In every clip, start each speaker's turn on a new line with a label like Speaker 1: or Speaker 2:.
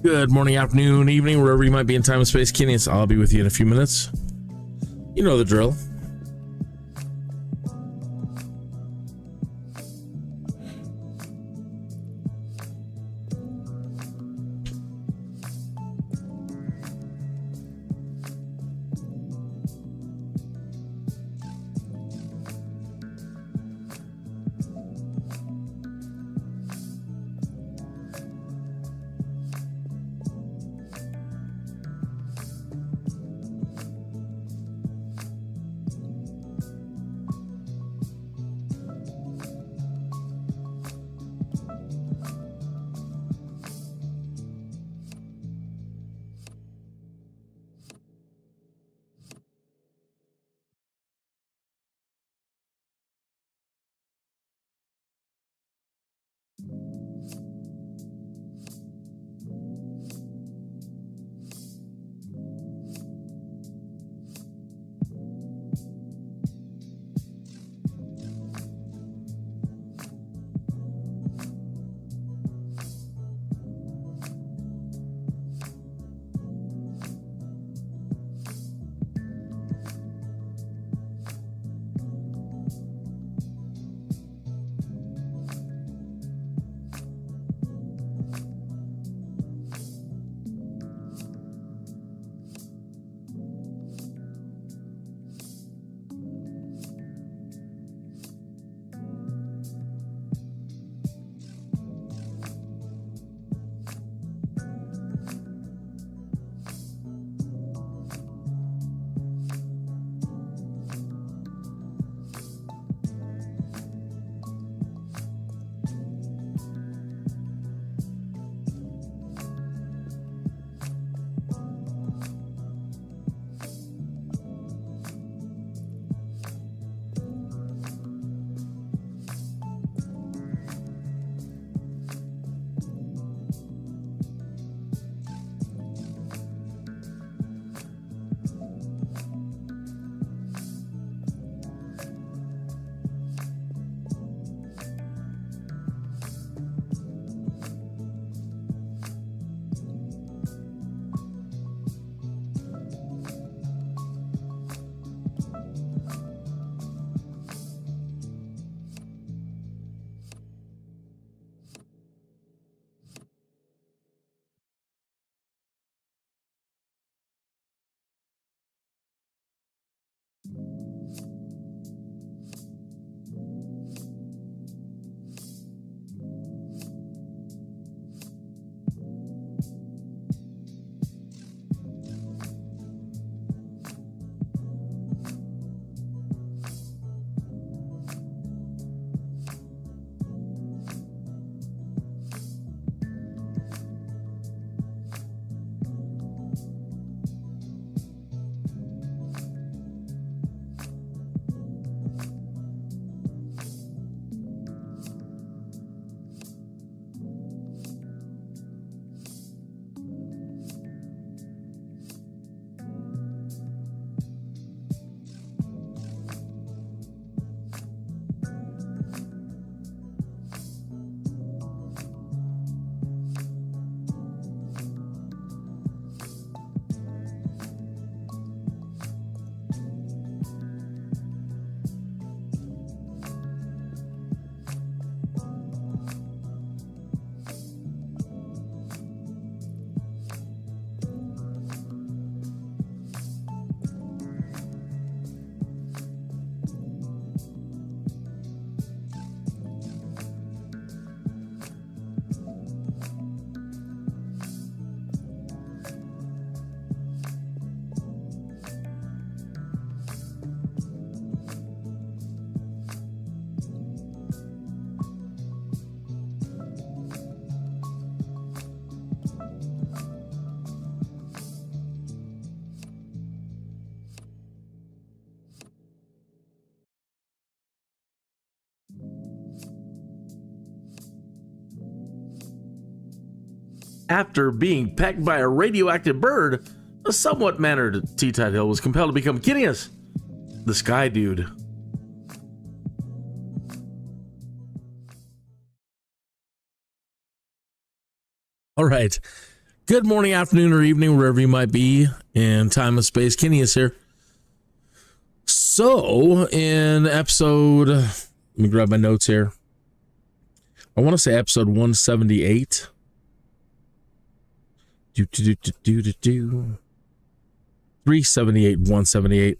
Speaker 1: Good morning, afternoon, evening, wherever you might be in time and space. Kinius, I'll be with you in a few minutes. You know the drill. After being pecked by a radioactive bird, a somewhat mannered Tuthill was compelled to become Kinius, the Skydude. All right. Good morning, afternoon, or evening, wherever you might be in time and space. Kenny is here. So, in episode, let me grab my notes here. I want to say episode 178. 378, 178.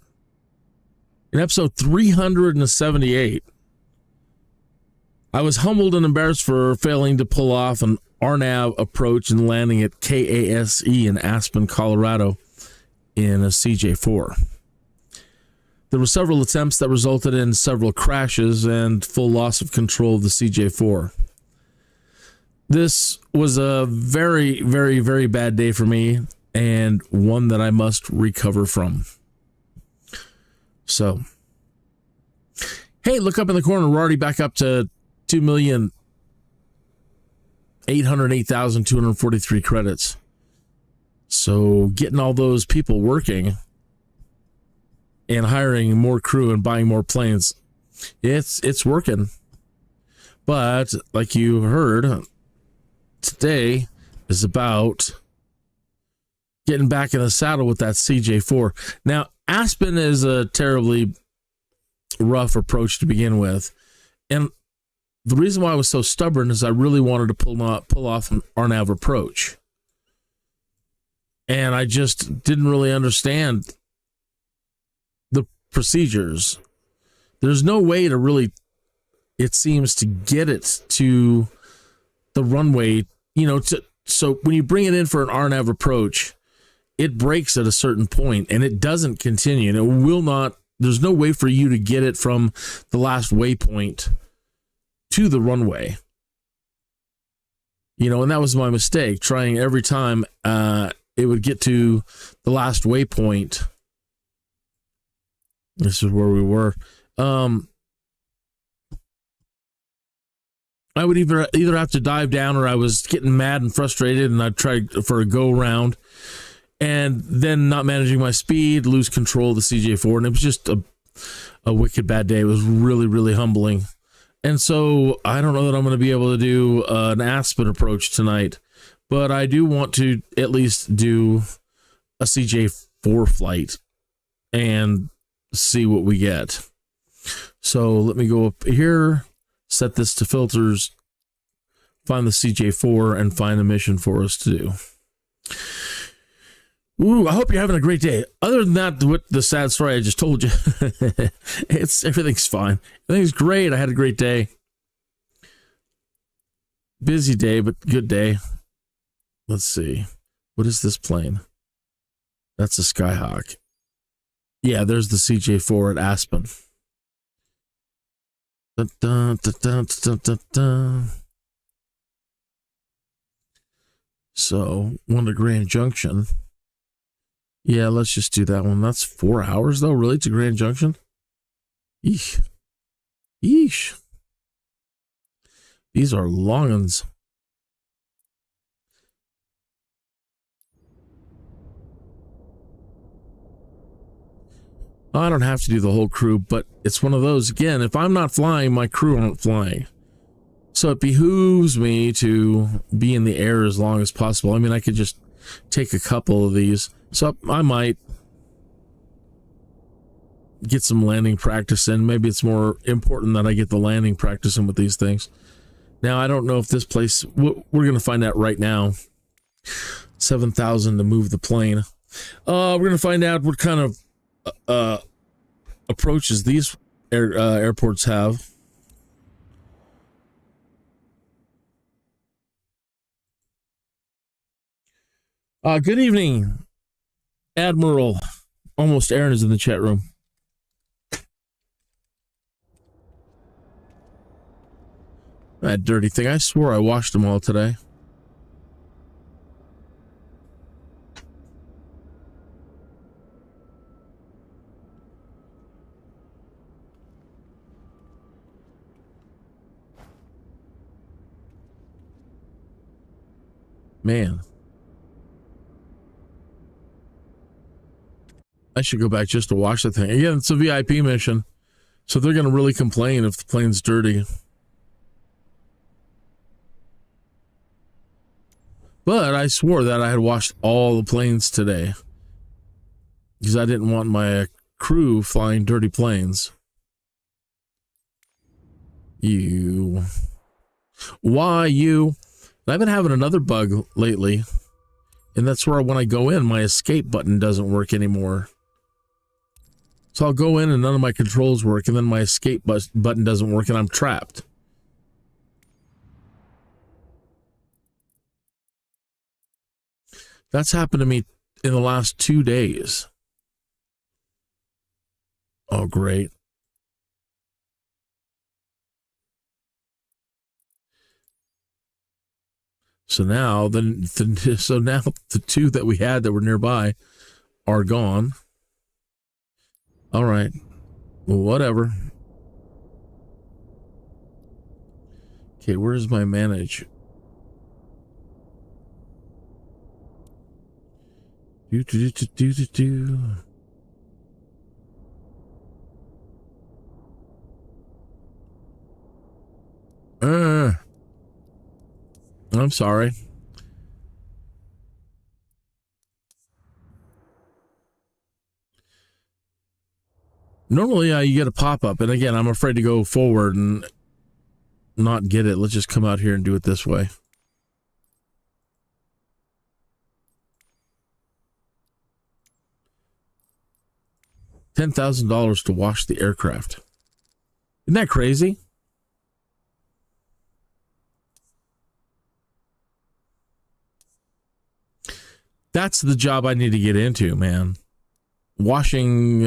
Speaker 1: In episode 378, I was humbled and embarrassed for failing to pull off an RNAV approach and landing at KASE in Aspen, Colorado in a CJ4. There were several attempts that resulted in several crashes and full loss of control of the CJ4. This was a very, very, very bad day for me and one that I must recover from. So, hey, look up in the corner. We're already back up to 2,808,243 credits. So getting all those people working and hiring more crew and buying more planes, it's working. But like you heard, today is about getting back in the saddle with that CJ4. Now, Aspen is a terribly rough approach to begin with. And the reason why I was so stubborn is I really wanted to pull off an RNAV approach. And I just didn't really understand the procedures. There's no way to really, it seems, to get it to the runway, so when you bring it in for an RNAV approach, it breaks at a certain point and it doesn't continue. And it will not, there's no way for you to get it from the last waypoint to the runway. And that was my mistake, trying every time it would get to the last waypoint. This is where we were. I would either have to dive down, or I was getting mad and frustrated and I'd try for a go around and then not managing my speed, lose control of the CJ4. And it was just a wicked bad day. It was really, really humbling. And so I don't know that I'm going to be able to do an Aspen approach tonight, but I do want to at least do a CJ4 flight and see what we get. So let me go up here, set this to filters, find the CJ4, and find a mission for us to do. Ooh, I hope you're having a great day. Other than that, with the sad story I just told you, everything's fine. Everything's great. I had a great day. Busy day, but good day. Let's see. What is this plane? That's a Skyhawk. Yeah, there's the CJ4 at Aspen. Dun, dun, dun, dun, dun, dun, dun. So, one to Grand Junction. Yeah, let's just do that one. That's 4 hours, though, really, to Grand Junction? Eesh. Yeesh. These are long ones. I don't have to do the whole crew, but it's one of those, again, if I'm not flying, my crew aren't flying. So it behooves me to be in the air as long as possible. I mean, I could just take a couple of these. So I might get some landing practice in. Maybe it's more important that I get the landing practice in with these things. Now, I don't know if this place, we're going to find out right now. 7,000 to move the plane. We're going to find out what kind of approaches these airports have. Good evening, Admiral. Almost Aaron is in the chat room. That dirty thing. I swore I washed them all today. Man. I should go back just to wash the thing. Again, it's a VIP mission, so they're going to really complain if the plane's dirty. But I swore that I had washed all the planes today because I didn't want my crew flying dirty planes. You. Why you? I've been having another bug lately, and that's where when I go in, my escape button doesn't work anymore. So I'll go in and none of my controls work, and then my escape button doesn't work, and I'm trapped. That's happened to me in the last 2 days. Oh, great. So now the two that we had that were nearby are gone. All right. Well, whatever. Okay, where's my manage? I'm sorry. Normally, you get a pop-up, and again, I'm afraid to go forward and not get it. Let's just come out here and do it this way. $10,000 to wash the aircraft. Isn't that crazy? That's the job I need to get into, man. Washing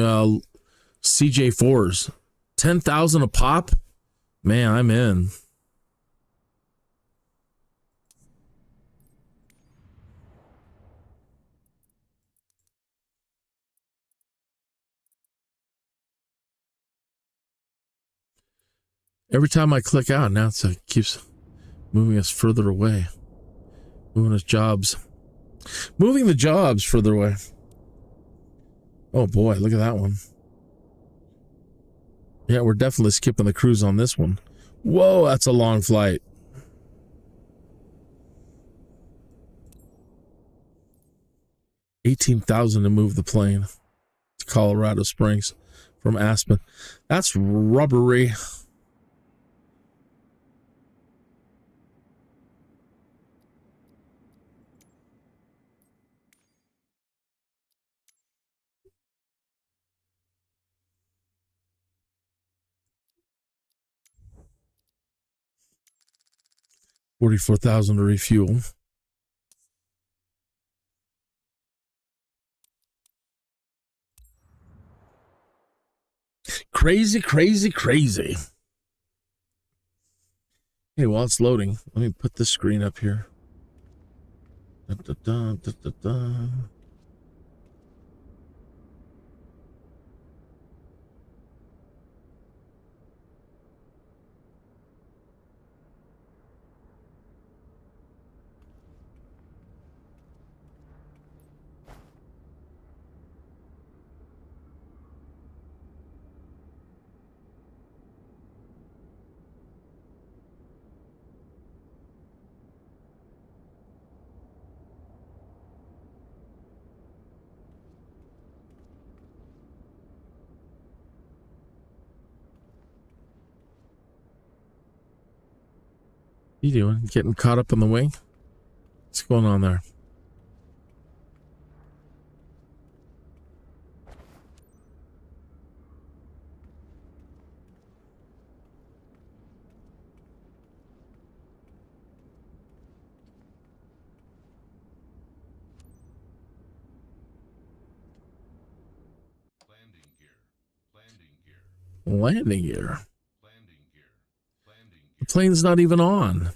Speaker 1: CJ4s. 10,000 a pop? Man, I'm in. Every time I click out, now it keeps moving us further away. Moving us jobs. Moving the jobs further away. Oh boy, look at that one. Yeah, we're definitely skipping the cruise on this one. Whoa, that's a long flight. $18,000 to move the plane to Colorado Springs from Aspen. That's rubbery. $44,000 to refuel. Crazy, crazy, crazy. Hey, while it's loading, let me put this screen up here. Da, da, da, da, da, da. What you doing? Getting caught up on the wing? What's going on there? Landing gear. The plane's not even on.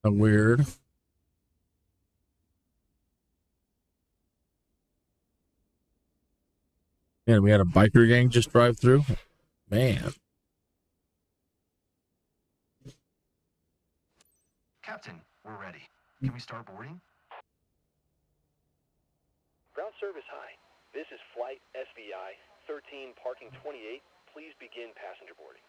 Speaker 1: Weird. Man, we had a biker gang just drive through. Man.
Speaker 2: We're ready. Can we start boarding?
Speaker 3: Ground service high. This is flight SVI 13 parking 28. Please begin passenger boarding.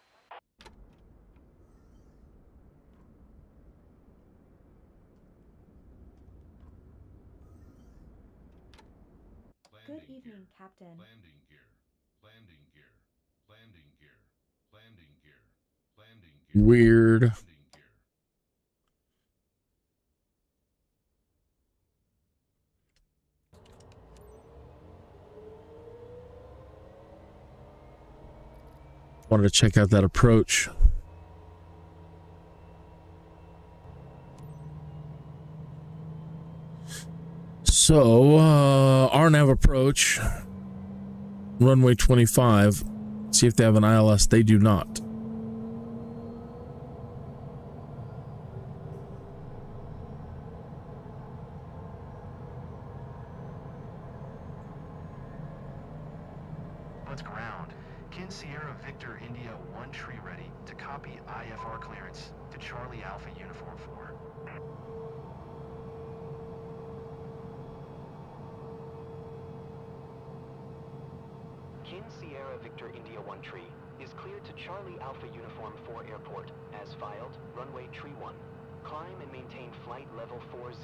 Speaker 4: Good evening, Captain.
Speaker 5: Landing gear. Landing gear. Landing gear. Landing gear. Landing gear.
Speaker 1: Weird.
Speaker 5: Landing gear.
Speaker 1: Wanted to check out that approach. So, RNAV approach, runway 25. See if they have an ILS. They do not.
Speaker 2: Let's ground. Kin Sierra Victor India 1 tree ready to copy IFR clearance to Charlie Alpha Uniform 4.
Speaker 3: Kin Sierra Victor India 1 tree is cleared to Charlie Alpha Uniform 4 airport as filed, runway tree 1. Climb and maintain flight level 400.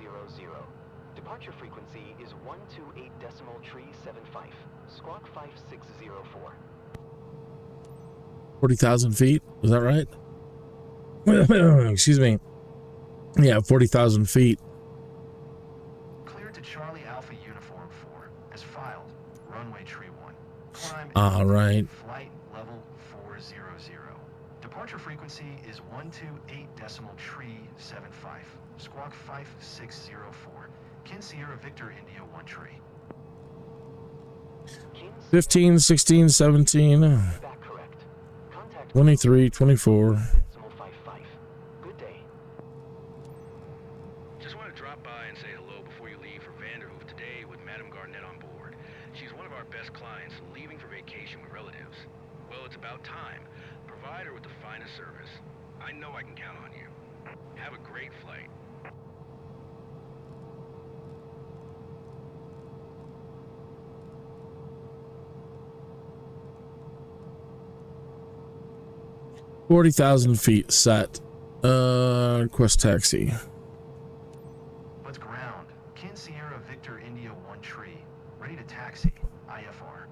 Speaker 3: Departure frequency is 128.375. Squawk 5604.
Speaker 1: 40,000 feet. Is that right? Excuse me. Yeah, 40,000 feet.
Speaker 2: Cleared to Charlie Alpha Uniform 4 as filed, runway tree 1. Climb and
Speaker 1: All right.
Speaker 2: flight level 400. Departure frequency is 128.375. Squawk 5604. Kin Sierra Victor India 1 tree.
Speaker 1: 15, 16, 17,
Speaker 3: Back correct. Contact
Speaker 1: 23, 24.
Speaker 3: 55. Good day.
Speaker 6: Just want to drop by and say hello before you leave for Vanderhoof today with Madame Garnett on board. She's one of our best clients, leaving for vacation with relatives. Well, it's about time. Provide her with the finest service. I know I can count on you. Have a great flight.
Speaker 1: $40,000 feet set. Request taxi.
Speaker 2: Let's ground. Kin Sierra Victor India 1 tree. Ready to taxi. IFR.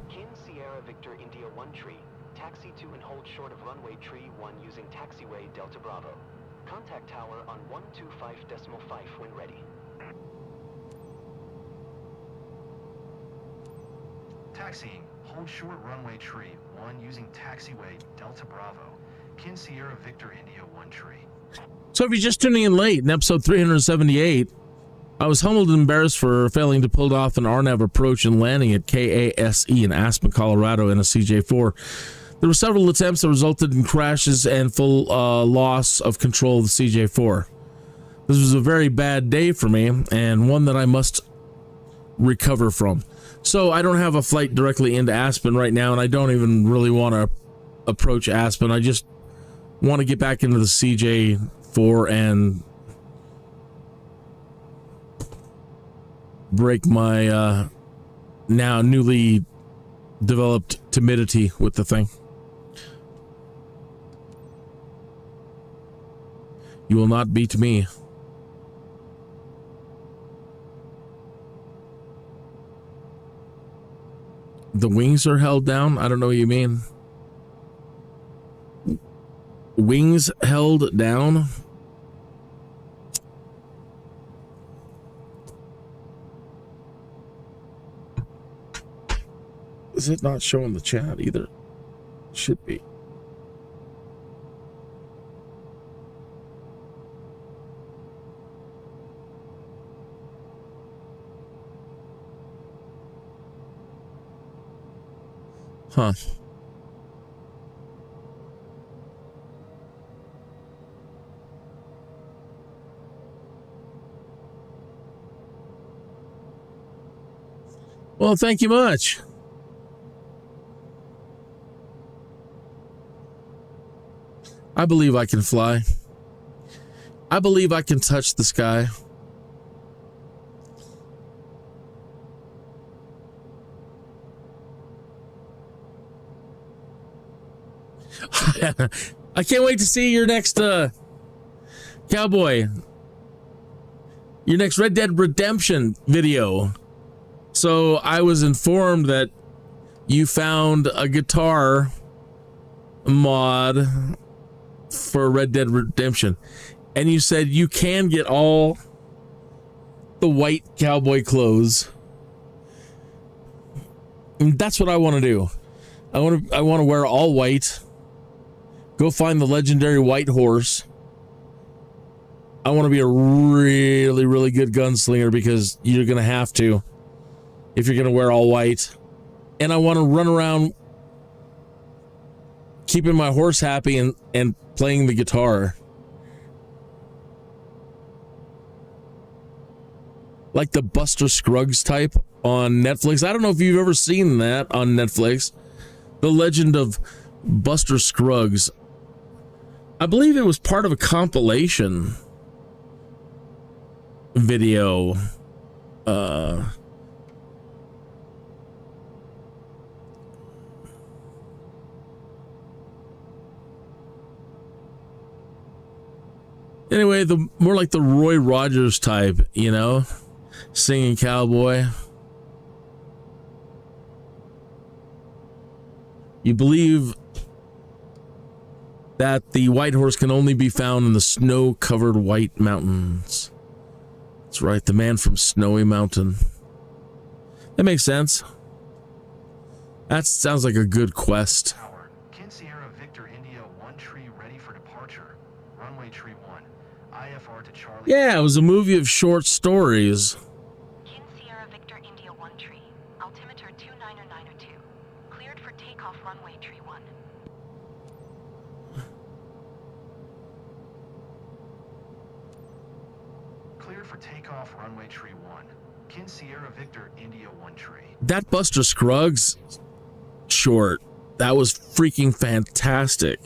Speaker 3: Kin Sierra Victor India 1 tree. Taxi to and hold short of runway tree 1 using taxiway Delta Bravo. Contact tower on 125.5 when ready.
Speaker 2: Taxiing. Hold short runway tree 1 using taxiway Delta Bravo. Kin Sierra Victor India 1 tree.
Speaker 1: So if you're just tuning in late in episode 378, I was humbled and embarrassed for failing to pull off an RNAV approach and landing at KASE in Aspen, Colorado in a CJ4. There were several attempts that resulted in crashes and full loss of control of the CJ4. This was a very bad day for me and one that I must recover from. So I don't have a flight directly into Aspen right now, and I don't even really want to approach Aspen. I just want to get back into the CJ4 and break my now newly developed timidity with the thing. You will not beat me. The wings are held down? I don't know what you mean. Wings held down? Is it not showing the chat either? Should be. Huh. Well, thank you much. I believe I can fly. I believe I can touch the sky. I can't wait to see your next cowboy, your next Red Dead Redemption video. So I was informed that you found a guitar mod for Red Dead Redemption, and you said you can get all the white cowboy clothes. And that's what I want to do. I want to wear all white. Go find the legendary white horse. I want to be a really, really good gunslinger, because you're going to have to if you're going to wear all white. And I want to run around keeping my horse happy and playing the guitar. Like the Buster Scruggs type on Netflix. I don't know if you've ever seen that on Netflix. The Legend of Buster Scruggs. I believe it was part of a compilation video. Anyway, the more like the Roy Rogers type, you know, singing cowboy. You believe that the white horse can only be found in the snow-covered White Mountains. That's right, the man from Snowy Mountain. That makes sense. That sounds like a good quest.
Speaker 2: Tower. Kin Sierra Victor India 1 tree ready for departure. Runway tree 1. IFR to Charlie.
Speaker 1: Yeah, it was a movie of short stories.
Speaker 4: Kin Sierra Victor India 1 tree. Altimeter 29092. Cleared for takeoff runway tree 1.
Speaker 2: Cleared for takeoff runway tree 1. Kin Sierra Victor India 1 tree.
Speaker 1: That Buster Scruggs short, that was freaking fantastic.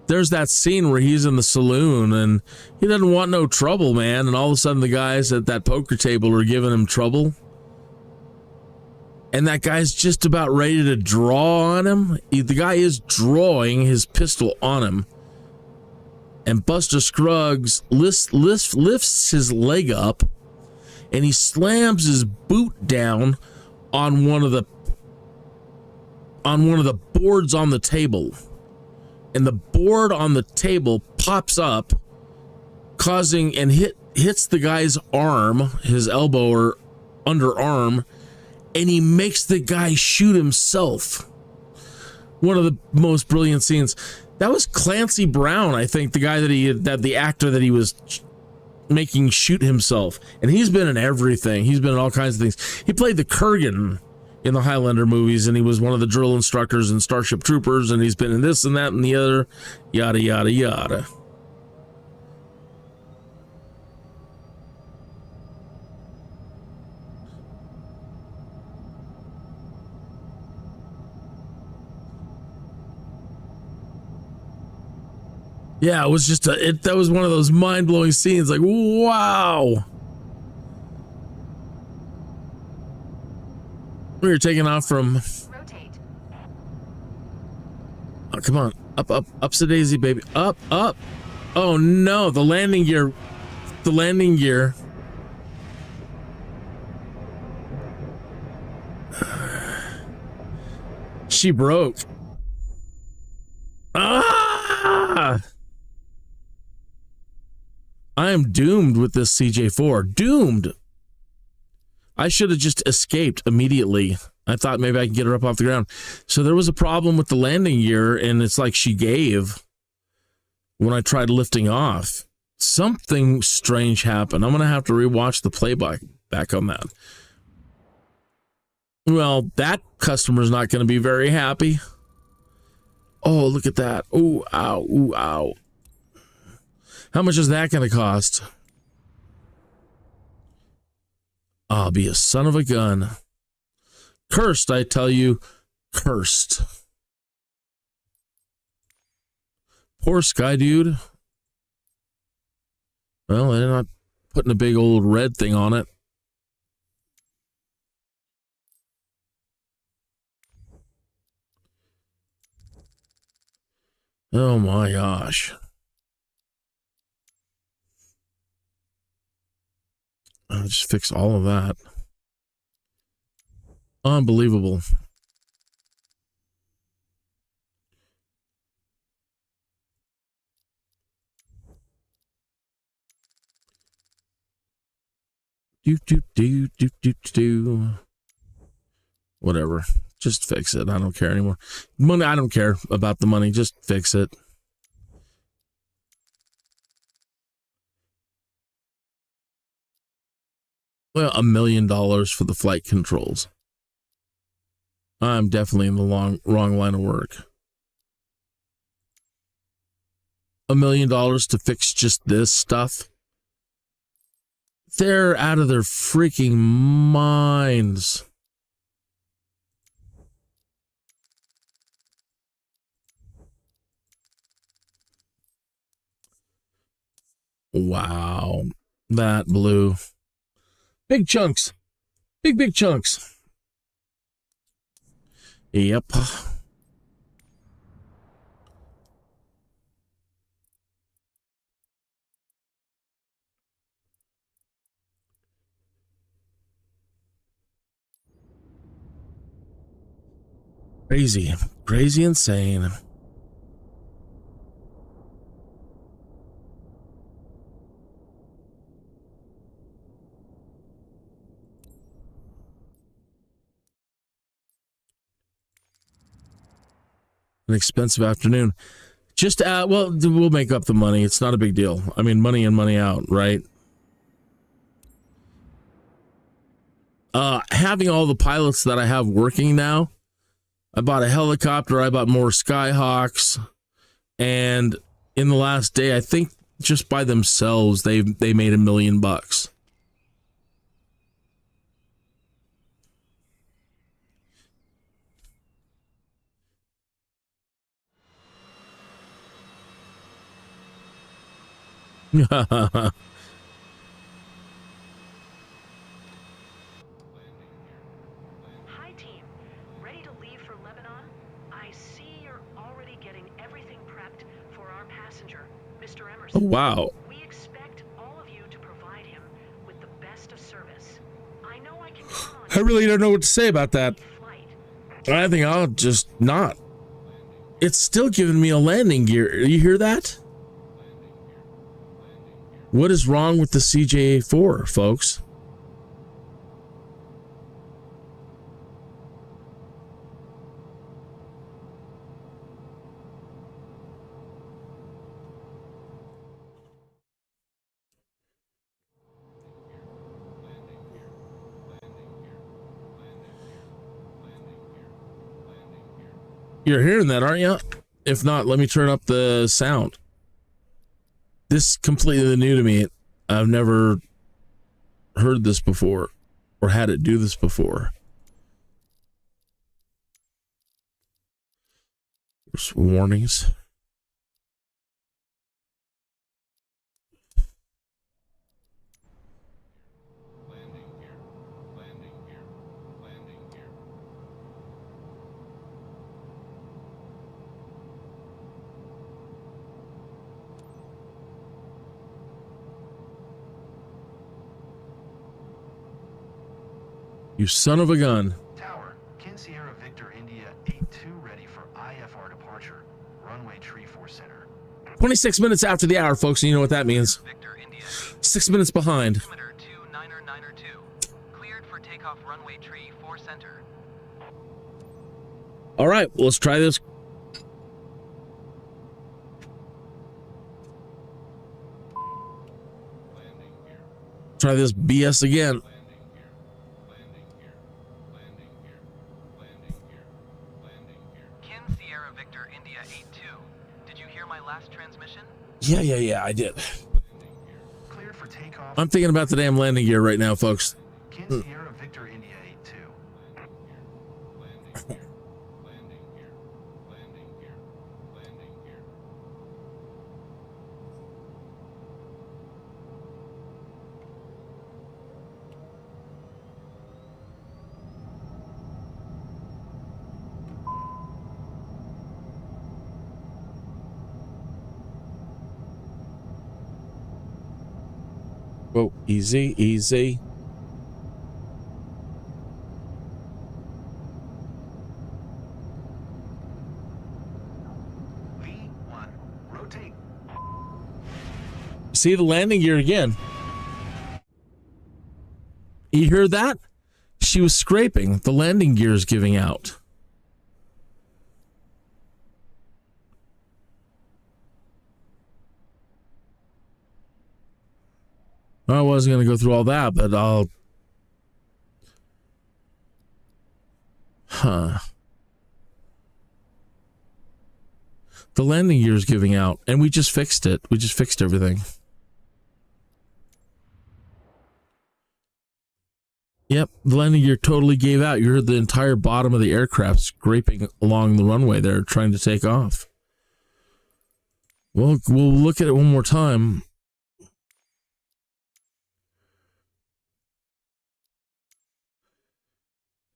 Speaker 1: There's that scene where he's in the saloon and he doesn't want no trouble, man. And all of a sudden the guys at that poker table are giving him trouble. And that guy's just about ready to draw on him. The guy is drawing his pistol on him. And Buster Scruggs lifts his leg up and he slams his boot down on one of the boards on the table. And the board on the table pops up, causing and hits the guy's arm, his elbow or underarm, and he makes the guy shoot himself. One of the most brilliant scenes. That was Clancy Brown, I think, the guy the actor that he was making shoot himself. And he's been in everything. He's been in all kinds of things. He played the Kurgan in the Highlander movies, and he was one of the drill instructors in Starship Troopers, and he's been in this and that and the other, yada, yada, yada. Yeah, it was just that was one of those mind-blowing scenes, like, wow. We were taking off from...
Speaker 4: Rotate.
Speaker 1: Oh, come on. Up, up, up's the daisy, baby. Up, up. Oh, no. The landing gear. The landing gear. She broke. Ah! I am doomed with this CJ4. Doomed. I should have just escaped immediately. I thought maybe I could get her up off the ground. So there was a problem with the landing gear, and it's like she gave when I tried lifting off. Something strange happened. I'm going to have to rewatch the playback on that. Well, that customer's not going to be very happy. Oh, look at that. Ooh, ow, ooh, ow. How much is that going to cost? I'll be a son of a gun. Cursed, I tell you. Cursed. Poor Skydude. Well, they're not putting a big old red thing on it. Oh my gosh. I'll just fix all of that. Unbelievable. Do. Whatever. Just fix it. I don't care anymore. Money, I don't care about the money. Just fix it. Well, $1 million for the flight controls. I'm definitely in the wrong line of work. $1 million to fix just this stuff. They're out of their freaking minds. Wow. That blew. Big chunks. Big chunks. Yep. Crazy insane. An expensive afternoon. Just well, we'll make up the money. It's not a big deal. I mean, money in, money out, right? Having all the pilots that I have working now, I bought a helicopter, I bought more Skyhawks, and in the last day, I think just by themselves, they made $1 million.
Speaker 7: Hi team, ready to leave for Lebanon? I see you're already getting everything prepped for our passenger, Mr. Emerson.
Speaker 1: Oh, wow.
Speaker 7: We expect all of you to provide him with the best of service. I know I can count on
Speaker 1: I really don't know what to say about that.
Speaker 7: flight.
Speaker 1: I think I'll just not. It's still giving me a landing gear. You hear that? What is wrong with the CJ4, folks? You're hearing that, aren't you? If not, let me turn up the sound. This is completely new to me. I've never heard this before or had it do this before. There's warnings. You son of a gun.
Speaker 2: Tower, Kin Sierra Victor India 82 ready for IFR departure. Runway Tree 4 Center.
Speaker 1: 26 minutes after the hour, folks, and you know what that means.
Speaker 6: Victor India
Speaker 1: 6 minutes behind.
Speaker 6: altimeter 29902. Cleared for takeoff runway tree 4 center.
Speaker 1: All right, let's try this. Try this BS again.
Speaker 6: Kin Sierra Victor India 82. Did you hear my last transmission?
Speaker 1: Yeah, I did.
Speaker 2: Cleared for takeoff.
Speaker 1: I'm thinking about the damn landing gear right now, folks.
Speaker 2: Kin Sierra Victor India 82.
Speaker 1: Whoa, easy, easy.
Speaker 2: V1, rotate.
Speaker 1: See the landing gear again. You hear that? She was scraping. The landing gear is giving out. I wasn't going to go through all that, but I'll... Huh. The landing gear is giving out, and we just fixed it. We just fixed everything. Yep, the landing gear totally gave out. You heard the entire bottom of the aircraft scraping along the runway there, trying to take off. Well, we'll look at it one more time.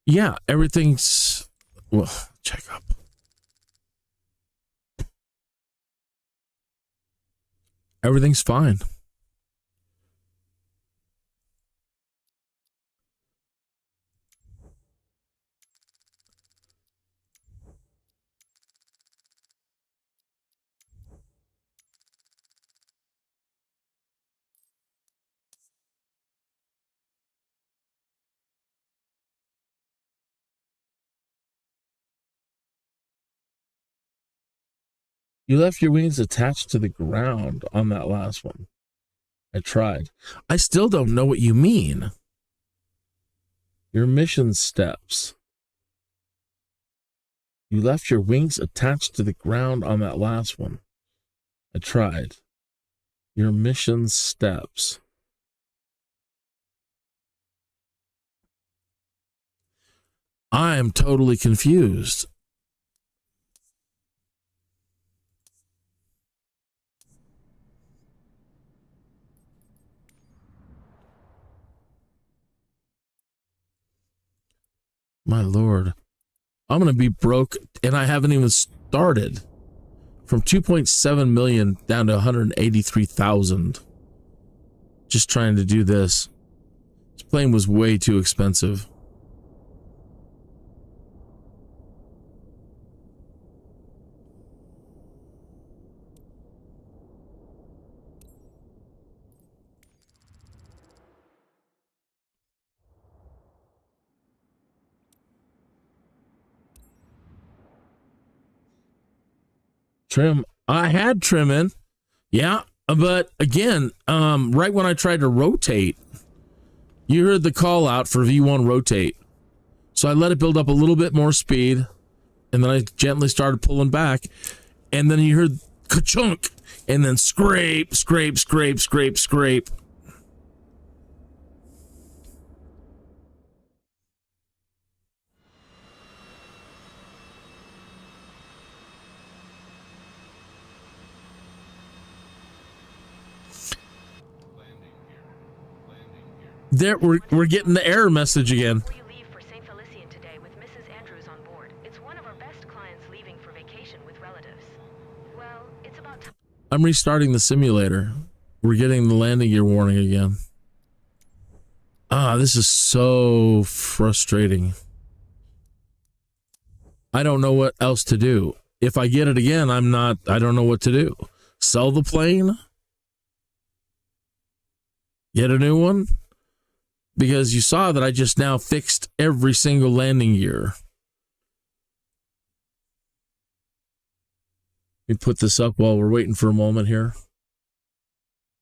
Speaker 1: Yeah, everything's... Well, check up. Everything's fine. You left your wings attached to the ground on that last one. I tried. I still don't know what you mean. Your mission steps. You left your wings attached to the ground on that last one. I tried. Your mission steps. I am totally confused. My Lord. I'm going to be broke, and I haven't even started. From 2.7 million down to 183,000. Just trying to do this. This plane was way too expensive. Trim. I had trim in. Yeah, but again, right when I tried to rotate, you heard the call out for V1 rotate. So I let it build up a little bit more speed, and then I gently started pulling back, and then you heard ka-chunk, and then scrape, scrape, scrape, scrape, scrape. There, we're getting the error message again.
Speaker 7: Before you leave for St. Felician today with Mrs. Andrews on board. It's one of our best clients leaving for vacation with relatives. Well, it's about time.
Speaker 1: I'm restarting the simulator. We're getting the landing gear warning again. Ah, this is so frustrating. I don't know what else to do. If I get it again, I don't know what to do. Sell the plane? Get a new one? Because you saw that I just now fixed every single landing gear. Let me put this up while we're waiting for a moment here.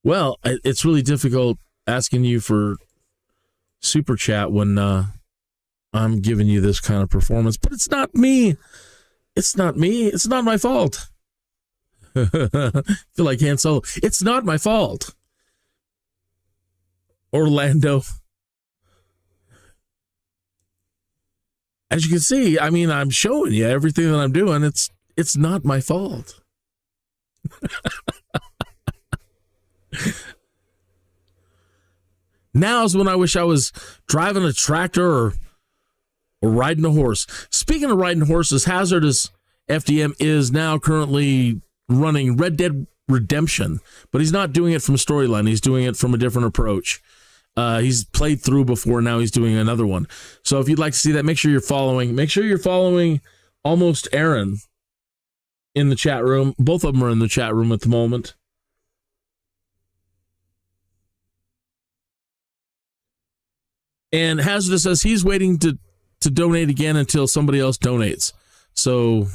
Speaker 1: Well, it's really difficult asking you for super chat when I'm giving you this kind of performance, but it's not me. It's not me. It's not my fault. I feel like Han Solo. It's not my fault. Orlando. As you can see, I mean, I'm showing you everything that I'm doing. It's not my fault. Now's when I wish I was driving a tractor or riding a horse. Speaking of riding horses, Hazardous FDM is now currently running Red Dead redemption, but he's not doing it from storyline. He's doing it from a different approach. He's played through before. Now he's doing another one. So if you'd like to see that, make sure you're following. Make sure you're following Almost Aaron in the chat room. Both of them are in the chat room at the moment. And Hazardous says he's waiting to donate again until somebody else donates. So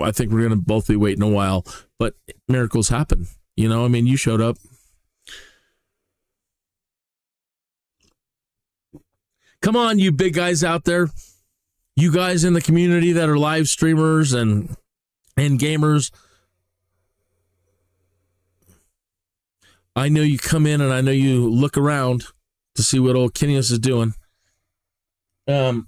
Speaker 1: I think we're going to both be waiting a while. But miracles happen. You know, I mean, you showed up. Come on, you big guys out there. You guys in the community that are live streamers and gamers. I know you come in and I know you look around to see what old Kinius is doing. All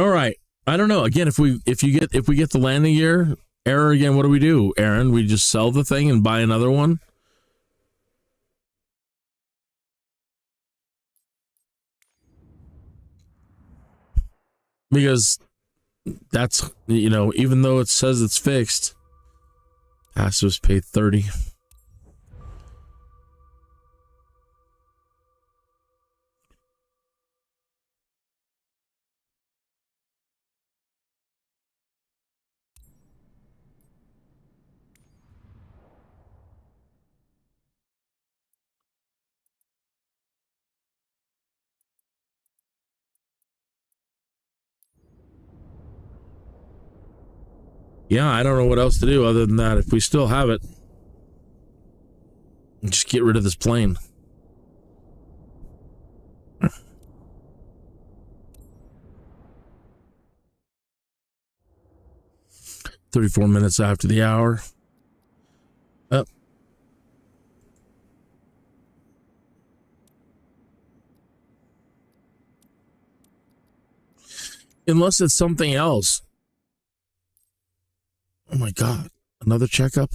Speaker 1: right. I don't know. Again, if we get the landing gear error again, what do we do, Aaron? We just sell the thing and buy another one? Because that's, you know, even though it says it's fixed, has to pay 30. Yeah, I don't know what else to do other than that. If we still have it, just get rid of this plane. "34 minutes after the hour." Up. Unless it's something else. Oh my God. Another checkup?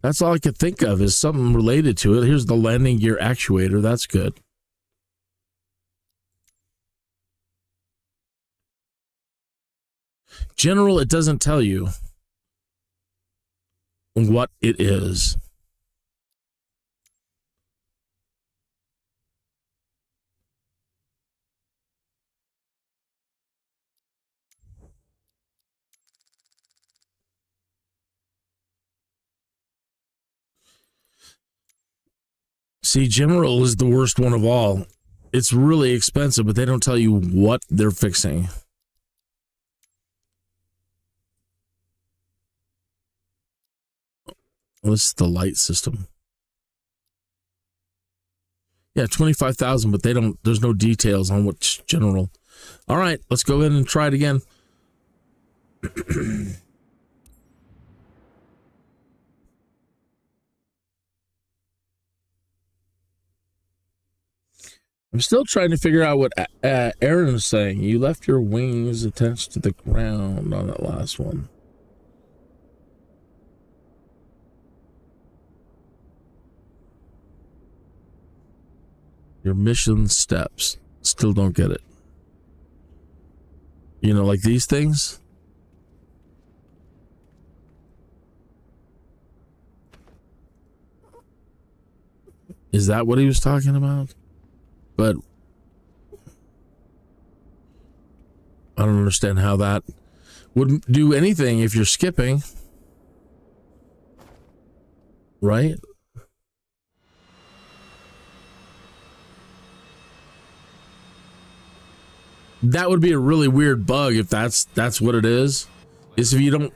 Speaker 1: That's all I could think of is something related to it. Here's the landing gear actuator. That's good. General, it doesn't tell you what it is. See, General is the worst one of all. It's really expensive, but they don't tell you what they're fixing. What's the light system? Yeah, 25,000, but there's no details on what's General. All right, let's go ahead and try it again. I'm still trying to figure out what Aaron is saying. You left your wings attached to the ground on that last one. Your mission steps. Still don't get it. You know, like these things? Is that what he was talking about? But I don't understand how that wouldn't do anything if you're skipping. Right? That would be a really weird bug if that's what it is. Is if you don't...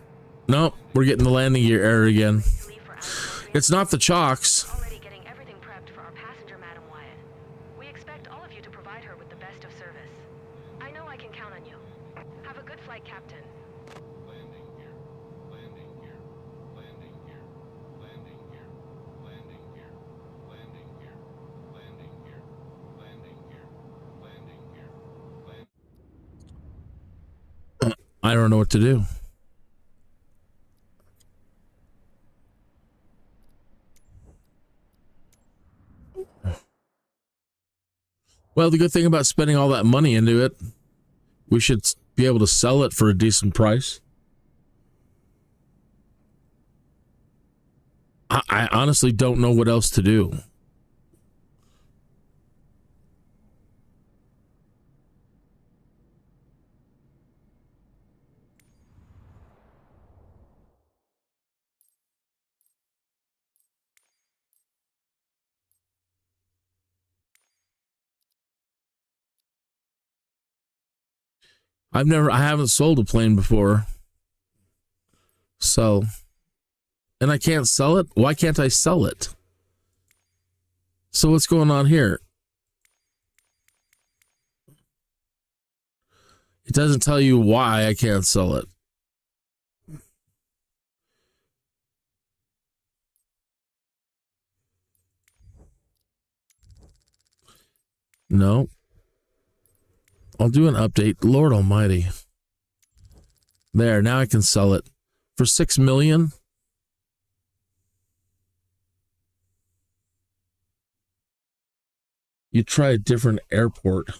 Speaker 1: No, we're getting the landing gear error again. It's not the chocks.
Speaker 7: Already getting everything prepped for our passenger, Madam Wyatt. We expect all of you to provide her with the best of service. I know I can count on you. Have a good flight, Captain.
Speaker 5: Landing gear. Landing gear. Landing gear. Landing gear. Landing gear. Landing gear. Landing gear.
Speaker 1: I don't know what to do. Well, the good thing about spending all that money into it, we should be able to sell it for a decent price. I honestly don't know what else to do. I haven't sold a plane before. So, and I can't sell it? Why can't I sell it? So what's going on here? It doesn't tell you why I can't sell it. No. I'll do an update. Lord Almighty. There, now I can sell it for $6 million. You try a different airport.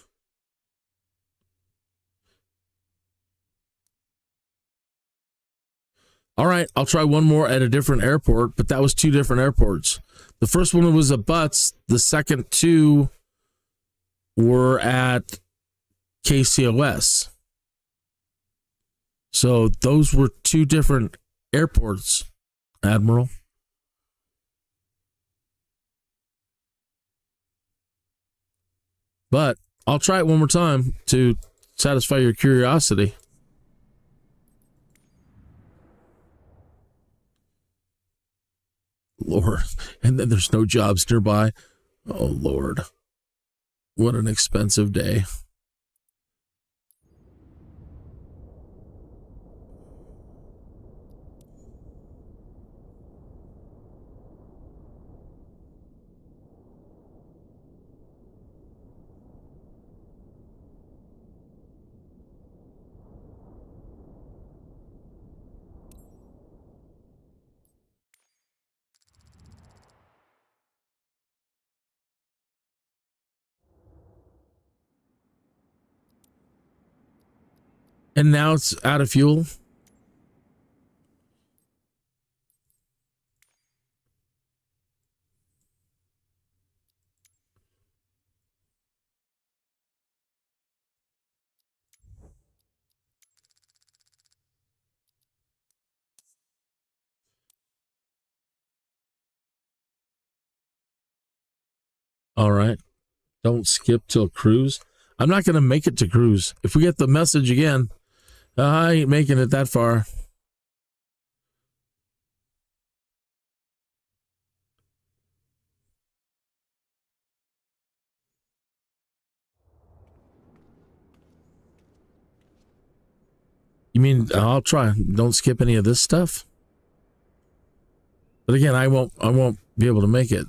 Speaker 1: All right, I'll try one more at a different airport, but that was 2 different airports. The first one was at Butts. The second 2 were at KCOS. So those were 2 different airports, Admiral. But I'll try it one more time to satisfy your curiosity. Lord, and then there's no jobs nearby. Oh, Lord. What an expensive day. And now it's out of fuel. All right. Don't skip till cruise. I'm not going to make it to cruise. If we get the message again, I ain't making it that far. You mean I'll try. Don't skip any of this stuff? But again, I won't be able to make it.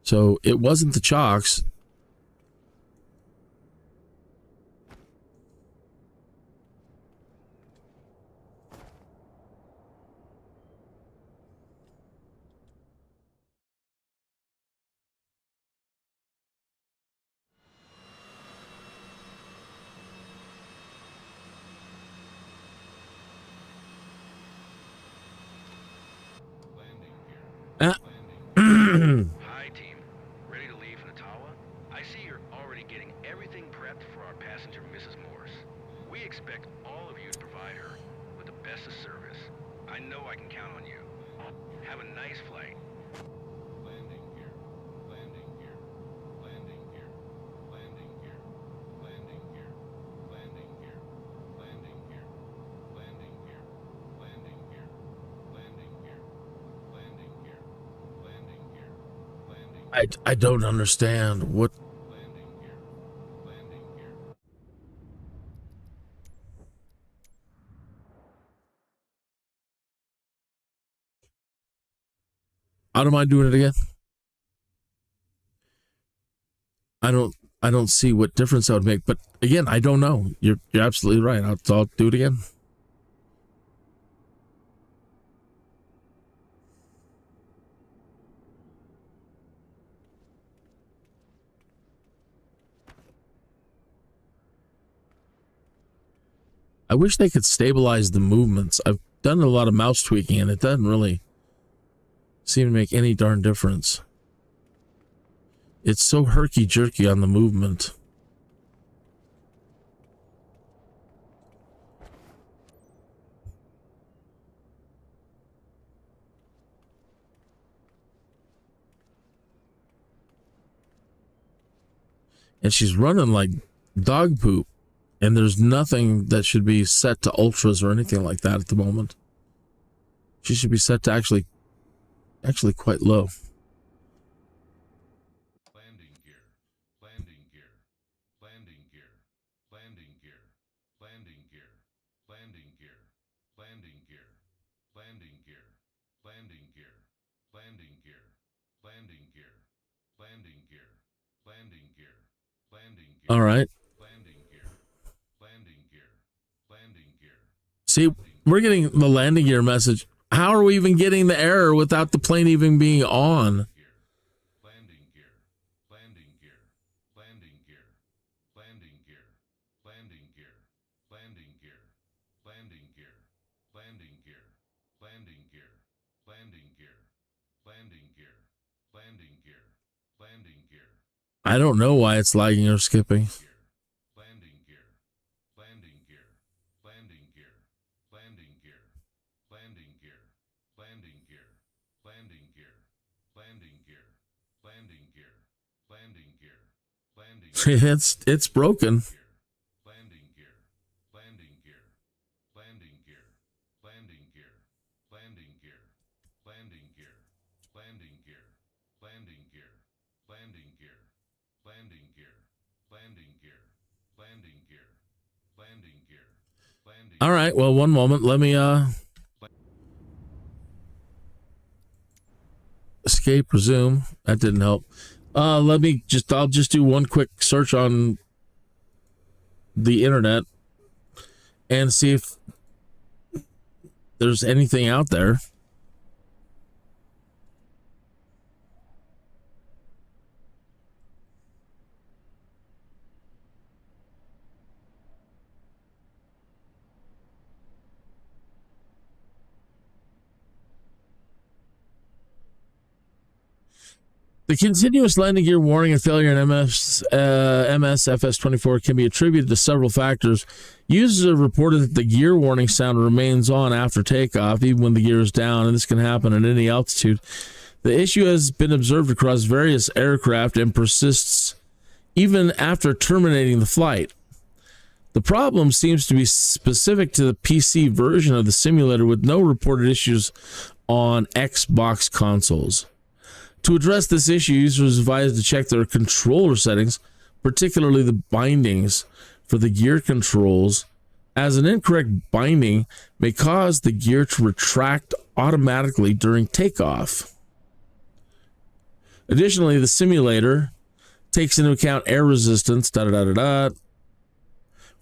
Speaker 1: So it wasn't the chocks.
Speaker 6: Hi, team. Ready to leave for Ottawa? I see you're already getting everything prepped for our passenger, Mrs. Morse. We expect all of you to provide her with the best of service. I know I can count on you. Have a nice flight.
Speaker 5: Landing gear. Landing gear. Landing gear. Landing gear. Landing gear. Landing gear. Landing gear. Landing gear. Landing gear. Landing gear. Landing gear. Landing gear. Landing.
Speaker 1: I don't understand what.
Speaker 5: Landing gear. Landing gear.
Speaker 1: I don't mind doing it again. I don't see what difference that would make. But again, I don't know. You're absolutely right. I'll do it again. I wish they could stabilize the movements. I've done a lot of mouse tweaking and it doesn't really seem to make any darn difference. It's so herky-jerky on the movement. And she's running like dog poop. And there's nothing that should be set to ultras or anything like that at the moment. She should be set to actually quite low.
Speaker 5: Landing gear, landing gear, landing gear, landing gear, landing gear, landing gear, landing gear, landing gear, landing gear, landing gear, landing gear, landing gear, landing gear, landing gear.
Speaker 1: All right. See, we're getting the landing gear message. How are we even getting the error without the plane even being on?
Speaker 5: Landing gear, landing gear, landing gear, landing gear, landing gear, landing gear, landing gear, landing gear, landing gear, landing gear, landing gear, landing gear, landing gear.
Speaker 1: I don't know why it's lagging or skipping. It's broken.
Speaker 5: Landing gear, landing gear, landing gear, landing gear, landing gear, landing gear, landing gear, landing gear, landing gear, landing gear, landing gear, landing gear, landing gear, landing.
Speaker 1: All right, well, one moment. Let me escape, resume. That didn't help. I'll just do one quick search on the internet and see if there's anything out there. The continuous landing gear warning and failure in MS FS24 can be attributed to several factors. Users have reported that the gear warning sound remains on after takeoff, even when the gear is down, and this can happen at any altitude. The issue has been observed across various aircraft and persists even after terminating the flight. The problem seems to be specific to the PC version of the simulator, with no reported issues on Xbox consoles. To address this issue, users are advised to check their controller settings, particularly the bindings for the gear controls, as an incorrect binding may cause the gear to retract automatically during takeoff. Additionally, the simulator takes into account air resistance. For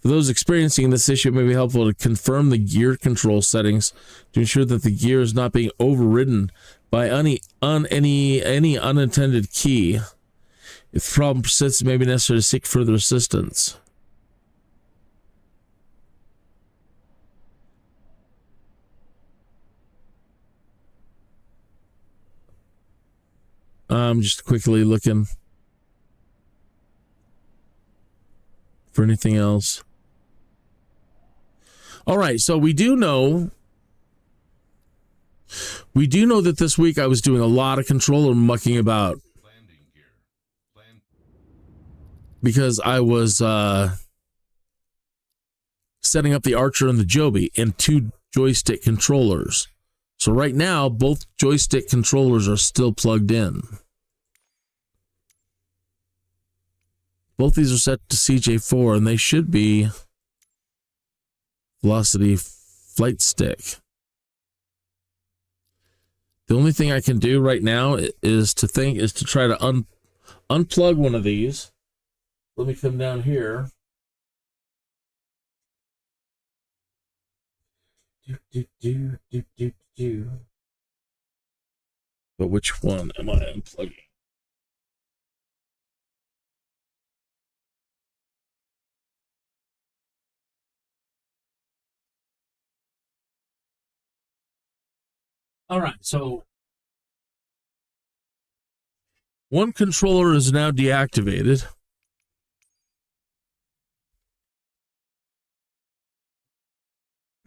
Speaker 1: those experiencing this issue, it may be helpful to confirm the gear control settings to ensure that the gear is not being overridden by any unintended key. If the problem persists, it may be necessary to seek further assistance. I'm just quickly looking for anything else. All right, so we do know that this week I was doing a lot of controller mucking about because I was setting up the Archer and the Joby in 2 joystick controllers. So right now, both joystick controllers are still plugged in. Both these are set to CJ4, and they should be velocity flight stick. The only thing I can do right now is to try to unplug one of these, Let me come down here. But which one am I unplugging? All right, so one controller is now deactivated.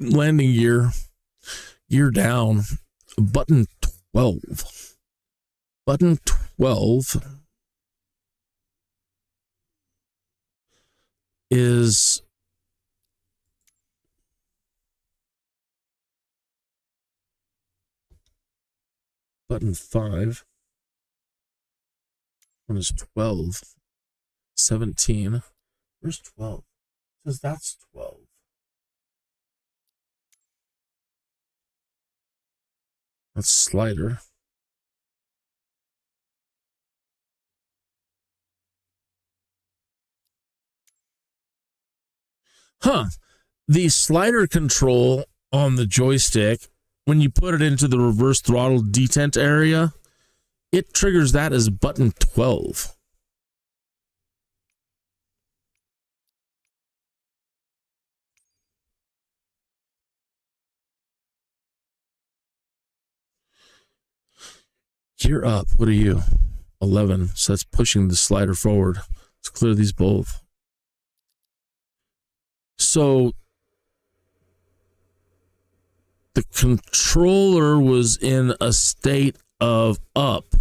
Speaker 1: Landing gear down, button 12. Button 12 is button 5. One is 12. 17. Where's 12? It says that's 12. That's slider. Huh. The slider control on the joystick, when you put it into the reverse throttle detent area, it triggers that as button 12. Gear up. What are you? 11. So that's pushing the slider forward. Let's clear these both. So the controller was in a state of up.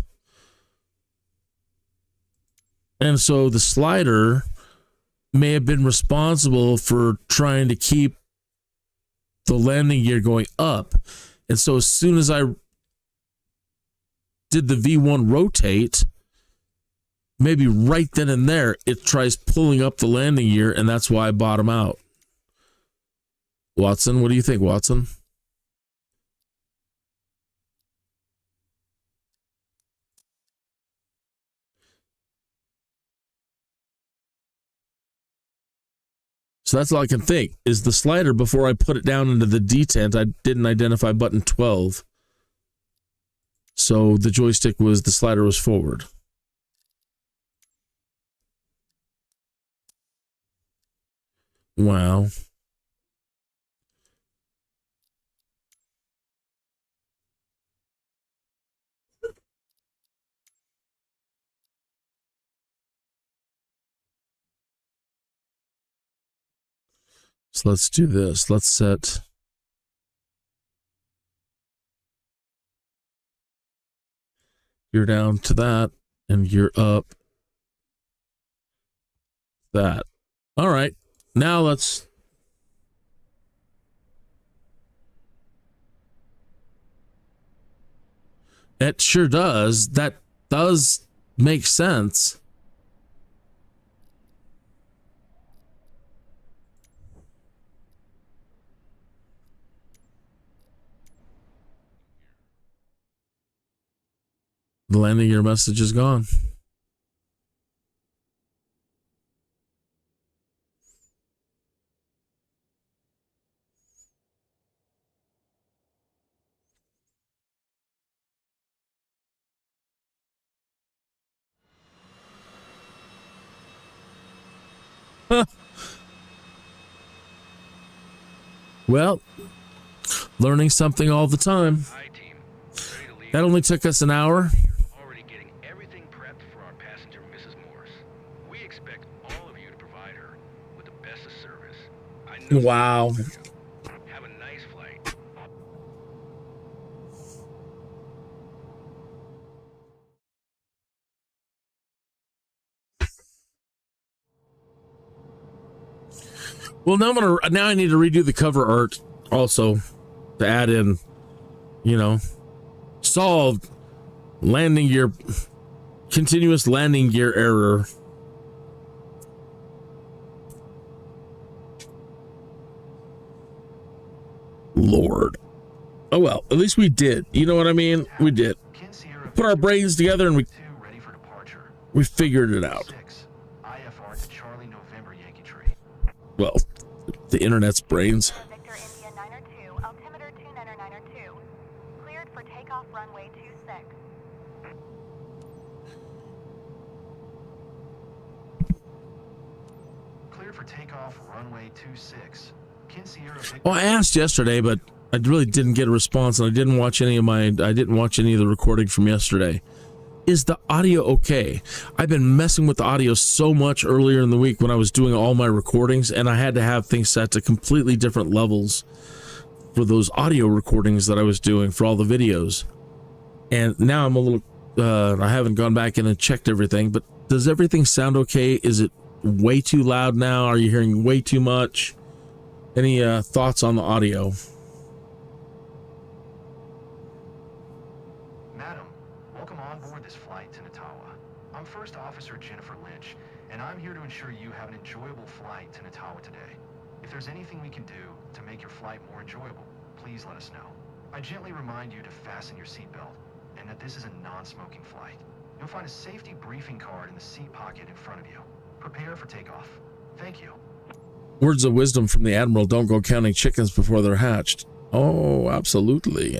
Speaker 1: And so the slider may have been responsible for trying to keep the landing gear going up. And so as soon as I did the V1 rotate, maybe right then and there, it tries pulling up the landing gear, and that's why I bottom out. Watson, what do you think, Watson? So that's all I can think, is the slider, before I put it down into the detent, I didn't identify button 12. So the joystick was, the slider was forward. Wow. So let's do this. Let's set gear down to that and gear up that. All right. Now let's it sure does. That does make sense. The landing gear message is gone. Huh. Well, learning something all the time.
Speaker 6: Hi, team. Ready to leave?
Speaker 1: That only took us an hour.
Speaker 6: Already getting everything prepped for our passenger, Mrs. Morris. We expect all of you to provide her with the best of service. I know.
Speaker 1: Wow.
Speaker 6: Have a nice flight.
Speaker 1: Well, now I need to redo the cover art also to add in, solved landing gear, continuous landing gear error. Lord. Oh well, at least we did. You know what I mean? We did. Put our brains together and we figured it out.
Speaker 2: IFR to
Speaker 1: Well, the internet's brains.
Speaker 4: Victor India 902, altimeter 29902. Cleared for takeoff runway 26.
Speaker 2: Cleared for takeoff runway 26. Kin Sierra Victor.
Speaker 1: Well, I asked yesterday, but I really didn't get a response, and I didn't watch any of the recording from yesterday. Is the audio okay? I've been messing with the audio so much earlier in the week when I was doing all my recordings, and I had to have things set to completely different levels for those audio recordings that I was doing for all the videos. And now I'm a little, I haven't gone back in and checked everything, but does everything sound okay? Is it way too loud now? Are you hearing way too much? Any thoughts on the audio?
Speaker 2: Madam, welcome on board this flight to Natawa. I'm First Officer Jennifer Lynch, and I'm here to ensure you have an enjoyable flight to Natawa today. If there's anything we can do to make your flight more enjoyable, please let us know. I gently remind you to fasten your seatbelt, and that this is a non-smoking flight. You'll find a safety briefing card in the seat pocket in front of you. Prepare for takeoff. Thank you.
Speaker 1: Words of wisdom from the Admiral: don't go counting chickens before they're hatched. Oh, absolutely.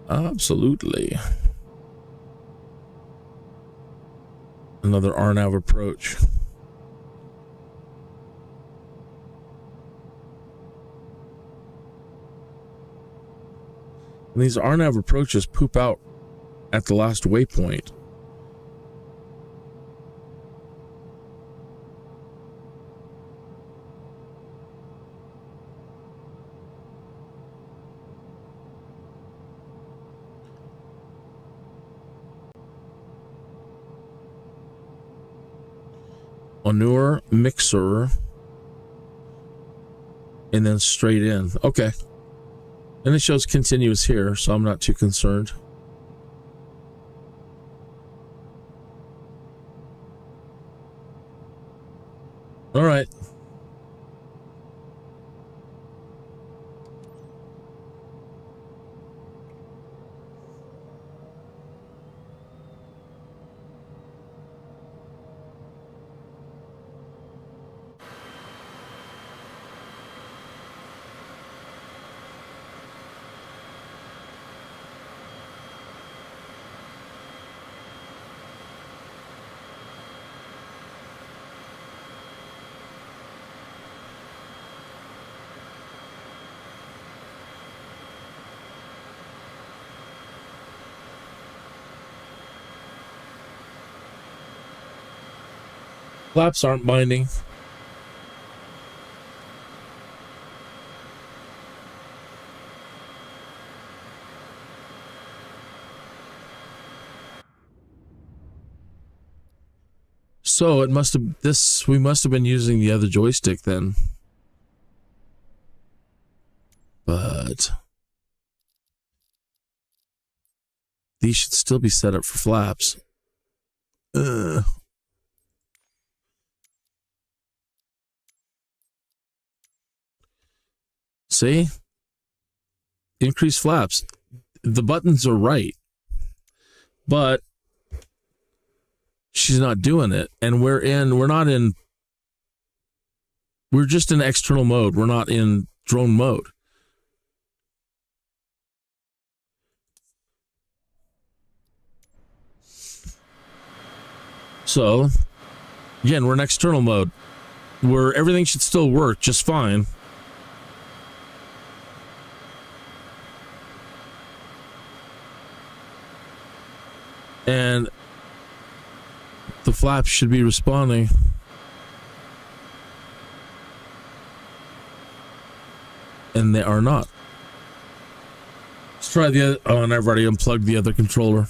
Speaker 1: Absolutely. Another RNAV approach. And these RNAV approaches poop out at the last waypoint. Manure mixer, and then straight in. Okay. And it shows continuous here, so I'm not too concerned. All right. Flaps aren't binding. So it must have we must have been using the other joystick then. But these should still be set up for flaps. See? Increase flaps. The buttons are right. But she's not doing it. And we're just in external mode. We're not in drone mode. So, again, we're in external mode where everything should still work just fine. And the flaps should be responding. And they are not. Let's try the other. Oh, and I've already unplugged the other controller.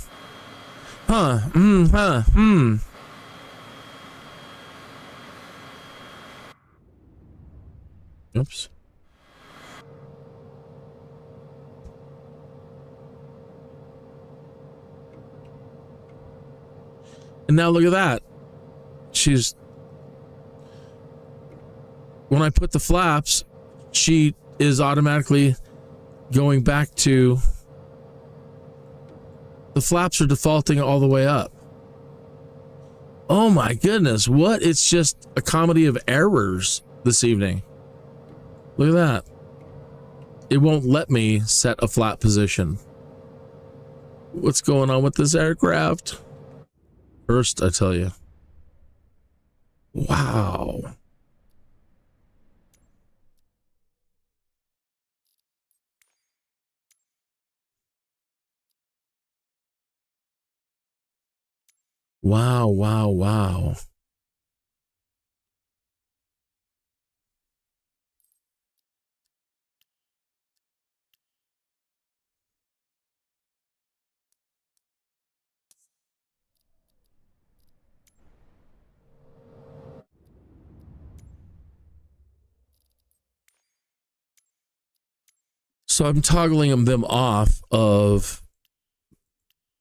Speaker 1: Oops. And now look at that. When I put the flaps, she is automatically going back to, the flaps are defaulting all the way up. Oh my goodness, what? It's just a comedy of errors this evening. Look at that. It won't let me set a flat position. What's going on with this aircraft? First, I tell you. Wow. Wow, wow, wow. So I'm toggling them off of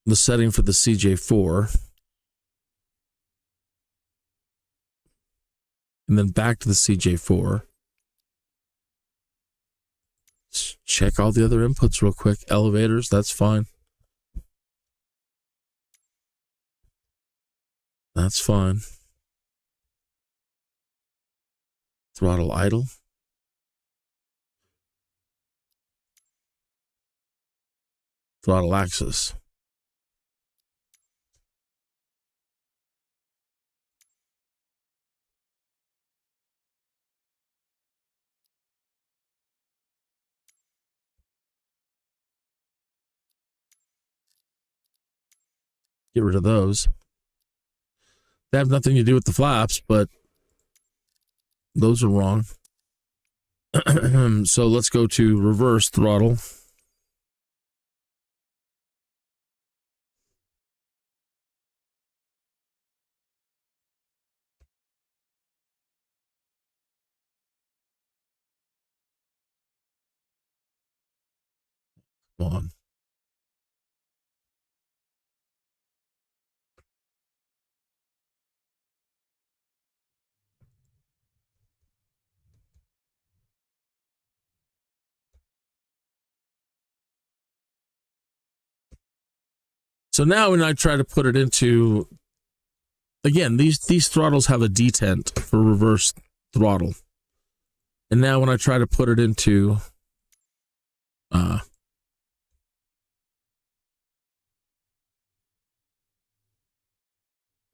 Speaker 1: the setting for the CJ4. And then back to the CJ4. Let's check all the other inputs real quick. Elevators, that's fine. That's fine. Throttle idle. Throttle axis. Get rid of those. They have nothing to do with the flaps, but those are wrong. So let's go to reverse throttle. Come on. So now when I try to put it into, again, these throttles have a detent for reverse throttle. And now when I try to put it into it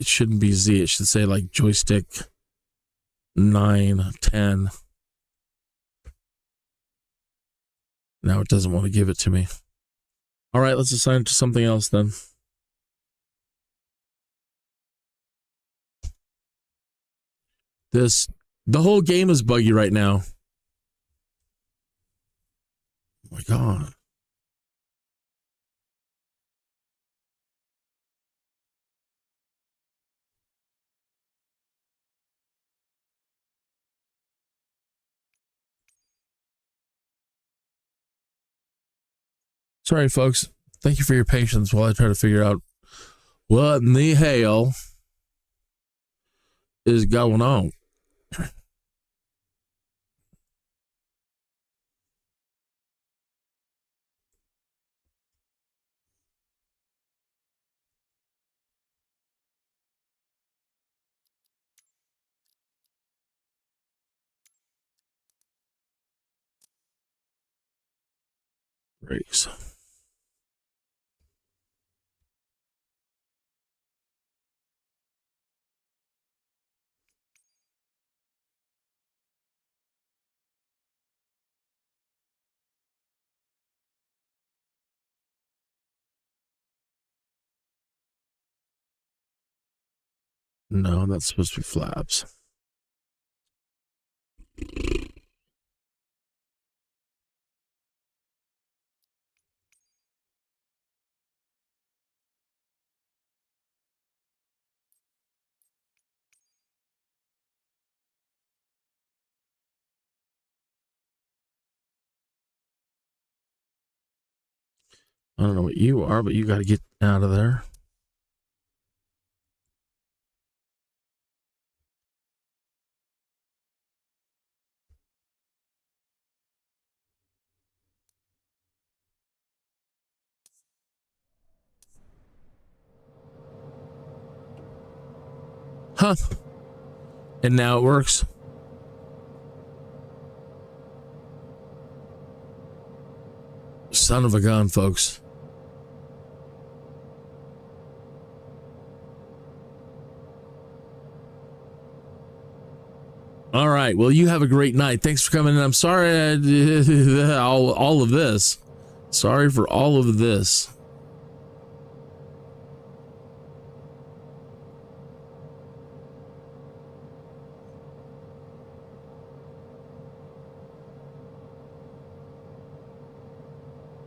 Speaker 1: shouldn't be Z, it should say like joystick 9, 10. Now it doesn't want to give it to me. All right, let's assign it to something else then. The whole game is buggy right now. Oh my God. Sorry, folks. Thank you for your patience while I try to figure out what in the hell is going on. Brakes. No, that's supposed to be flaps. I don't know what you are, but you got to get out of there. Huh. And now it works. Son of a gun, folks. All right. Well, you have a great night. Thanks for coming in. I'm sorry I did all of this. Sorry for all of this.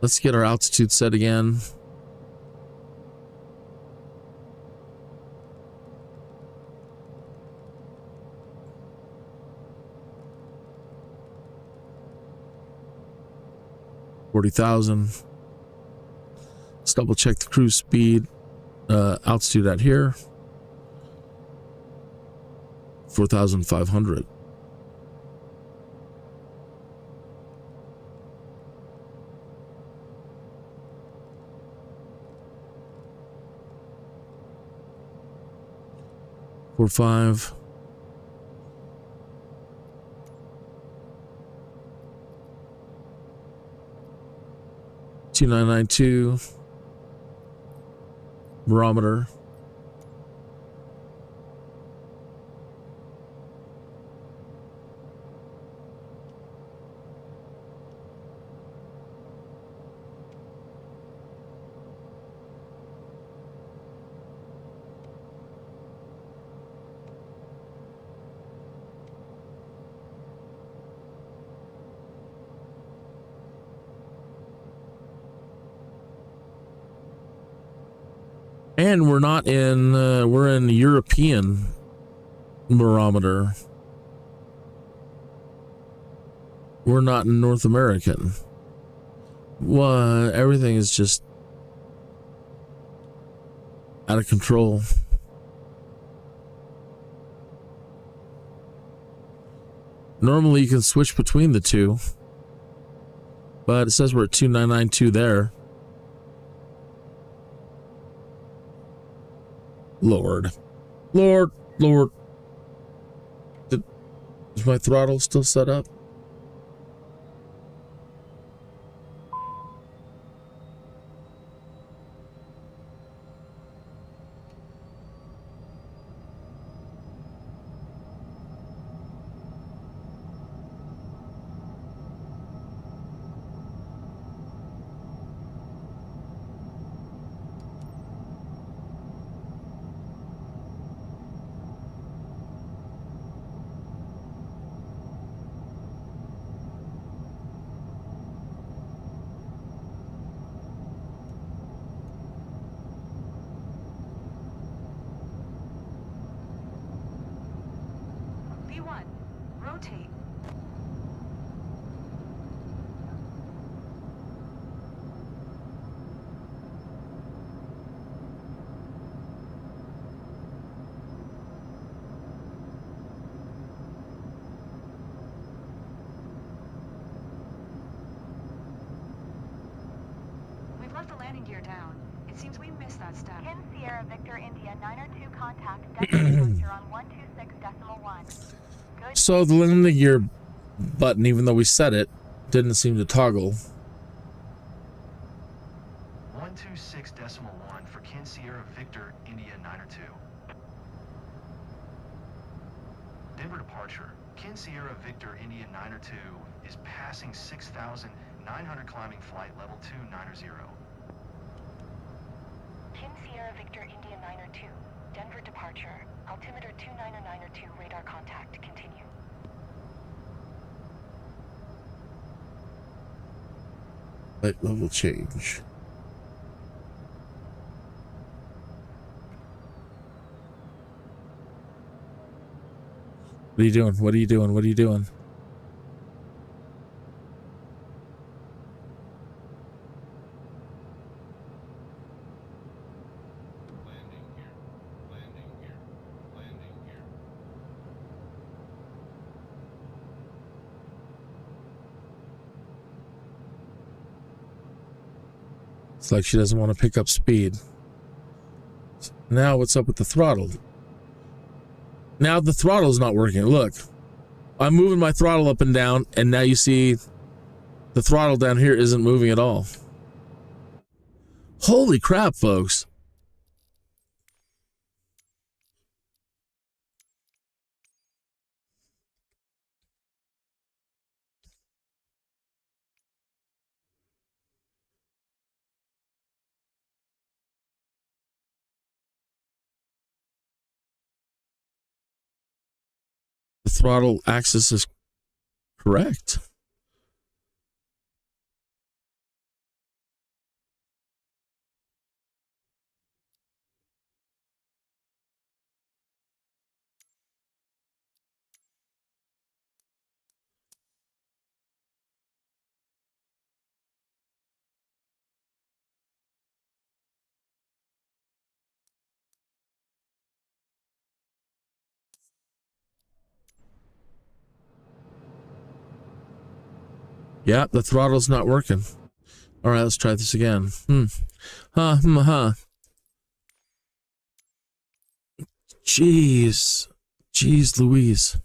Speaker 1: Let's get our altitude set again. $40,000. Let's double check the cruise speed, altitude out here. 4,500. Four, 5. $2,992 barometer. And we're not in, we're in European barometer. We're not in North American. Well, everything is just out of control. Normally you can switch between the two, but it says we're at 2,992 there. Lord. Is my throttle still set up?
Speaker 7: Rotate. We've left the landing gear down. It seems we missed that step.
Speaker 4: Kin Sierra Victor India 902 contact designator on 126.1.
Speaker 1: So the landing gear button, even though we set it, didn't seem to toggle.
Speaker 2: 126.1 for Kin Sierra Victor India 902. Denver departure. Kin Sierra Victor India 902 is passing 6,900 climbing flight level 290.
Speaker 4: Kin Sierra Victor India 902. Denver departure. Altimeter 29092 radar contact. Continue.
Speaker 1: Flight level change. What are you doing? What are you doing? What are you doing? It's like she doesn't want to pick up speed. Now what's up with the throttle? Now the throttle's not working. Look, I'm moving my throttle up and down, and now you see the throttle down here isn't moving at all. Holy crap, folks. The throttle axis is correct. Yeah, the throttle's not working. All right, let's try this again. Jeez. Jeez Louise.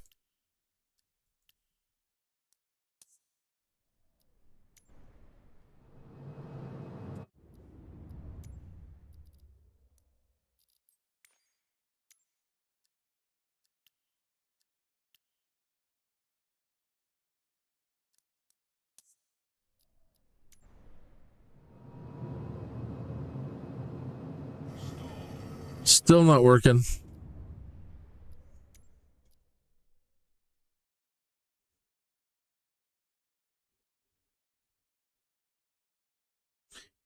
Speaker 1: Still not working.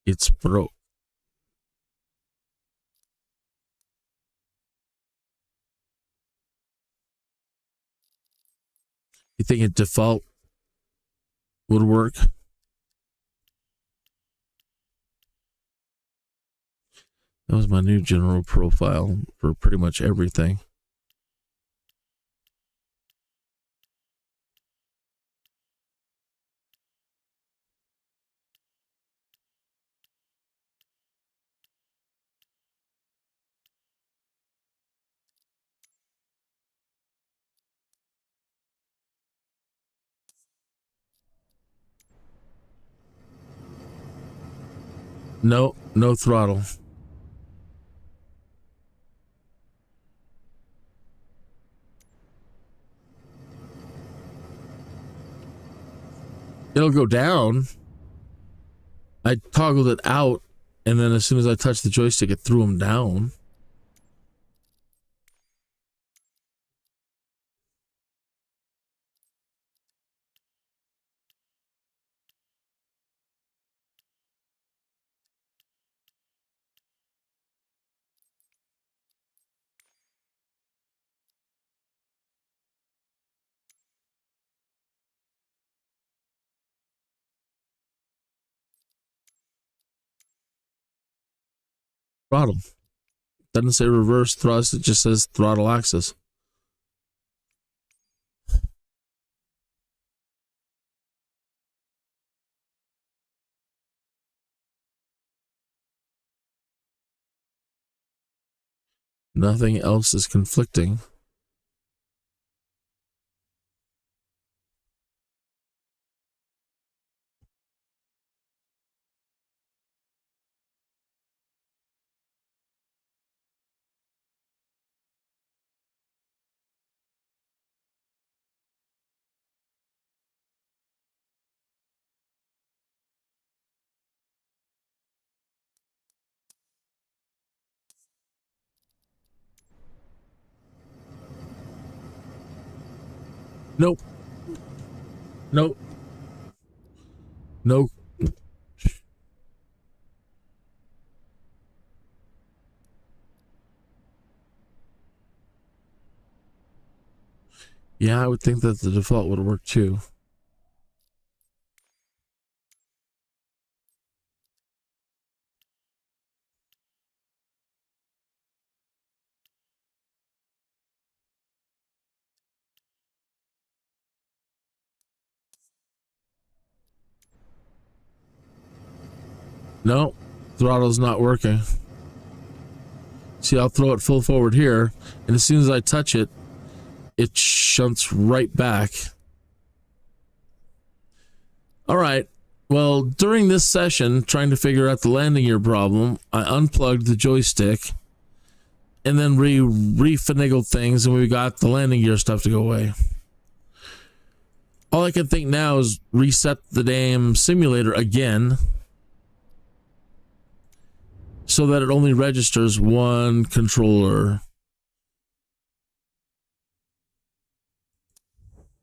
Speaker 1: It's broke. You think a default would work? That was my new general profile for pretty much everything. No, no throttle. It'll go down. I toggled it out, and then as soon as I touched the joystick, it threw them down. Throttle. Doesn't say reverse thrust, it just says throttle axis. Nothing else is conflicting. Nope. Nope. Nope. Yeah, I would think that the default would work too. No, throttle's not working. See, I'll throw it full forward here, and as soon as I touch it, it shunts right back. All right. Well, during this session, trying to figure out the landing gear problem, I unplugged the joystick and then refinagled things, and we got the landing gear stuff to go away. All I can think now is reset the damn simulator again so that it only registers one controller.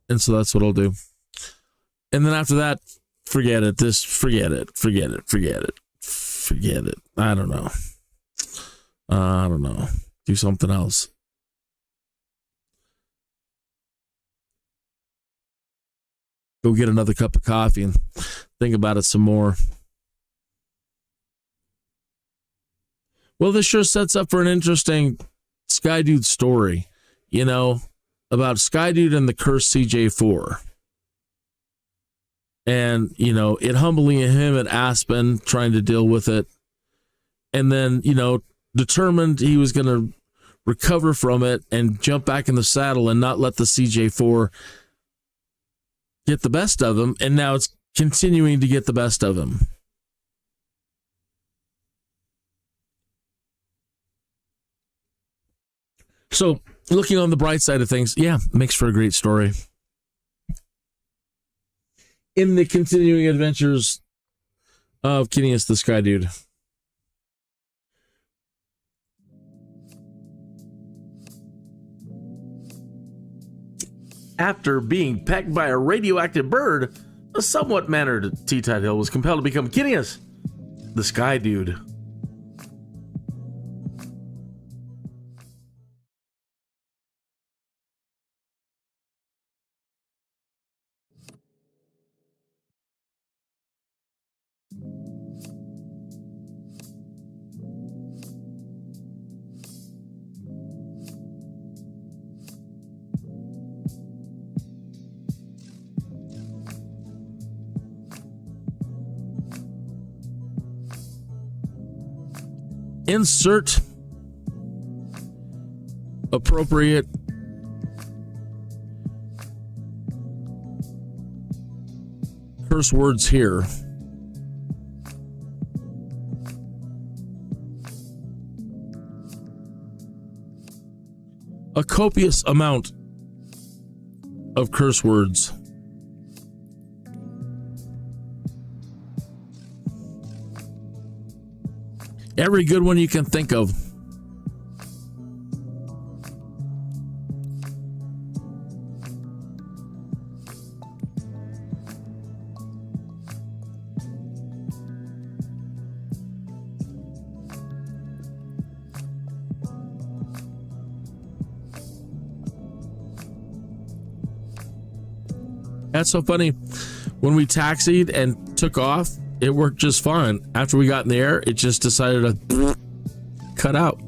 Speaker 1: And so that's what I'll do. And then after that, forget it. Forget it. I don't know. Do something else. Go get another cup of coffee and think about it some more. Well, this sure sets up for an interesting Skydude story, you know, about Skydude and the cursed CJ4. And, you know, it humbling him at Aspen, trying to deal with it. And then, you know, determined he was going to recover from it and jump back in the saddle and not let the CJ4 get the best of him. And now it's continuing to get the best of him. So, looking on the bright side of things, yeah, makes for a great story. In the continuing adventures of Kineas the Skydude. After being pecked by a radioactive bird, a somewhat mannered Tuthill was compelled to become Kineas the Skydude. Insert appropriate curse words here. A copious amount of curse words. Every good one you can think of. That's so funny. When we taxied and took off, it worked just fine. After we got in the air, it just decided to cut out.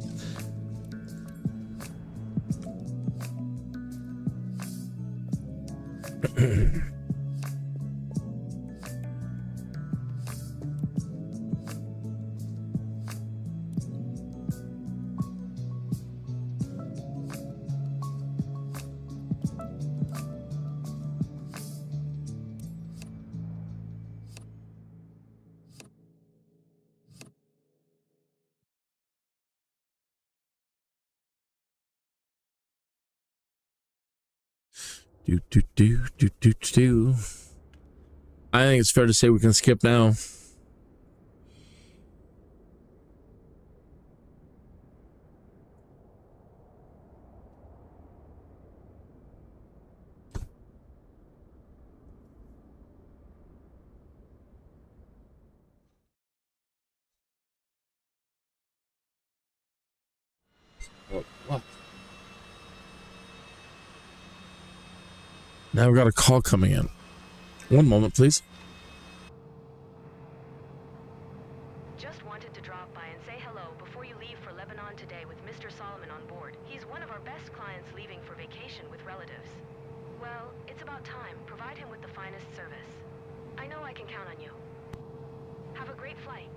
Speaker 1: Do. I think it's fair to say we can skip now. What? Now we've got a call coming in. One moment, please.
Speaker 7: Just wanted to drop by and say hello before you leave for Lebanon today with Mr. Solomon on board. He's one of our best clients leaving for vacation with relatives. Well, it's about time. Provide him with the finest service. I know I can count on you. Have a great flight.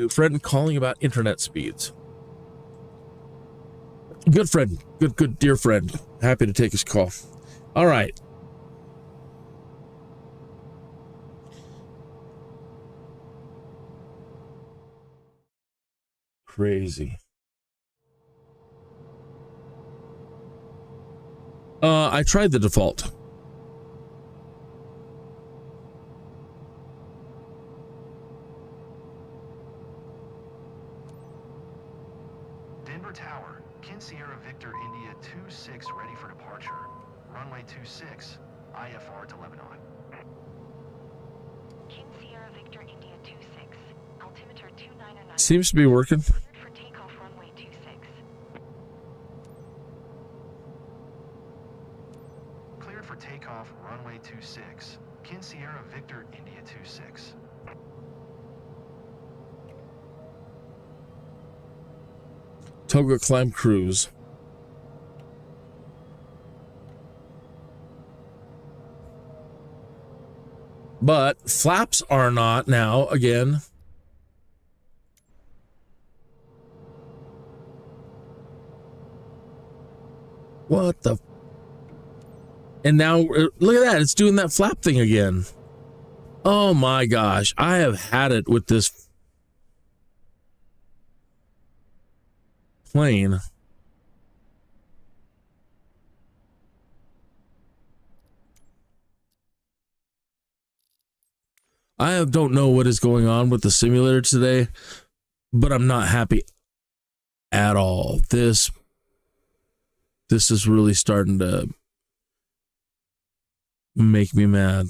Speaker 1: Friend calling about internet speeds. Good friend. Good, dear friend. Happy to take his call. All right. Crazy. I tried the default.
Speaker 2: Denver Tower, Kin Sierra Victor India 26 ready for departure. Runway 26, IFR to Lebanon.
Speaker 4: Kin Sierra Victor India 26, altimeter 2909.
Speaker 1: Seems to be working.
Speaker 4: Cleared for takeoff runway 26.
Speaker 2: Cleared for takeoff, runway 26. Kin Sierra Victor India 26.
Speaker 1: Toga climb cruise. But flaps are not now again. What the? And now look at that. It's doing that flap thing again. Oh my gosh. I have had it with this plane. I don't know what is going on with the simulator today, but I'm not happy at all. This is really starting to make me mad.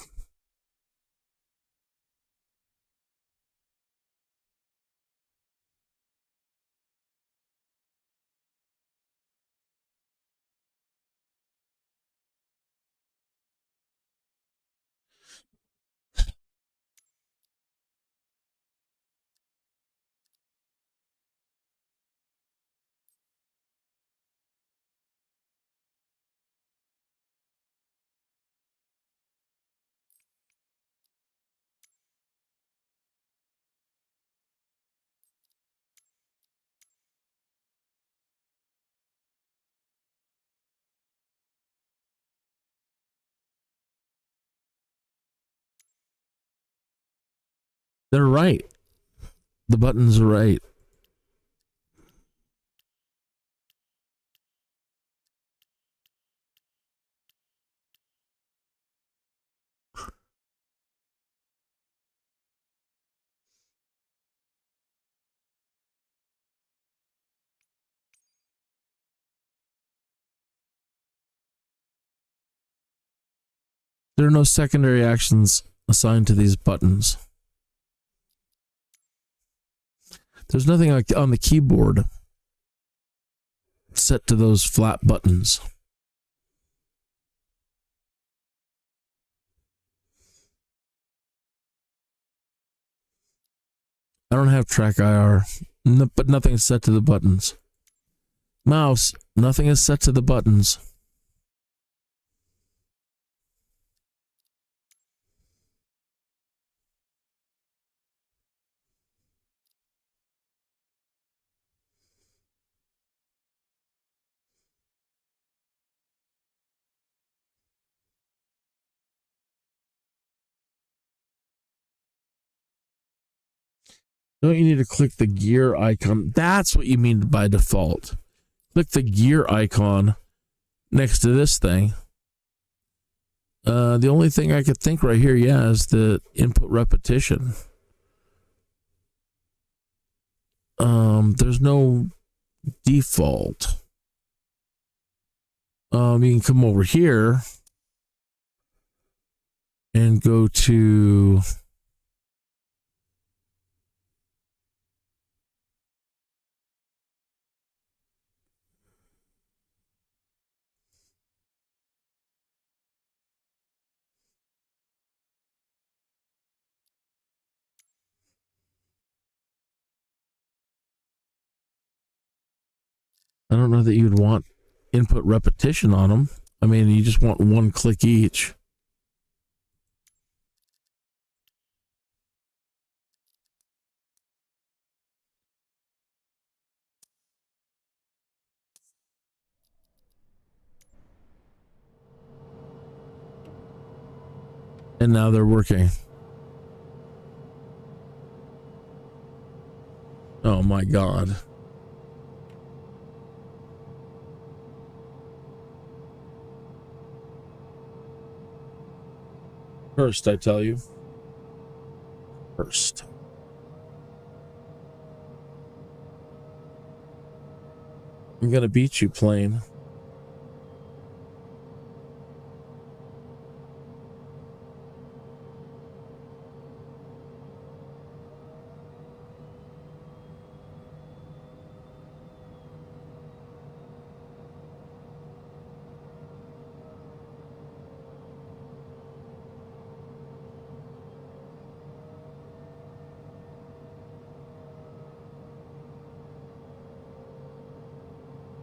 Speaker 1: They're right. The buttons are right. There are no secondary actions assigned to these buttons. There's nothing like on the keyboard set to those flat buttons. I don't have track IR, but nothing is set to the buttons. Mouse, nothing is set to the buttons. Don't you need to click the gear icon? That's what you mean by default. Click the gear icon next to this thing. The only thing I could think right here, yeah, is the input repetition. There's no default. You can come over here and go to I don't know that you'd want input repetition on them. I mean, you just want one click each. And now they're working. Oh my God. Cursed, I tell you. Cursed. I'm gonna beat you, plane.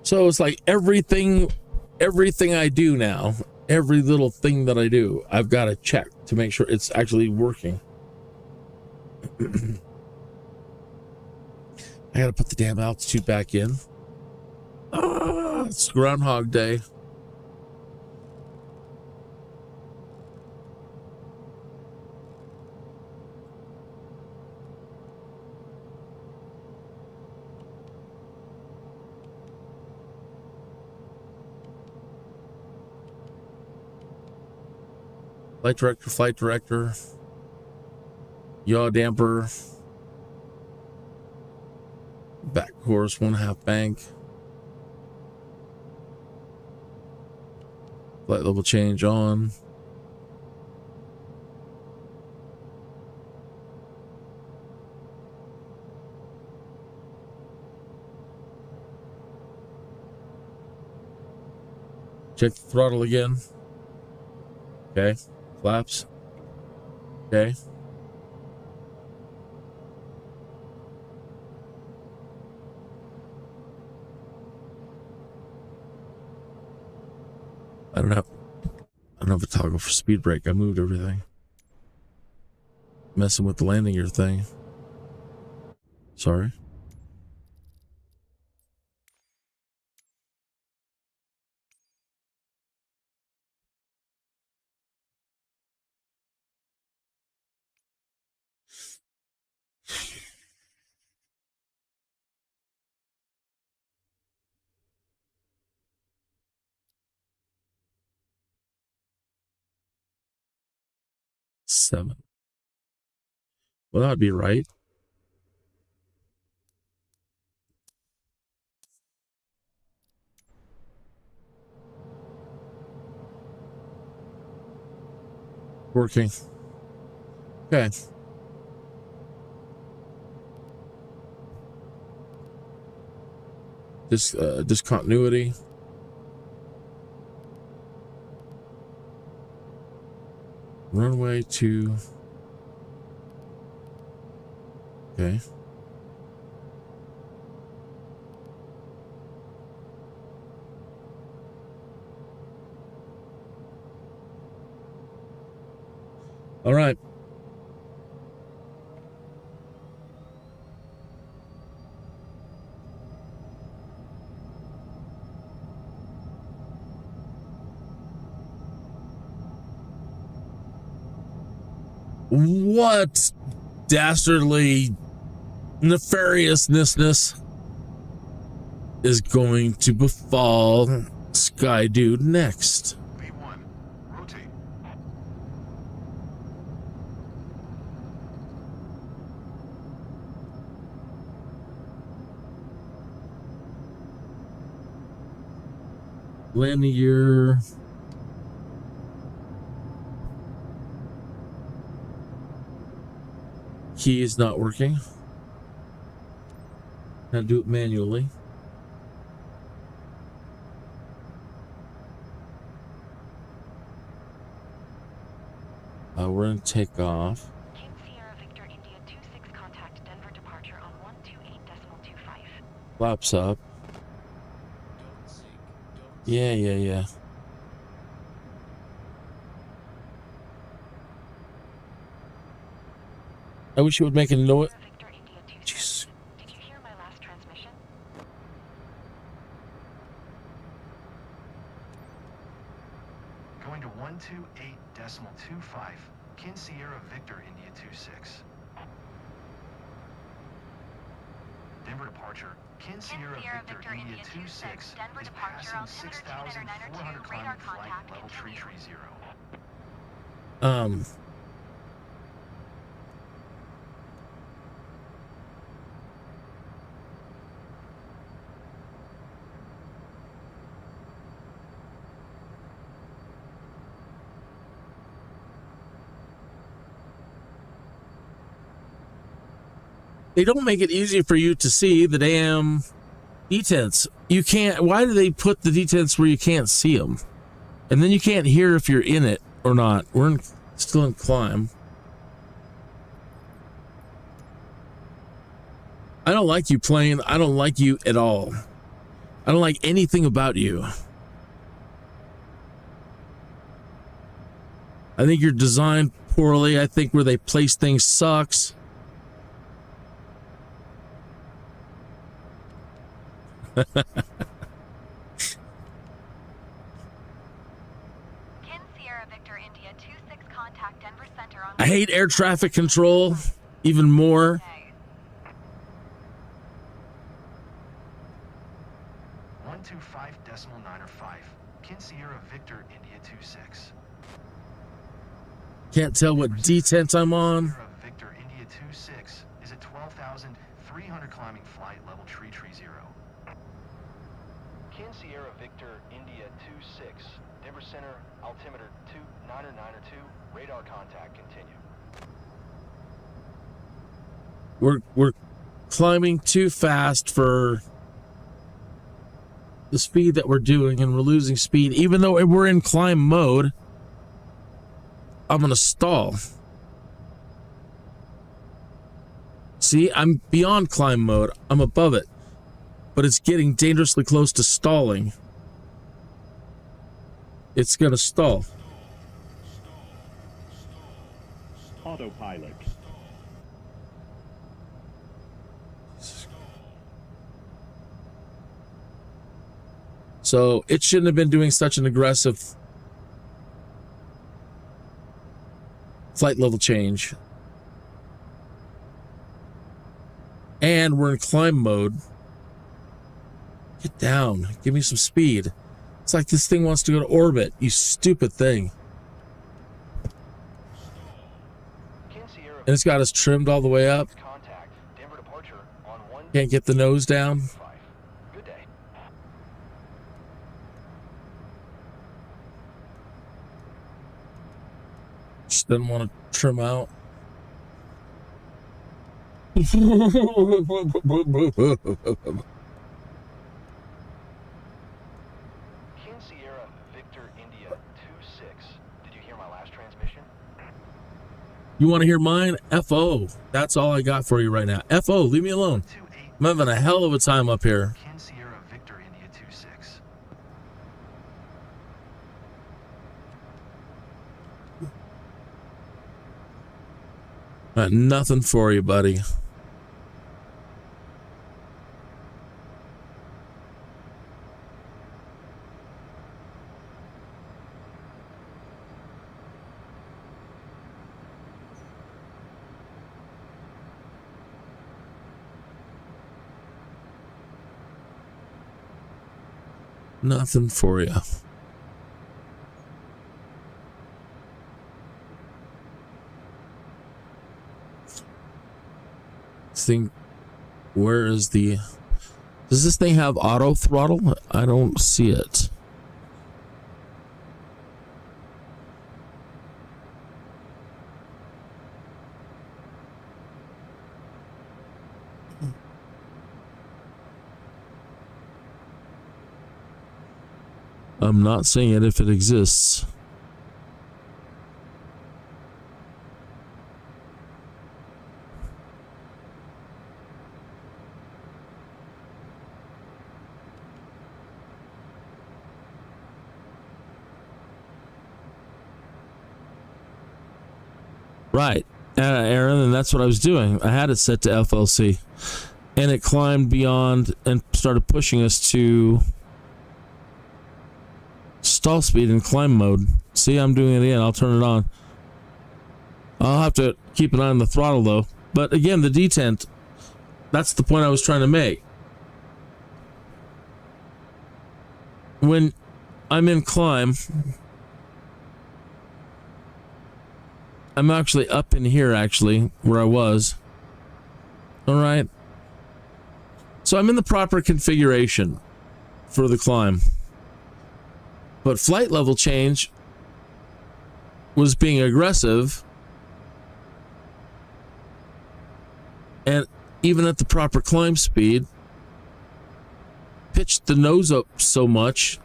Speaker 1: So it's like everything I do now, every little thing that I do, I've got to check to make sure it's actually working. I got to put the damn altitude back in. It's Groundhog Day. Flight director, yaw damper, back course, 1/2 bank, flight level change on, check the throttle again. Okay. Flaps. Okay. I don't have a toggle for speed brake. I moved everything. Messing with the landing gear thing. Sorry. Seven. Well, that'd be right. Working. Okay. Discontinuity. Runway to. Okay. All right. What dastardly nefariousness is going to befall Skydude next?
Speaker 5: V1, rotate.
Speaker 1: Landing gear. Key is not working. Gotta do it manually. We're gonna take off.
Speaker 4: King Sierra Victor India 26 contact Denver departure on 128.25.
Speaker 1: Flaps up. Yeah. I wish you would make a note.
Speaker 4: Victor India 26.
Speaker 1: Jeez.
Speaker 4: Did you hear my last transmission?
Speaker 2: Going to 128.25. Kin Sierra Victor India 26. Denver departure. Kin Sierra Victor India 26
Speaker 4: Denver
Speaker 2: is
Speaker 4: departure,
Speaker 2: passing
Speaker 4: altimeter
Speaker 2: 6,400
Speaker 4: 2902, radar
Speaker 2: climbing flight
Speaker 4: contact,
Speaker 2: level
Speaker 4: continue.
Speaker 2: 330.
Speaker 1: They don't make it easy for you to see the damn detents. You can't. Why do they put the detents where you can't see them? And then you can't hear if you're in it or not. We're still in climb. I don't like you, plane. I don't like you at all. I don't like anything about you. I think you're designed poorly. I think where they place things sucks. I hate air traffic control even more.
Speaker 2: 125.905. Kin Sierra Victor India 26.
Speaker 1: Can't tell what detent I'm on.
Speaker 2: Sierra Victor India 26 is at 12,300 climbing flight level 330.
Speaker 3: Kin Sierra Victor India 26, Denver Center, altimeter 2902, radar contact, continue.
Speaker 1: We're climbing too fast for the speed that we're doing, and we're losing speed. Even though we're in climb mode, I'm gonna stall. See, I'm beyond climb mode. I'm above it. But it's getting dangerously close to stalling. It's gonna stall.
Speaker 8: Autopilot.
Speaker 1: So it shouldn't have been doing such an aggressive flight level change. And we're in climb mode. Get down. Give me some speed. It's like this thing wants to go to orbit, you stupid thing. And it's got us trimmed all the way up. Can't get the nose down.
Speaker 3: Good day.
Speaker 1: Just didn't want to trim out.
Speaker 3: Kin Sierra Victor India 26. Did you hear my last transmission?
Speaker 1: You want to hear mine? FO. That's all I got for you right now. FO, leave me alone. I'm having a hell of a time up here.
Speaker 2: Kin Sierra Victor India 26.
Speaker 1: Got nothing for you, buddy. Nothing for you. Thing, where is the? Does this thing have auto throttle? I don't see it. I'm not seeing it if it exists. Right, Aaron, and that's what I was doing. I had it set to FLC, and it climbed beyond and started pushing us to stall speed in climb mode. See, I'm doing it again. I'll turn it on. I'll have to keep an eye on the throttle though. But again, the detent, that's the point I was trying to make. When I'm in climb, I'm actually up in here, actually, where I was. All right. So I'm in the proper configuration for the climb. But flight level change was being aggressive. And even at the proper climb speed, pitched the nose up so much,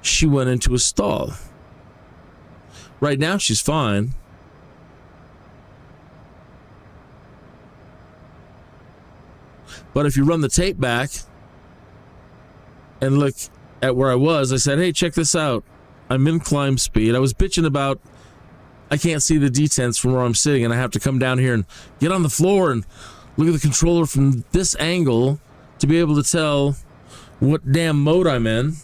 Speaker 1: she went into a stall. Right now, she's fine. But if you run the tape back and look at where I was, I said, hey, check this out. I'm in climb speed. I was bitching about I can't see the detents from where I'm sitting, and I have to come down here and get on the floor and look at the controller from this angle to be able to tell what damn mode I'm in.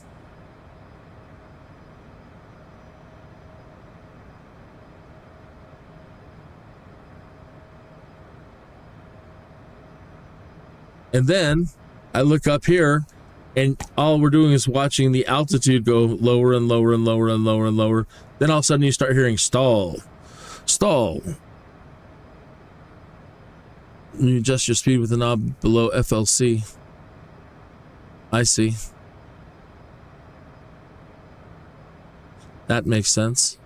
Speaker 1: And then I look up here, and all we're doing is watching the altitude go lower and lower and lower and lower and lower. Then all of a sudden you start hearing stall. Stall. You adjust your speed with the knob below FLC. I see. That makes sense.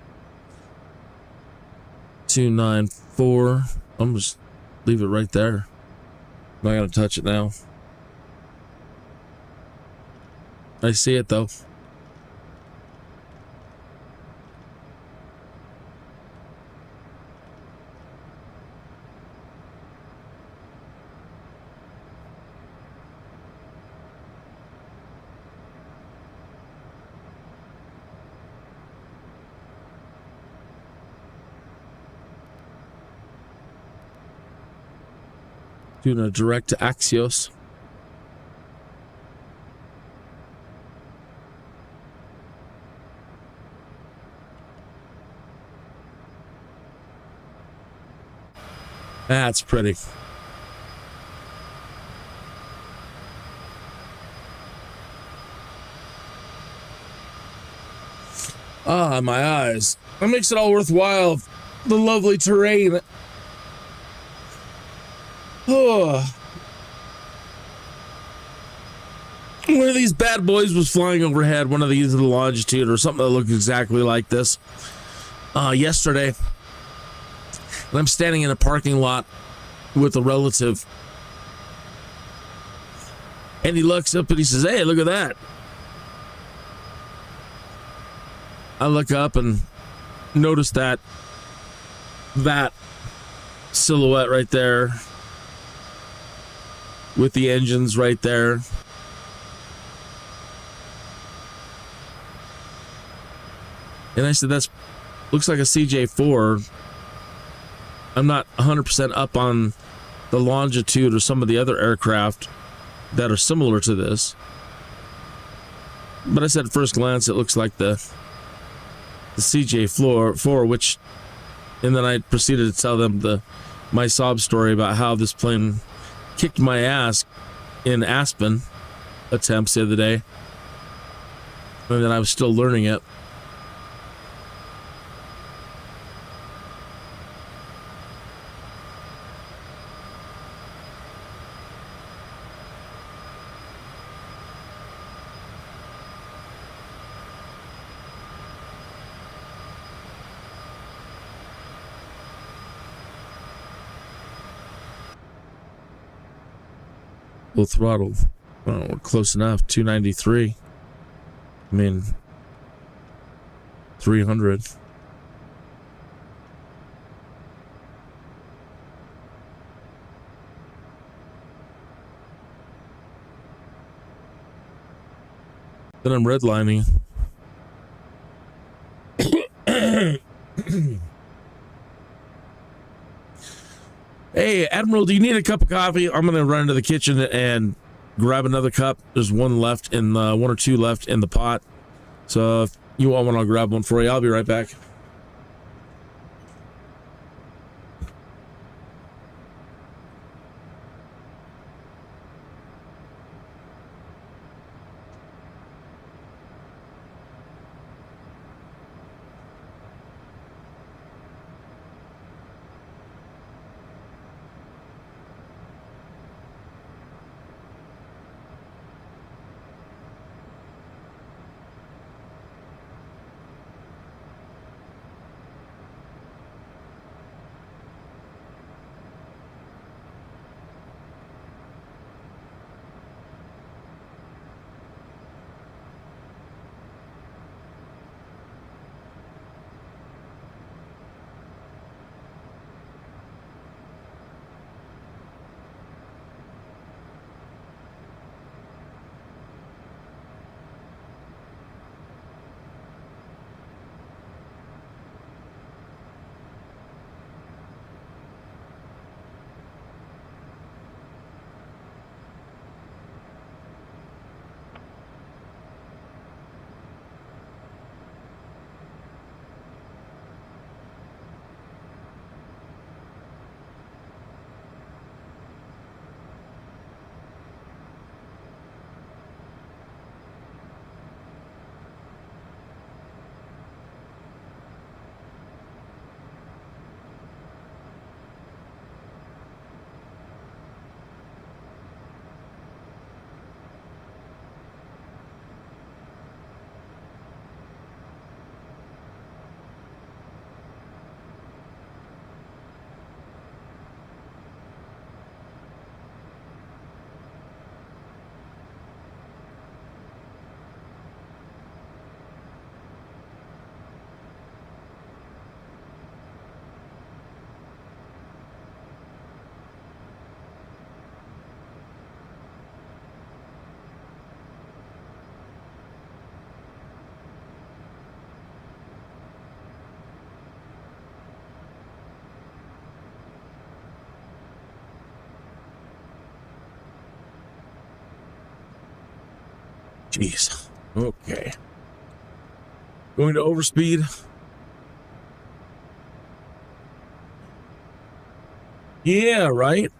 Speaker 1: 294. I'm just leave it right there. I'm not gonna touch it now. I see it though. Doing a direct to Axios. That's pretty. Ah, my eyes. That makes it all worthwhile. The lovely terrain. Oh. One of these bad boys was flying overhead, one of these in the longitude or something that looked exactly like this yesterday. And I'm standing in a parking lot with a relative. And he looks up and he says, hey, look at that. I look up and notice that silhouette right there with the engines right there. And I said, that's looks like a CJ4. I'm not 100% up on the longitude or some of the other aircraft that are similar to this. But I said at first glance, it looks like the CJ4, which, and then I proceeded to tell them my sob story about how this plane kicked my ass in Aspen attempts the other day. And then I was still learning it. Full throttle. Oh, we're close enough. 293. I mean, 300. Then I'm redlining. Hey, Admiral, do you need a cup of coffee? I'm going to run into the kitchen and grab another cup. There's one left in one or two left in the pot. So if you want one, I'll grab one for you. I'll be right back. Jeez. Okay. Going to overspeed. Yeah, right?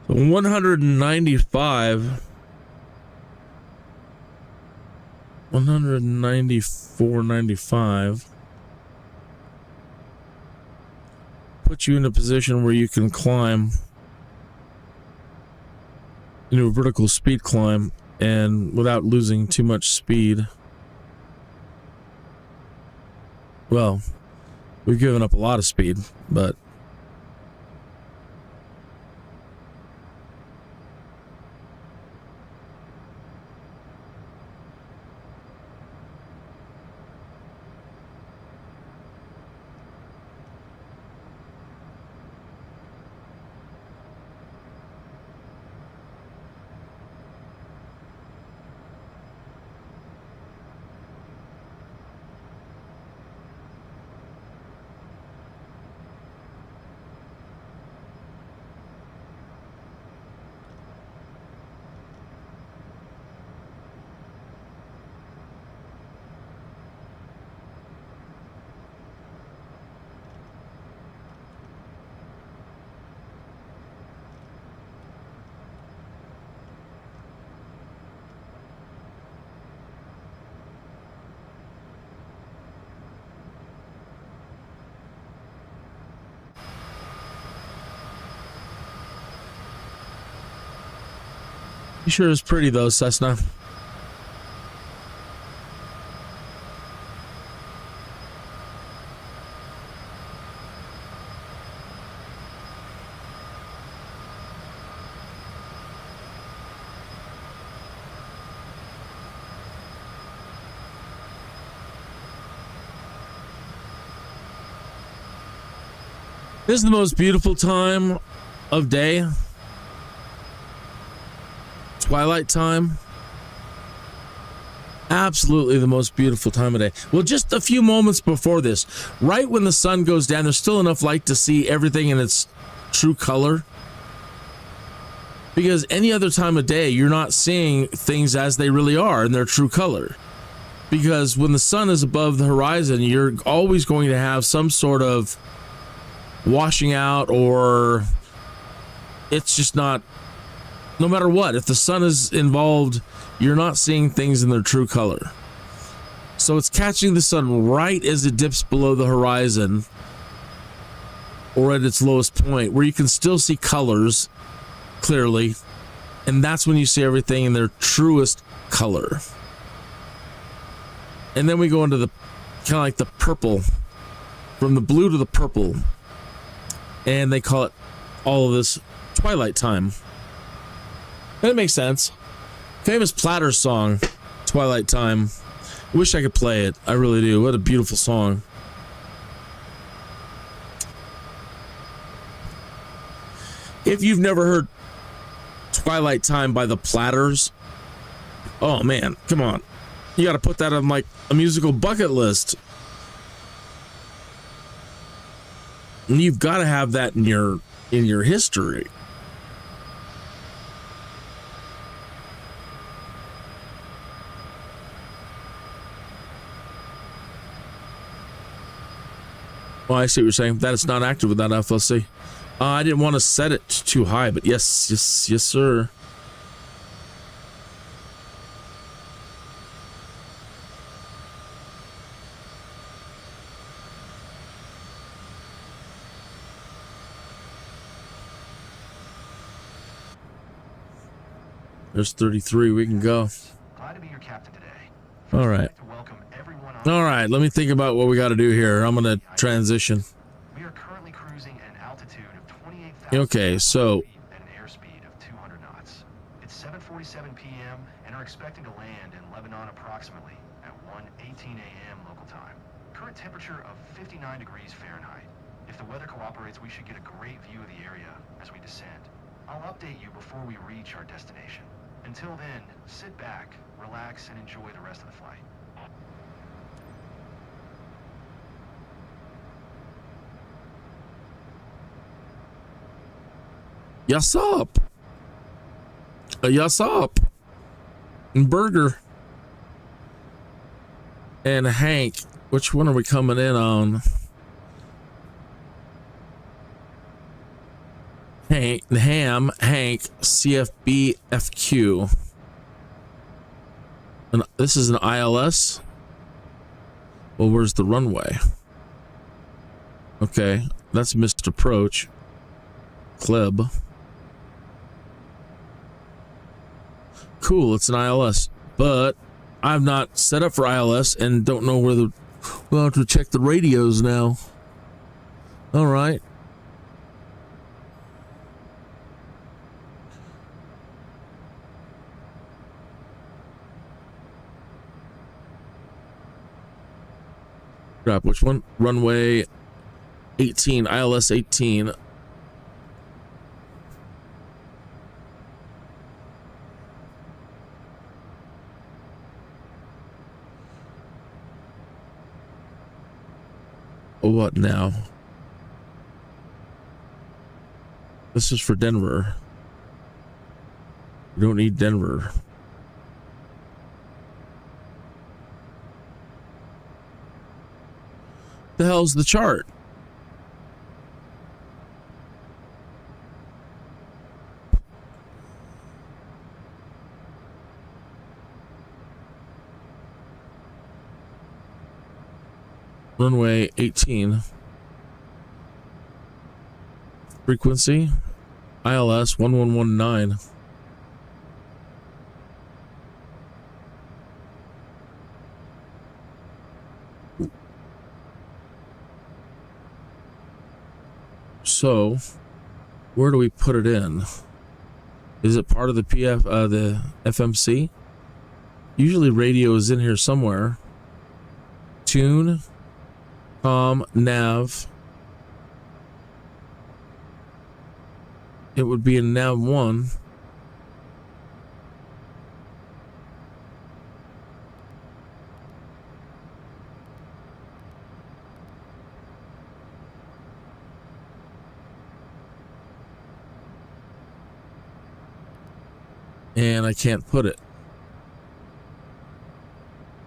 Speaker 1: So 195. 194.95 puts you in a position where you can climb into a vertical speed climb and without losing too much speed. Well, we've given up a lot of speed, but you sure is pretty though, Cessna. This is the most beautiful time of day. Twilight time. Absolutely the most beautiful time of day. Well, just a few moments before this, right when the sun goes down, there's still enough light to see everything in its true color. Because any other time of day, you're not seeing things as they really are in their true color. Because when the sun is above the horizon, you're always going to have some sort of washing out, or it's just not. No matter what, if the sun is involved, you're not seeing things in their true color. So it's catching the sun right as it dips below the horizon or at its lowest point, where you can still see colors clearly, and that's when you see everything in their truest color. And then we go into the kind of like the purple, from the blue to the purple, and they call it all of this twilight time. And it makes sense. Famous Platter song, Twilight Time. Wish I could play it. I really do. What a beautiful song. If you've never heard Twilight Time by the Platters, oh man, come on. You got to put that on like a musical bucket list. And you've got to have that in your history. Well, I see what you're saying. That it's not active without FLC. I didn't want to set it too high, but yes, sir. There's 33. We can go.
Speaker 2: Glad to be your captain today.
Speaker 1: All right.
Speaker 2: I'd like to welcome everyone on
Speaker 1: All right. Let me think about what we got to do here. I'm going to transition.
Speaker 2: We are currently cruising at an altitude of 28,000
Speaker 1: Okay, so
Speaker 2: feet at an airspeed of 200 knots. It's 7:47 p.m. and are expecting to land in Lebanon approximately at 1:18 a.m. local time. Current temperature of 59 degrees Fahrenheit. If the weather cooperates, we should get a great view of the area as we descend. I'll update you before we reach our destination. Until then, sit back, relax, and enjoy the rest of the flight.
Speaker 1: yes up. Yes up. And Burger. And Hank. Which one are we coming in on? Hank, CFB, FQ. And this is an ILS. Well, where's the runway? Okay, that's missed approach. Kleb. Cool, it's an ILS, but I've not set up for ILS and don't know where we'll have to check the radios now. All right. Crap, which one? Runway 18, ILS 18. What now? This is for Denver. We don't need Denver. The hell's the chart? Runway 18. Frequency ILS 1119. So, where do we put it in? Is it part of the the FMC? Usually radio is in here somewhere. Tune, nav. It would be in nav 1. And I can't put it.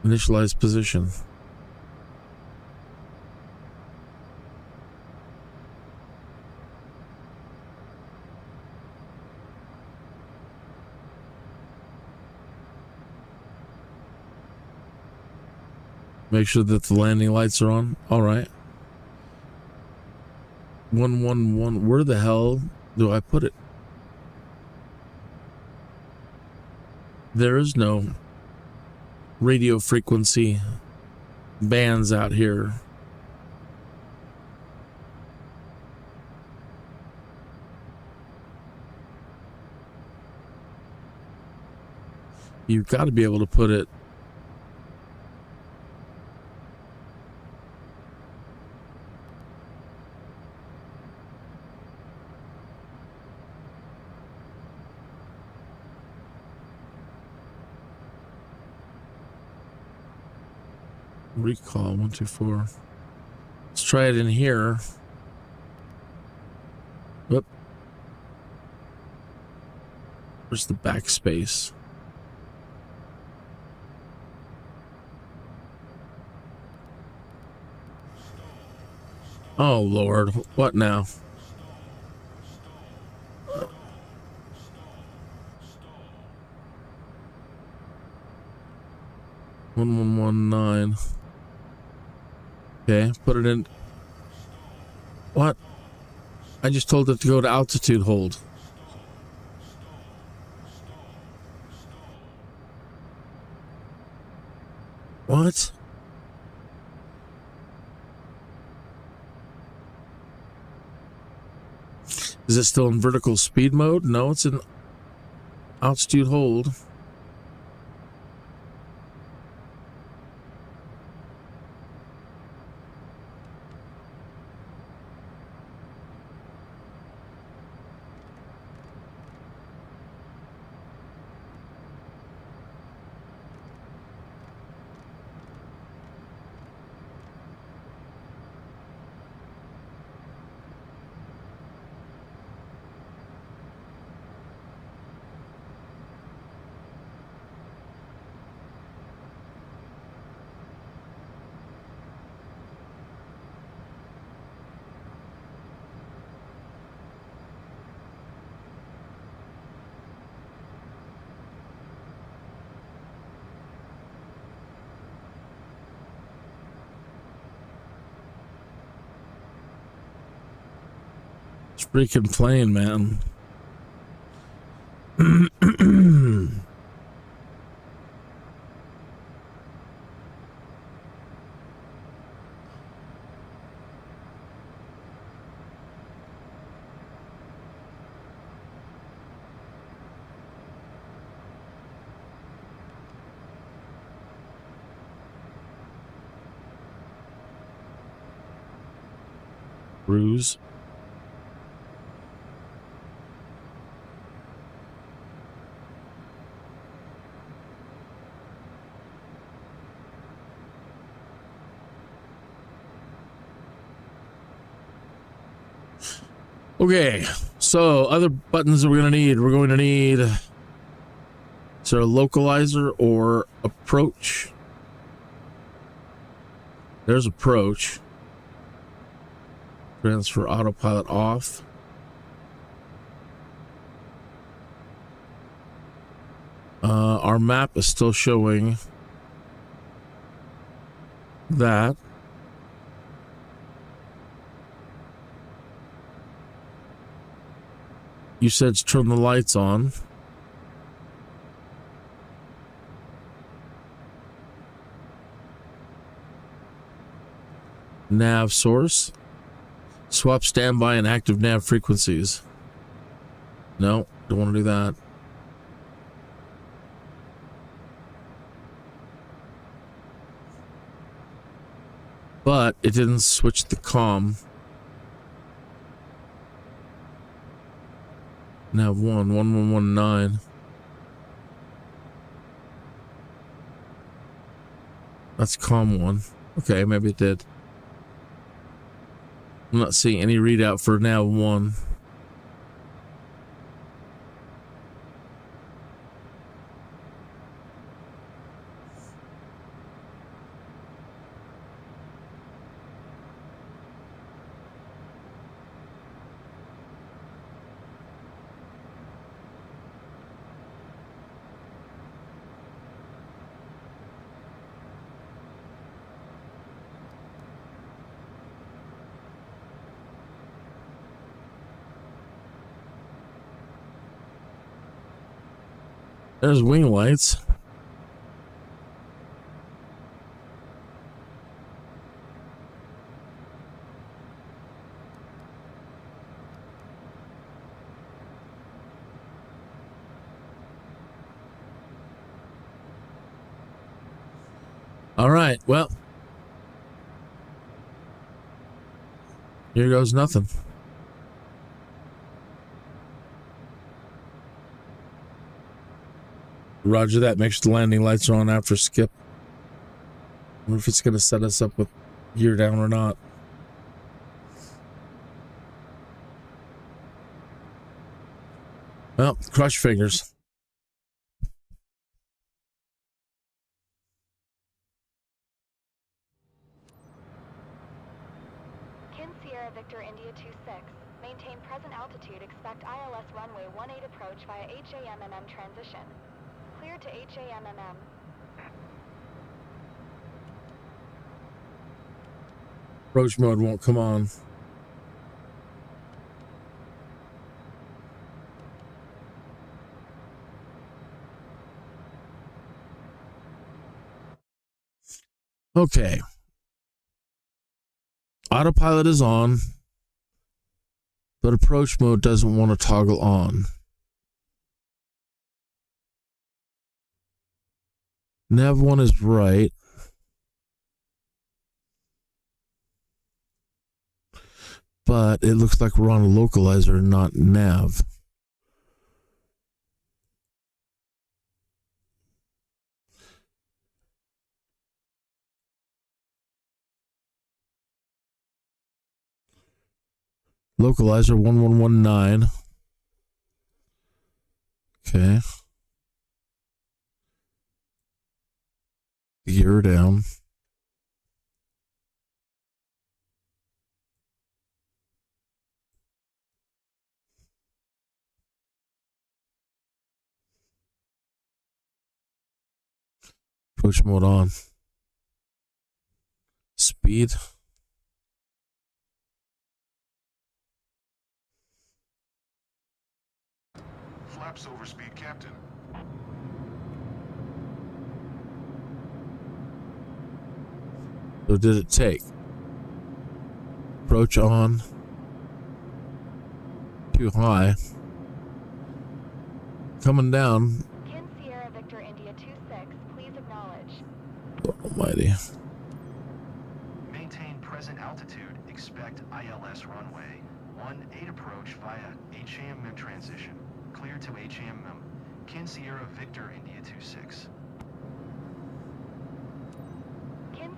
Speaker 1: Initialize position. Make sure that the landing lights are on. All right. 111. Where the hell do I put it? There is no radio frequency bands out here. You've got to be able to put it Recall 124. Let's try it in here. Whoop. Where's the backspace? Oh Lord, what now? (1119). Okay, put it in. What? I just told it to go to altitude hold. What? Is it still in vertical speed mode? No, it's in altitude hold. It's freaking plane, man. Ruse. Okay, so other buttons that we're going to need, is there a localizer or approach? There's approach. Transfer autopilot off. Our map is still showing that. You said turn the lights on. Nav source. Swap standby and active nav frequencies. No, don't want to do that. But it didn't switch the comm. Nav 1119. That's comm 1. Okay, maybe it did. I'm not seeing any readout for nav 1. There's wing lights. All right, well, here goes nothing. Roger that. Make sure the landing lights are on after skip. wonder if it's going to set us up with gear down or not. Well, cross your fingers.
Speaker 4: Sierra Victor India 26. Maintain present altitude. Expect ILS runway 18 approach via HAMMM transition. Cleared to HAMMM.
Speaker 1: Approach mode won't come on. Okay. Autopilot is on, but approach mode doesn't want to toggle on. Nav 1 is right. But it looks like we're on a localizer, not nav. Localizer 1119. Okay. Gear down. Approach mode on. Speed.
Speaker 5: Flaps over speed, Captain.
Speaker 1: So did it take? Approach on. Too high. Coming down.
Speaker 4: Sierra Victor India 26. Please acknowledge.
Speaker 1: Almighty.
Speaker 2: Maintain present altitude. Expect ILS runway 18 approach via HAMM transition. Clear to HAMM. Sierra Victor India 26.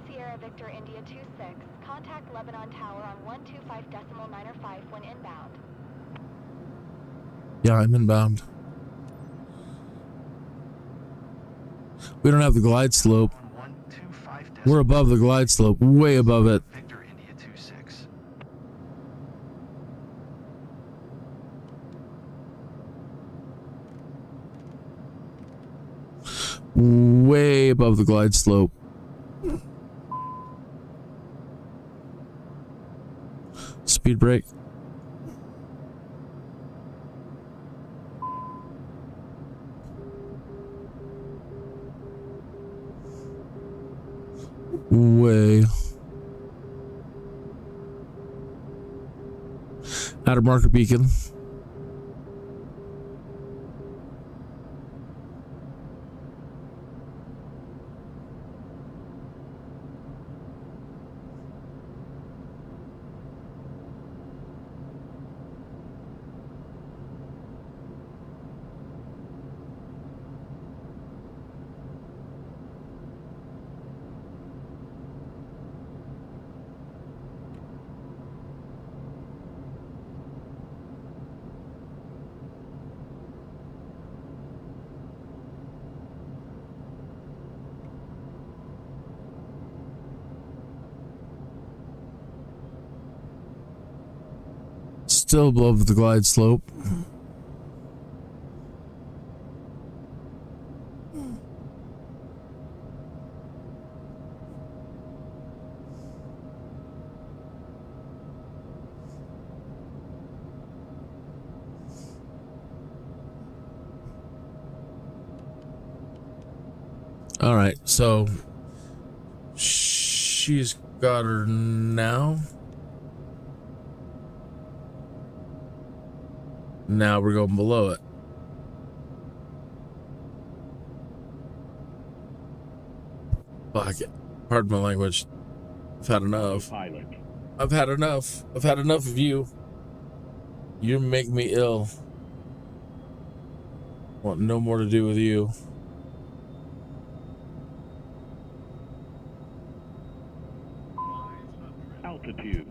Speaker 4: Sierra Victor India 26. Contact Lebanon Tower on 125.905 when inbound.
Speaker 1: Yeah, I'm inbound. We don't have the glide slope. We're above the glide slope, way above it.
Speaker 2: Victor India 26.
Speaker 1: Way above the glide slope. Speed brake. Way. Out of marker beacon. Still above the glide slope. All right, so she's got her now. Now we're going below it. Fuck it. Pardon my language. I've had enough.
Speaker 8: Pilot.
Speaker 1: I've had enough. I've had enough of you. You make me ill. Want no more to do with you.
Speaker 8: Altitude.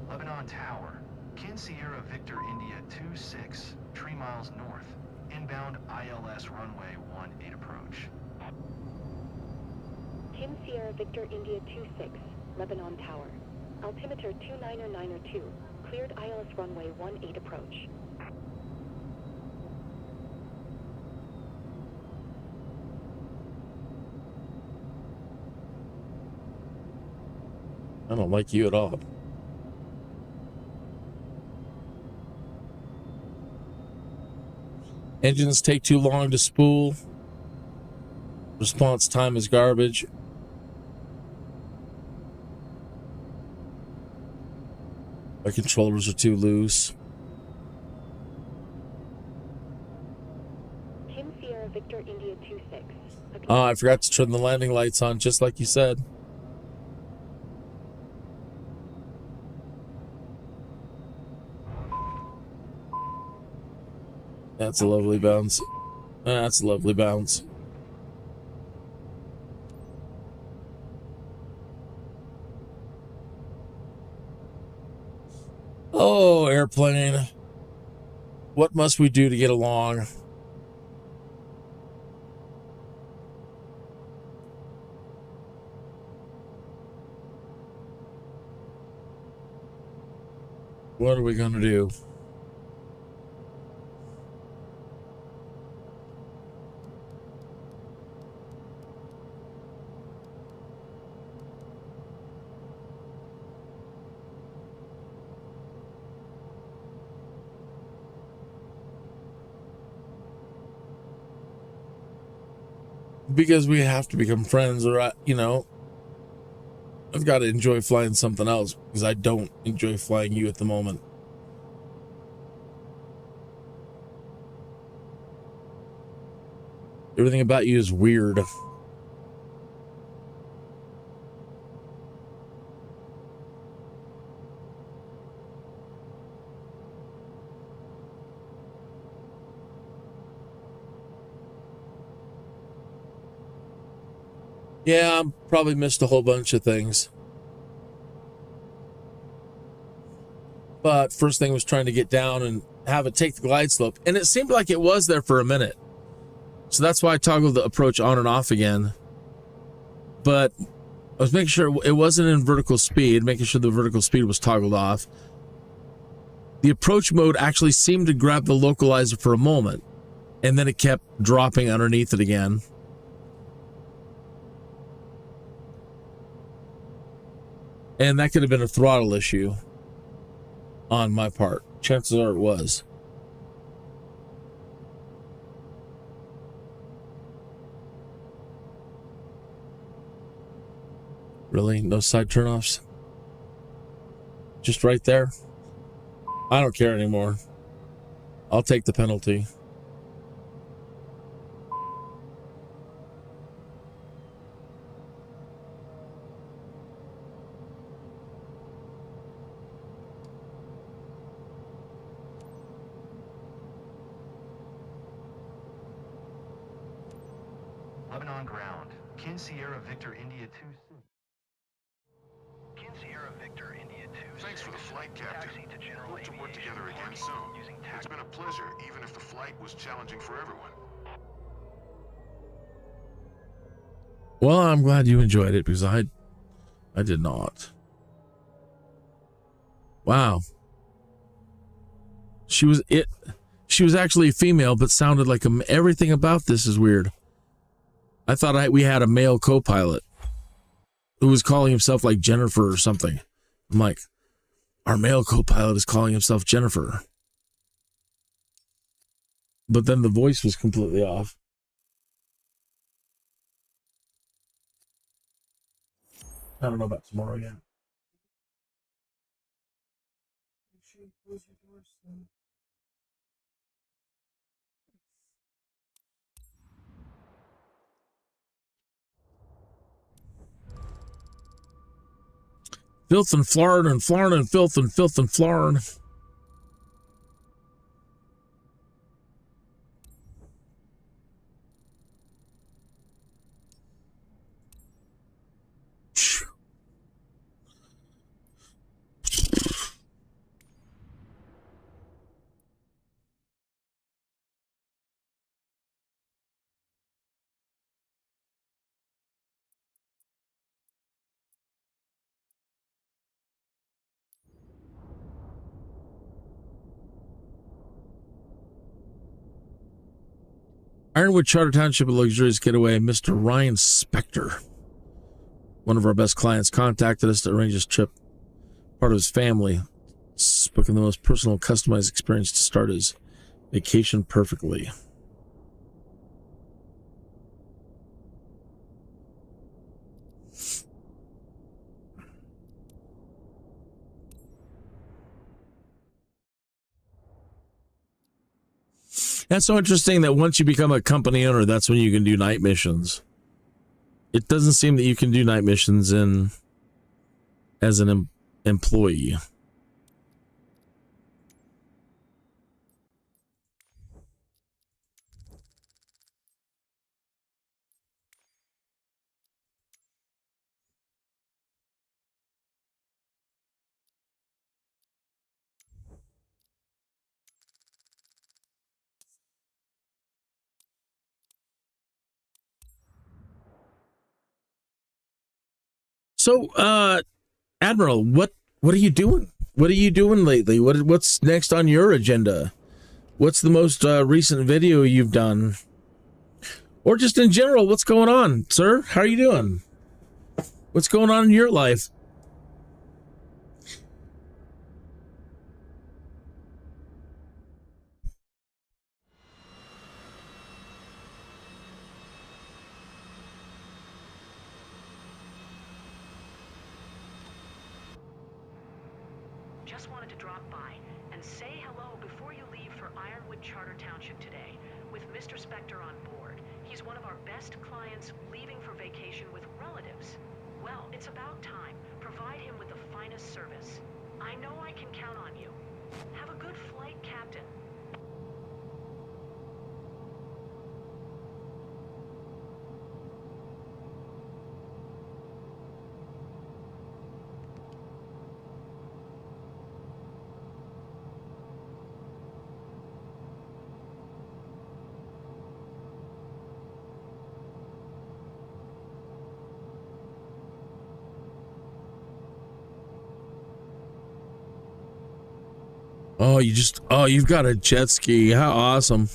Speaker 2: Lebanon Tower, Kin Sierra Victor India 26, 3 miles north, inbound ILS runway 18 approach.
Speaker 9: Kin Sierra Victor India 26, Lebanon Tower. Altimeter 29092, cleared ILS runway 18 approach.
Speaker 1: I don't like you at all. Engines take too long to spool. Response time is garbage. My controllers are too loose.
Speaker 9: Kin Sierra Victor India 26.
Speaker 1: Oh, I forgot to turn the landing lights on, just like you said. That's a lovely bounce. That's a lovely bounce. Oh, airplane. What must we do to get along? What are we going to do? Because we have to become friends, or, you know, I've got to enjoy flying something else because I don't enjoy flying you at the moment. Everything about you is weird. Yeah, I probably missed a whole bunch of things. But first thing was trying to get down and have it take the glide slope. And it seemed like it was there for a minute. So that's why I toggled the approach on and off again. But I was making sure it wasn't in vertical speed, making sure the vertical speed was toggled off. The approach mode actually seemed to grab the localizer for a moment. And then it kept dropping underneath it again. And that could have been a throttle issue on my part. Chances are it was. Really? No side turnoffs? Just right there? I don't care anymore. I'll take the penalty.
Speaker 2: Lebanon ground, Kin Sierra Victor India 26.
Speaker 3: Kin Sierra Victor India 26.
Speaker 5: Thanks for the flight, Captain. Hope to work together again soon. It's been a pleasure, even if the flight was challenging for everyone.
Speaker 1: Well, I'm glad you enjoyed it because I did not. Wow. She was actually a female, but sounded like everything about this is weird. I thought we had a male co-pilot who was calling himself like Jennifer or something. I'm like, our male co-pilot is calling himself Jennifer. But then the voice was completely off. I don't know about tomorrow yet. Filth and Florida and Florida and filth and filth and Florida. Ironwood Charter Township, a luxurious getaway. Mr. Ryan Spector, one of our best clients, contacted us to arrange this trip. Part of his family. Booking the most personal, customized experience to start his vacation perfectly. That's so interesting that once you become a company owner, that's when you can do night missions. It doesn't seem that you can do night missions as an employee. So, Admiral, what are you doing? What are you doing lately? What's next on your agenda? What's the most recent video you've done? Or just in general, what's going on, sir? How are you doing? What's going on in your life?
Speaker 7: Just wanted to drop by and say hello before you leave for Ironwood Charter Township today with Mr. Spector on board. He's one of our best clients leaving for vacation with relatives. Well, it's about time. Provide him with the finest service. I know I can count on you. Have a good flight, Captain.
Speaker 1: Oh, you've got a jet ski. How awesome.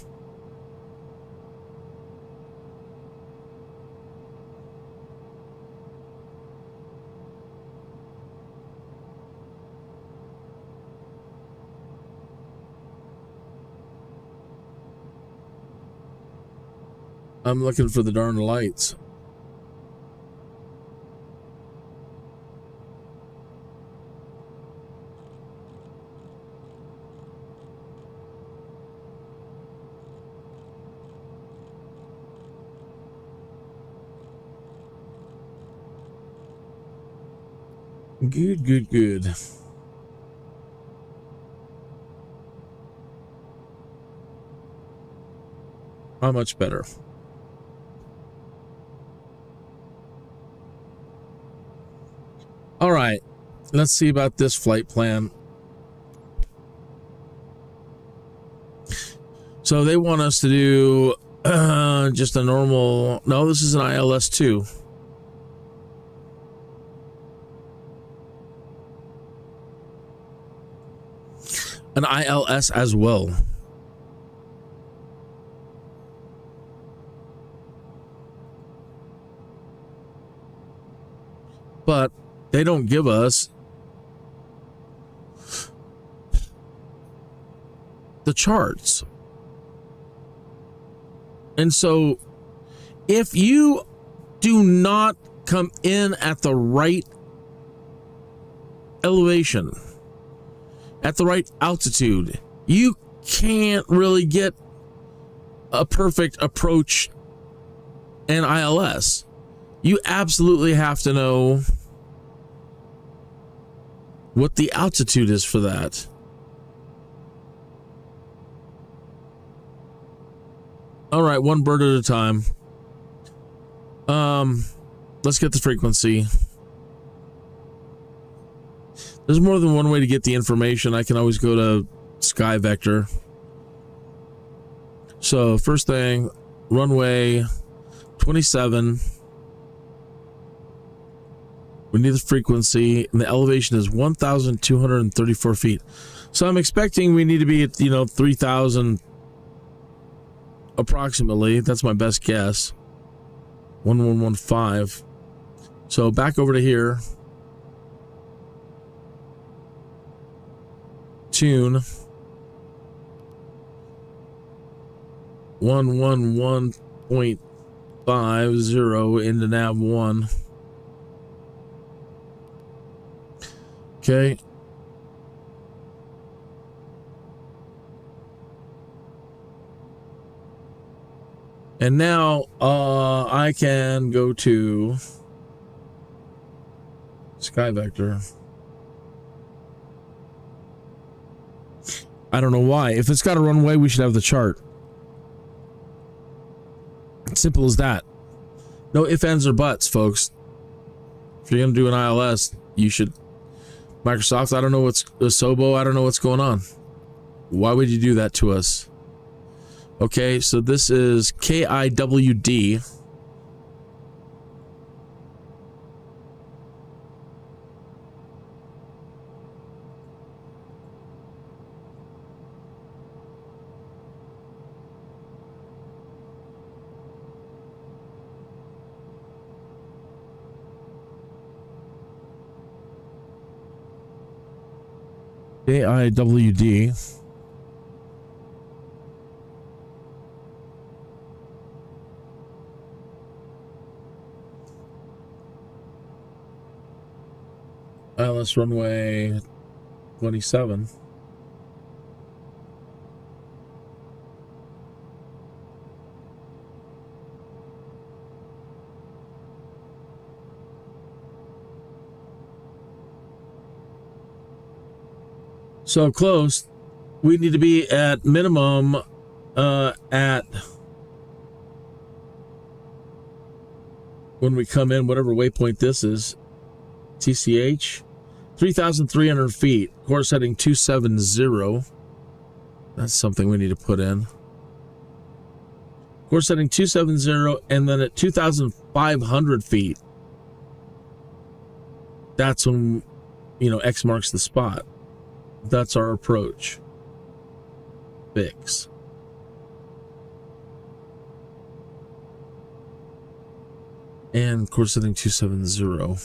Speaker 1: I'm looking for the darn lights. Good. How much better? All right, let's see about this flight plan. So they want us to do just a normal. No, this is an ILS 2. An ILS as well. But they don't give us the charts. And so if you do not come in at the right elevation, at the right altitude, you can't really get a perfect approach in ILS. You absolutely have to know what the altitude is for that. All right, one bird at a time. Let's get the frequency. There's more than one way to get the information. I can always go to Skyvector. So first thing, runway 27. We need the frequency, and the elevation is 1,234 feet. So I'm expecting we need to be at, 3,000 approximately. That's my best guess. 1115. So back over to here. Tune 111.50 into nav 1. Okay. And now I can go to Skyvector. I don't know why. If it's got a runway, we should have the chart. Simple as that. No ifs, ands, or buts, folks. If you're going to do an ILS, you should... Microsoft, I don't know what's... Sobo, I don't know what's going on. Why would you do that to us? Okay, so this is KIWD. KIWD. ILS runway 27. So close. We need to be at minimum at when we come in, whatever waypoint this is, TCH, 3,300 feet, course heading 270. That's something we need to put in. Course heading 270, and then at 2,500 feet, that's when, you know, X marks the spot. That's our approach. Fix. And course setting 270.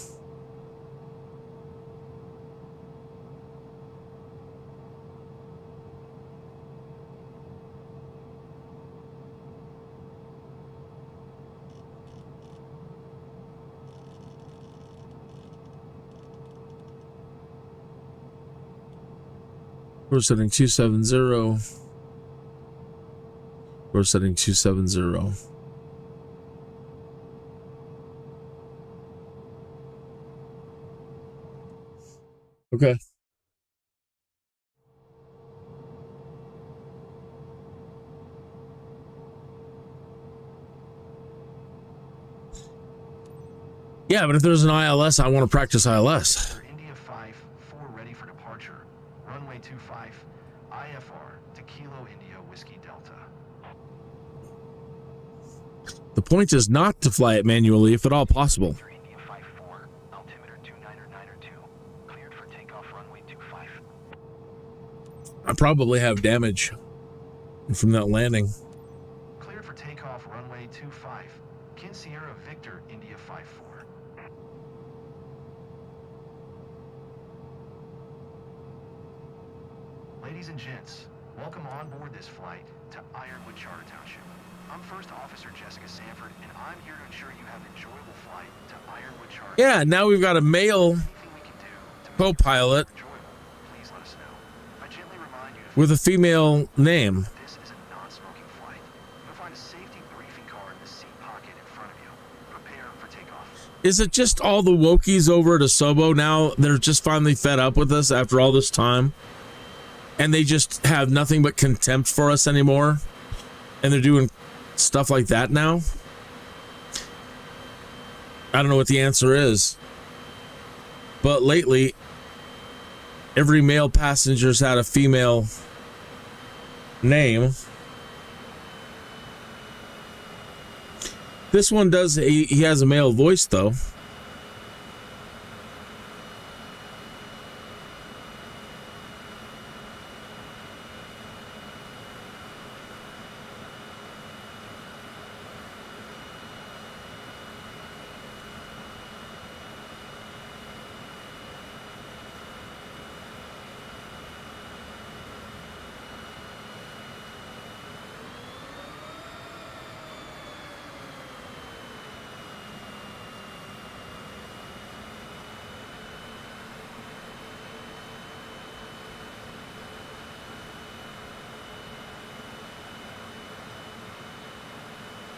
Speaker 1: Course setting 270. Course setting 270. Okay. Yeah, but if there's an ILS, I want to practice ILS.
Speaker 2: India 5-4 ready for departure. Runway 25, IFR to Kilo India Whiskey Delta.
Speaker 1: The point is not to fly it manually, if at all possible.
Speaker 3: India 5-4, altimeter 2992, cleared for takeoff runway 25.
Speaker 1: I probably have damage from that landing.
Speaker 2: Cleared for takeoff runway 25, Kin Sierra Victor India 5-4. Ladies and gents, welcome on board this flight to Ironwood Charter Township. I'm First Officer Jessica Sanford, and I'm here to ensure you have an enjoyable flight to Ironwood Charter.
Speaker 1: Yeah, now we've got a male
Speaker 2: Anything we can do to make
Speaker 1: co-pilot
Speaker 2: it enjoyable, please let us know. I gently remind you to
Speaker 1: with a female name.
Speaker 2: this is a non-smoking flight. You'll find a safety briefing card in the seat pocket in front of you. Prepare for takeoff.
Speaker 1: Is it just all the wokies over at Asobo now? They're just finally fed up with us after all this time? And they just have nothing but contempt for us anymore? And they're doing stuff like that now? I don't know what the answer is. But lately, every male passenger's had a female name. This one does, he has a male voice though.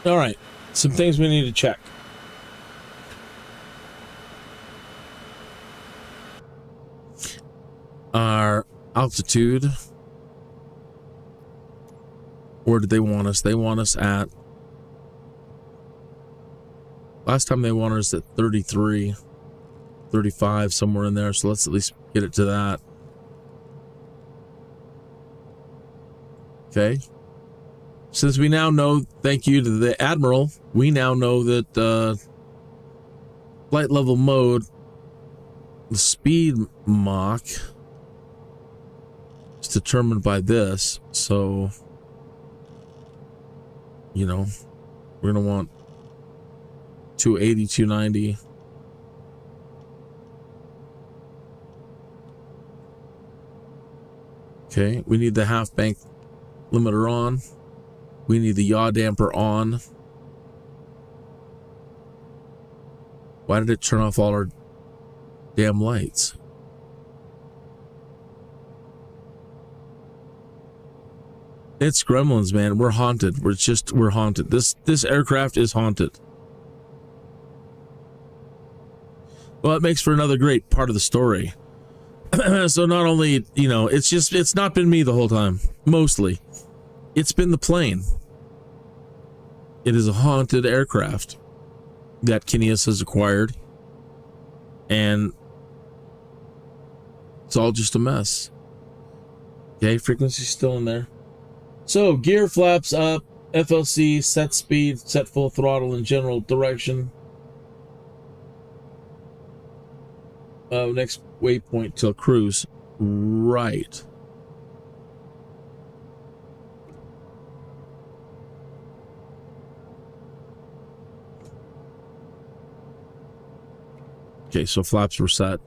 Speaker 1: All right, some things we need to check. Our altitude. Where did they want us? They want us at... Last time they wanted us at 33, 35, somewhere in there. So let's at least get it to that. Okay. Since we now know, thank you to the Admiral, we now know that flight level mode, the speed Mach, is determined by this. So, you know, we're going to want 280, 290. Okay, we need the half bank limiter on. We need the yaw damper on. Why did it turn off all our damn lights? It's gremlins, man. We're haunted. We're haunted. This aircraft is haunted. Well, it makes for another great part of the story. So not only, you know, it's not been me the whole time. Mostly. It's been the plane. It is a haunted aircraft that Kineas has acquired. And it's all just a mess. Okay, frequency's still in there. So, gear flaps up, FLC, set speed, set full throttle in general direction. Next waypoint till cruise. Right. Okay, so flaps were set.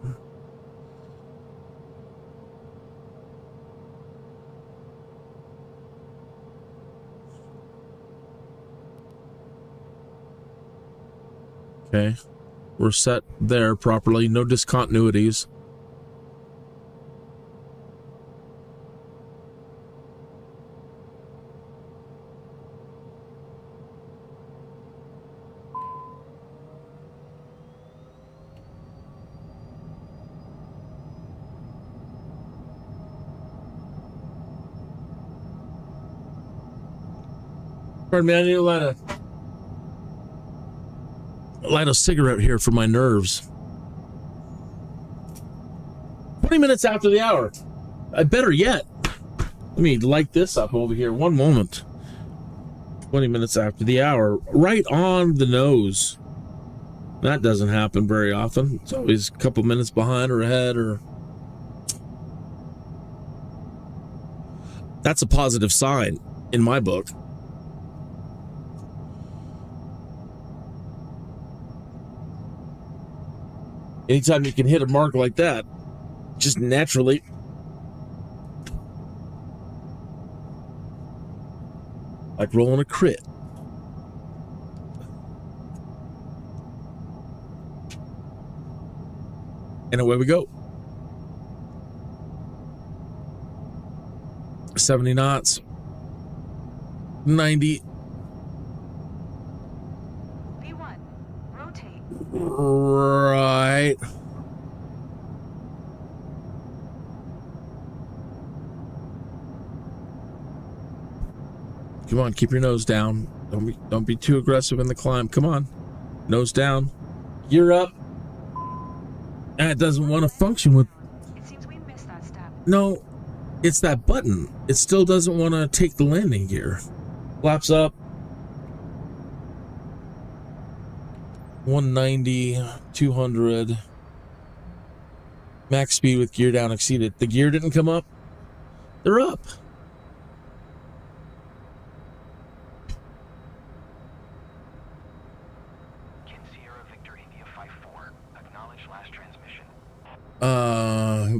Speaker 1: Okay, we're set there properly. No discontinuities. Pardon me, I need to light a cigarette here for my nerves. 20 minutes after the hour. Better yet. Let me light this up over here. One moment. 20 minutes after the hour. Right on the nose. That doesn't happen very often. It's always a couple minutes behind or ahead or... That's a positive sign in my book. Anytime you can hit a mark like that, just naturally. Like rolling a crit. And away we go. 70 knots. 90.
Speaker 7: V1, rotate.
Speaker 1: Right. Come on, keep your nose down. Don't be too aggressive in the climb. Come on. Nose down. Gear up. And it doesn't want to function with...
Speaker 7: It seems we missed that step.
Speaker 1: No, it's that button. It still doesn't want to take the landing gear. Flaps up. 190, 200. Max speed with gear down exceeded. The gear didn't come up. They're up.
Speaker 3: Sierra Victor India 5-4. Acknowledge last transmission.
Speaker 1: Huh?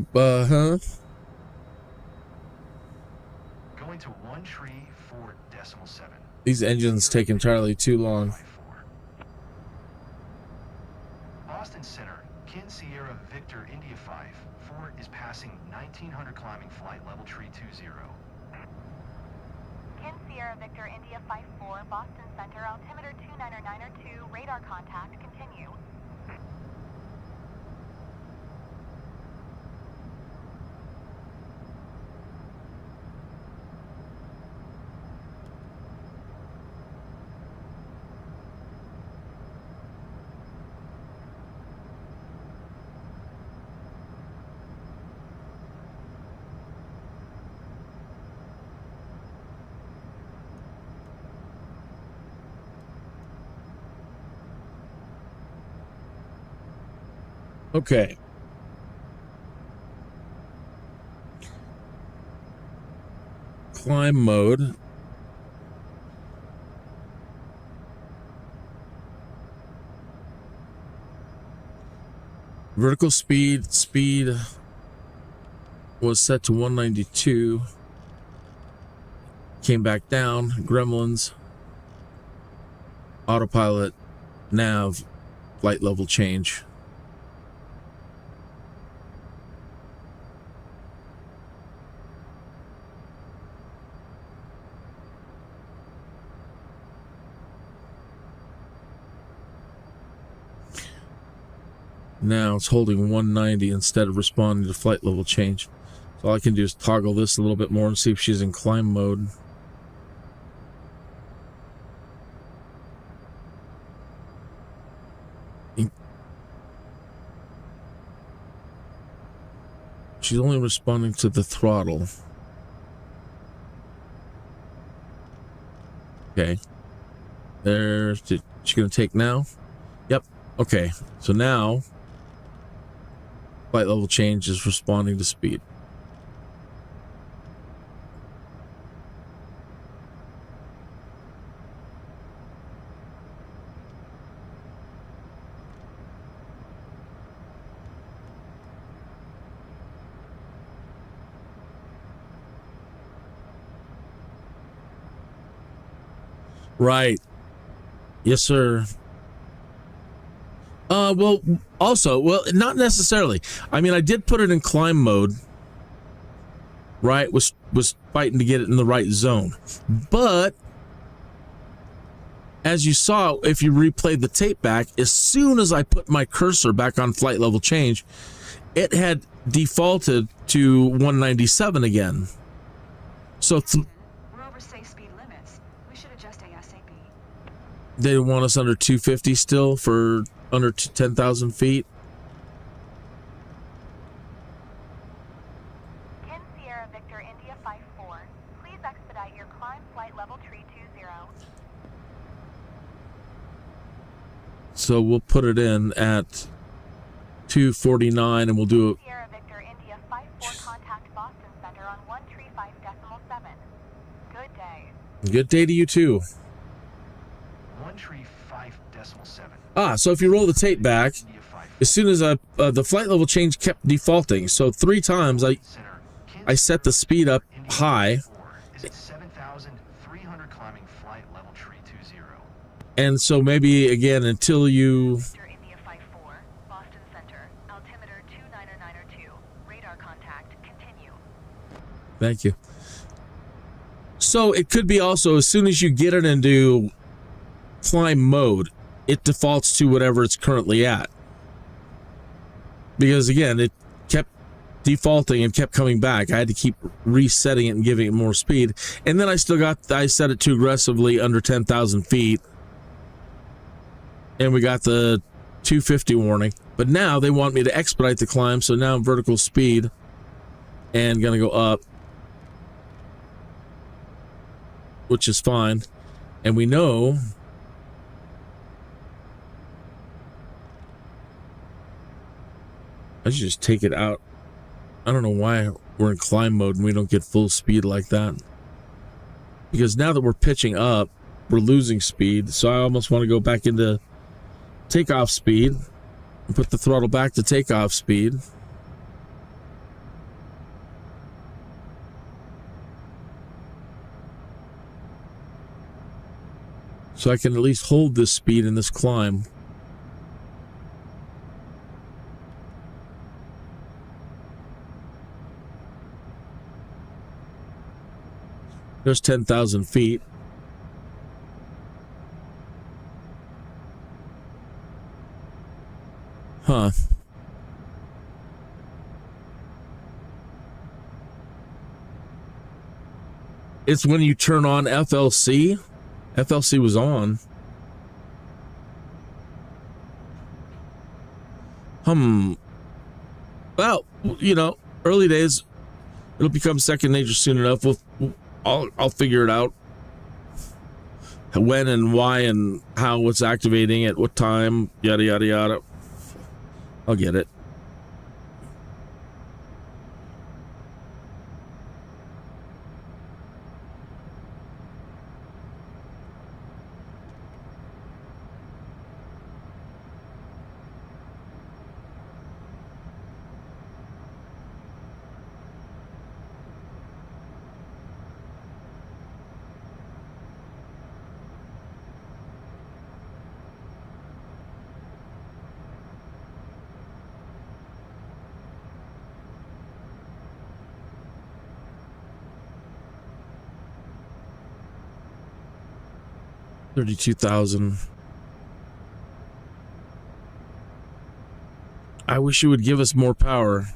Speaker 2: Going to 134.7.
Speaker 1: These engines take entirely too long.
Speaker 2: Austin Center, Kin Sierra Victor India 5-4 is passing 1900 climbing flight level tree 20.
Speaker 4: Kin Sierra Sierra Victor India 54, Boston Center, altimeter 29902, radar contact, continue.
Speaker 1: Okay. Climb mode. Vertical speed was set to 192. Came back down. Gremlins. Autopilot. Nav. Flight level change. Now it's holding 190 instead of responding to flight level change. So all I can do is toggle this a little bit more and see if she's in climb mode. She's only responding to the throttle. Okay. There's... She's going to take now? Yep. Okay. So now... flight level change is responding to speed. Right. Yes, sir. Well, also, well, not necessarily. I mean, I did put it in climb mode, right? Was fighting to get it in the right zone. But as you saw, if you replayed the tape back, as soon as I put my cursor back on flight level change, it had defaulted to 197 again. So
Speaker 7: we're over safe speed limits. We should adjust ASAP.
Speaker 1: They want us under 250 still for under 10,000 feet.
Speaker 4: Kin Sierra Victor India 54, please expedite your climb flight level 320.
Speaker 1: So we'll put it in at 249 and we'll do it.
Speaker 4: Sierra Victor India 54, contact Boston Center on 135.7. Good day.
Speaker 1: Good day to you too.
Speaker 2: 135.7.
Speaker 1: Ah, so if you roll the tape back, as soon as the flight level change kept defaulting, so 3 times I set the speed up high.
Speaker 2: 7,300 climbing flight level 320.
Speaker 1: And so maybe again until you...
Speaker 7: India 54, Boston Center, altimeter 29902, radar contact, continue.
Speaker 1: Thank you. So it could be also as soon as you get it into climb mode, it defaults to whatever it's currently at. Because again, it kept defaulting and kept coming back. I had to keep resetting it and giving it more speed. And then I set it too aggressively under 10,000 feet. And we got the 250 warning. But now they want me to expedite the climb, so now I'm vertical speed and gonna go up, which is fine. And we know I should just take it out. I don't know why we're in climb mode and we don't get full speed like that. Because now that we're pitching up, we're losing speed. So I almost want to go back into takeoff speed and put the throttle back to takeoff speed. So I can at least hold this speed in this climb. There's 10,000 feet. It's when you turn on FLC. FLC was on. Well, you know, early days, it'll become second nature soon enough. I'll figure it out. When and why and how, what's activating at what time, yada, yada, yada. I'll get it. $32,000. I wish you would give us more power.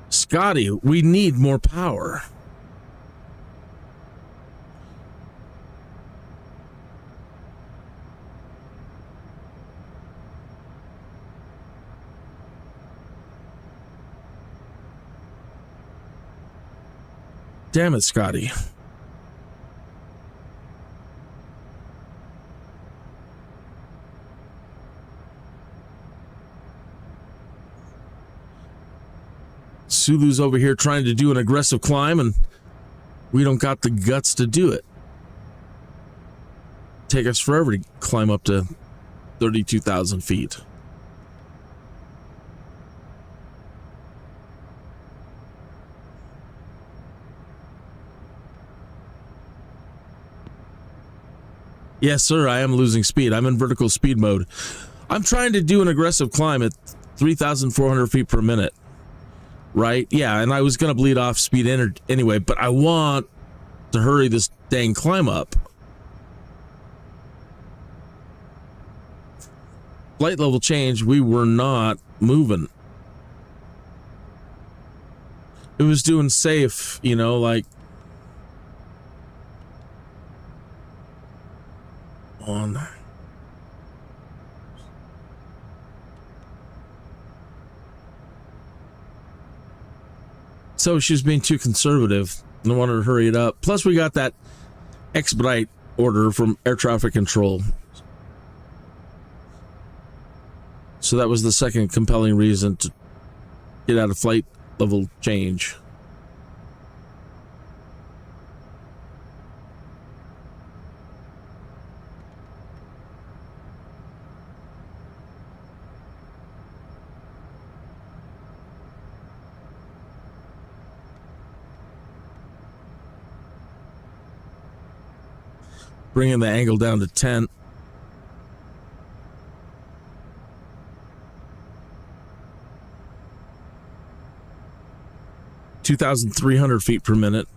Speaker 1: Scotty, we need more power. Damn it, Scotty. Sulu's over here trying to do an aggressive climb, and we don't got the guts to do it. Take us forever to climb up to 32,000 feet. Yes, sir, I am losing speed. I'm in vertical speed mode. I'm trying to do an aggressive climb at 3,400 feet per minute. Right? Yeah, and I was going to bleed off speed anyway, but I want to hurry this dang climb up. Flight level change, we were not moving. It was doing safe, you know, like on. So she's being too conservative. I wanted to hurry it up. Plus, we got that expedite order from air traffic control. So that was the second compelling reason to get out of flight level change. Bringing the angle down to 10. (2,300 feet per minute).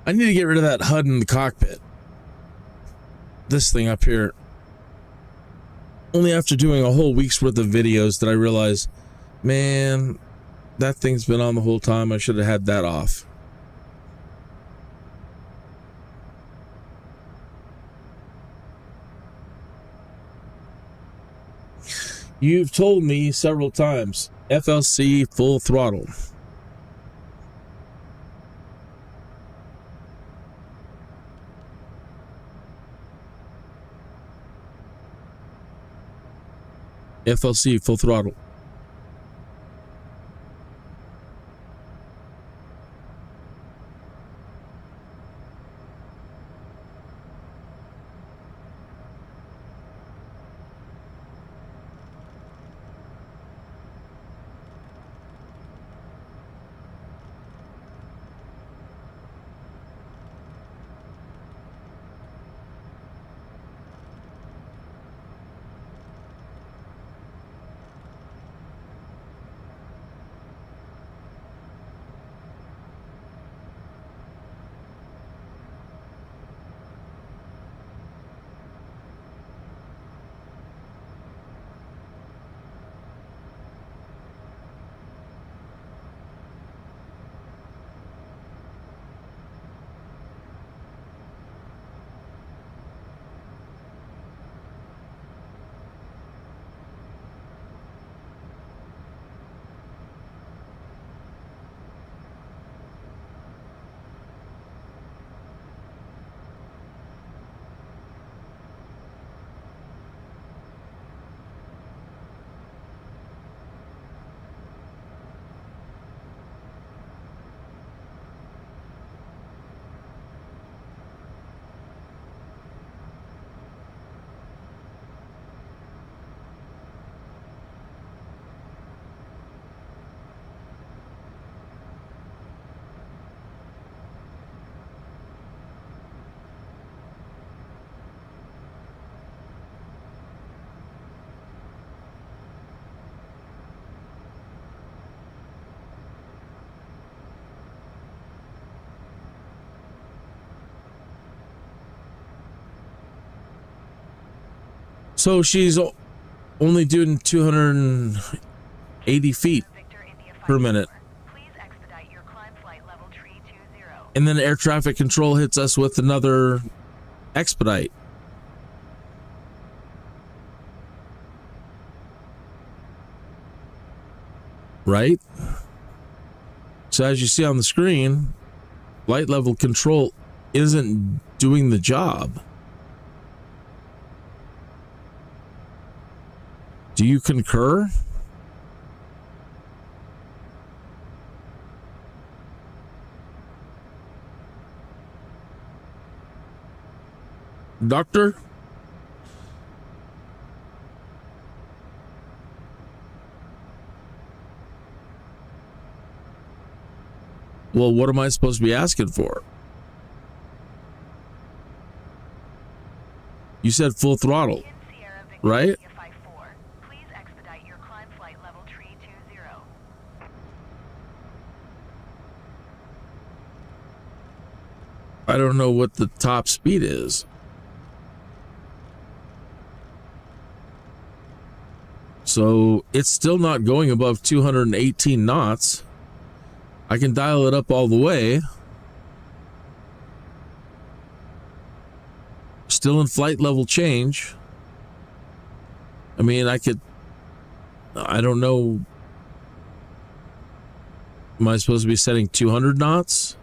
Speaker 1: I need to get rid of that HUD in the cockpit. This thing up here. Only after doing a whole week's worth of videos did I realize, man, that thing's been on the whole time. I should have had that off. You've told me several times. FLC full throttle. FLC full throttle. So she's only doing 280 feet per minute. And then air traffic control hits us with another expedite. Right? So as you see on the screen, flight level control isn't doing the job. Do you concur? Doctor? Well, what am I supposed to be asking for? You said full throttle, right? I don't know what the top speed is. So it's still not going above 218 knots. I can dial it up all the way. Still in flight level change. I mean, I don't know. Am I supposed to be setting 200 knots?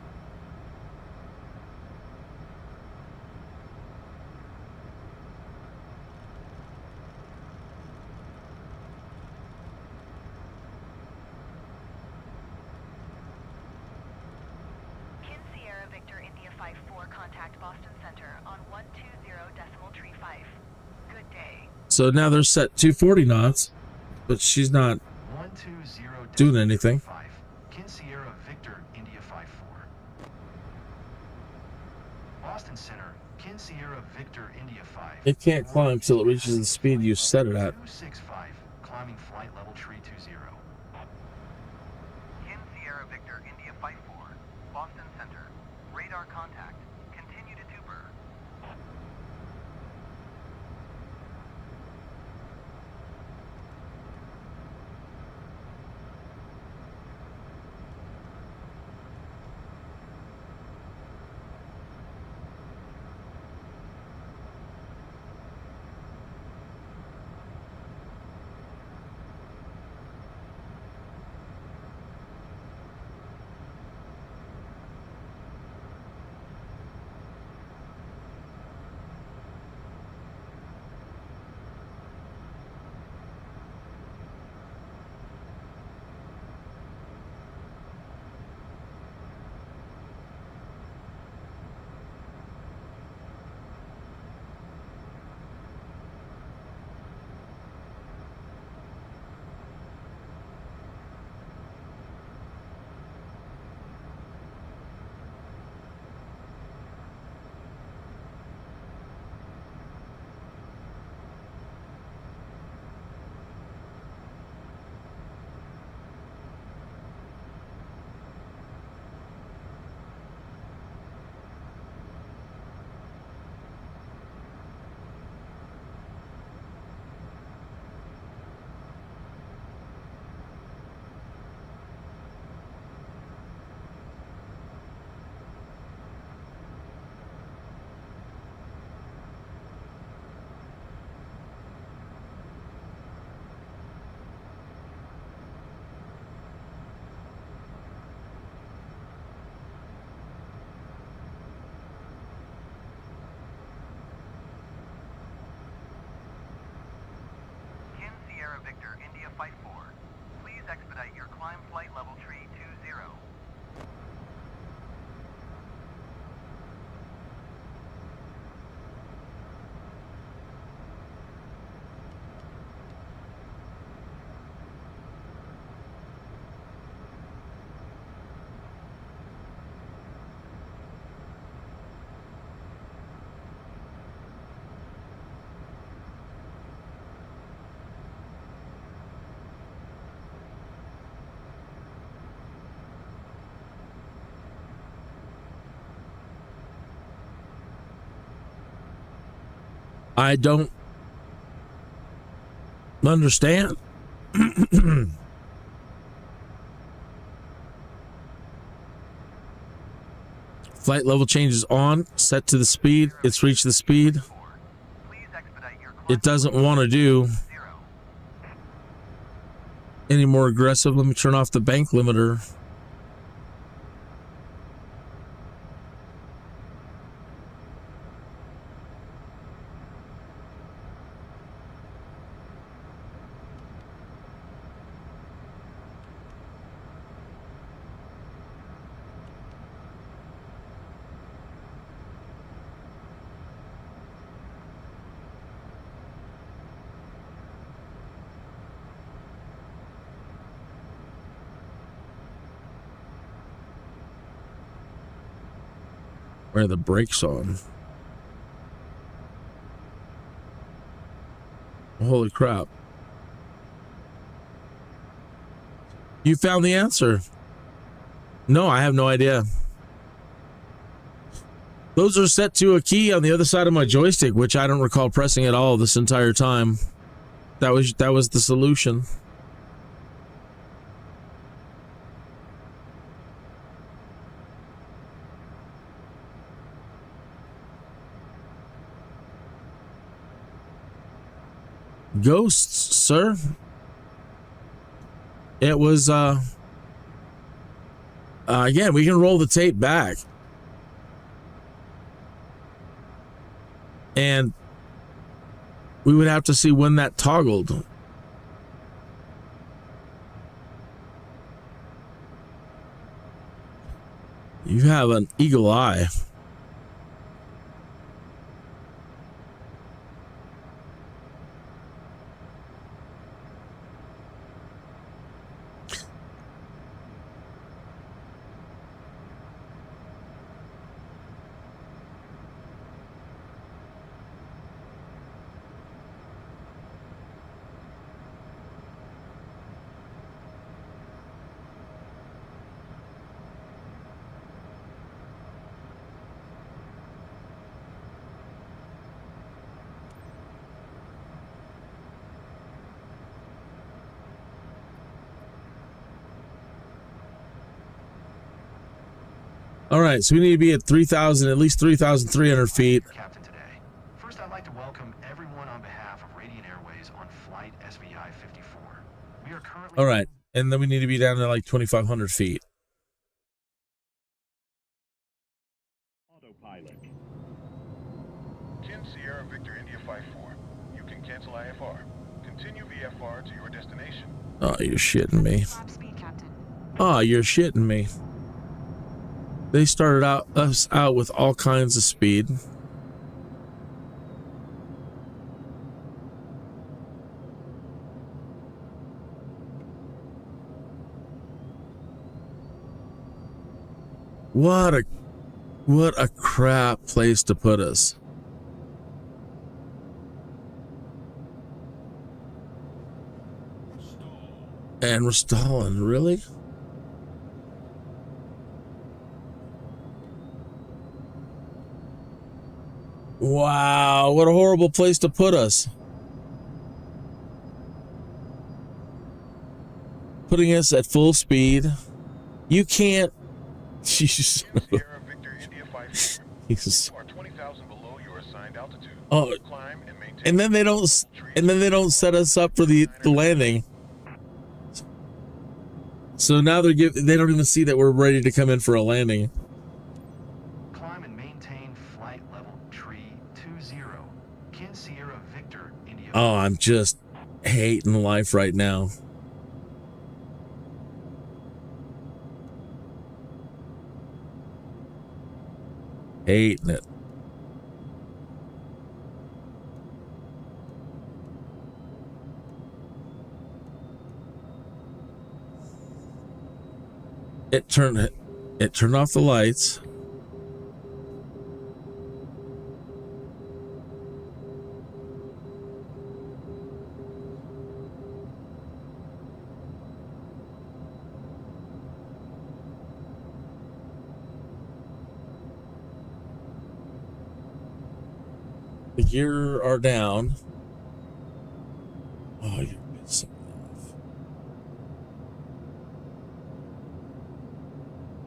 Speaker 1: So now they're set 240 knots, but she's not doing anything.
Speaker 2: Sierra Victor India 54. Boston Center, Sierra Victor India 5.
Speaker 1: It can't climb till it reaches the speed you set it at.
Speaker 2: 265, climbing flight level tree 20.
Speaker 3: Sierra Victor India 54, Boston Center, radar contact, continue to Tuber.
Speaker 10: Sierra Victor India Flight 4. Please expedite your climb flight level tree 20.
Speaker 1: I don't understand. Flight level changes on, set to the speed. It's reached the speed. It doesn't want to do any more aggressive. Let me turn off the bank limiter. Where are the brakes on? Holy crap. You found the answer. No, I have no idea. Those are set to a key on the other side of my joystick, which I don't recall pressing at all this entire time. That was the solution. Ghosts, sir. It was again, we can roll the tape back. And we would have to see when that toggled. You have an eagle eye. All right, so we need to be at 3,000, at least 3,300 feet.
Speaker 2: Captain today. First, I'd like to welcome everyone on behalf of Radiant Airways on flight SVI 54. We are currently...
Speaker 1: All right, and then we need to be down to like 2,500 feet.
Speaker 8: Autopilot.
Speaker 5: 10 Sierra Victor India 54. You can cancel IFR. Continue VFR to your destination.
Speaker 1: Oh, you're shitting me. Oh, you're shitting me. They started us out with all kinds of speed. What a crap place to put us. And we're stalling, really? Wow, what a horrible place to put us. Putting us at full speed. You can't. Jesus. Jesus. Oh, and then they don't set us up for the landing. So now they don't even see that we're ready to come in for a landing.
Speaker 2: Climb and maintain flight level tree 20. Kin Sierra Victor India.
Speaker 1: Oh, I'm just hating life right now. Hating it. It turned off the lights. The gear are down. Oh, you're pissing me off.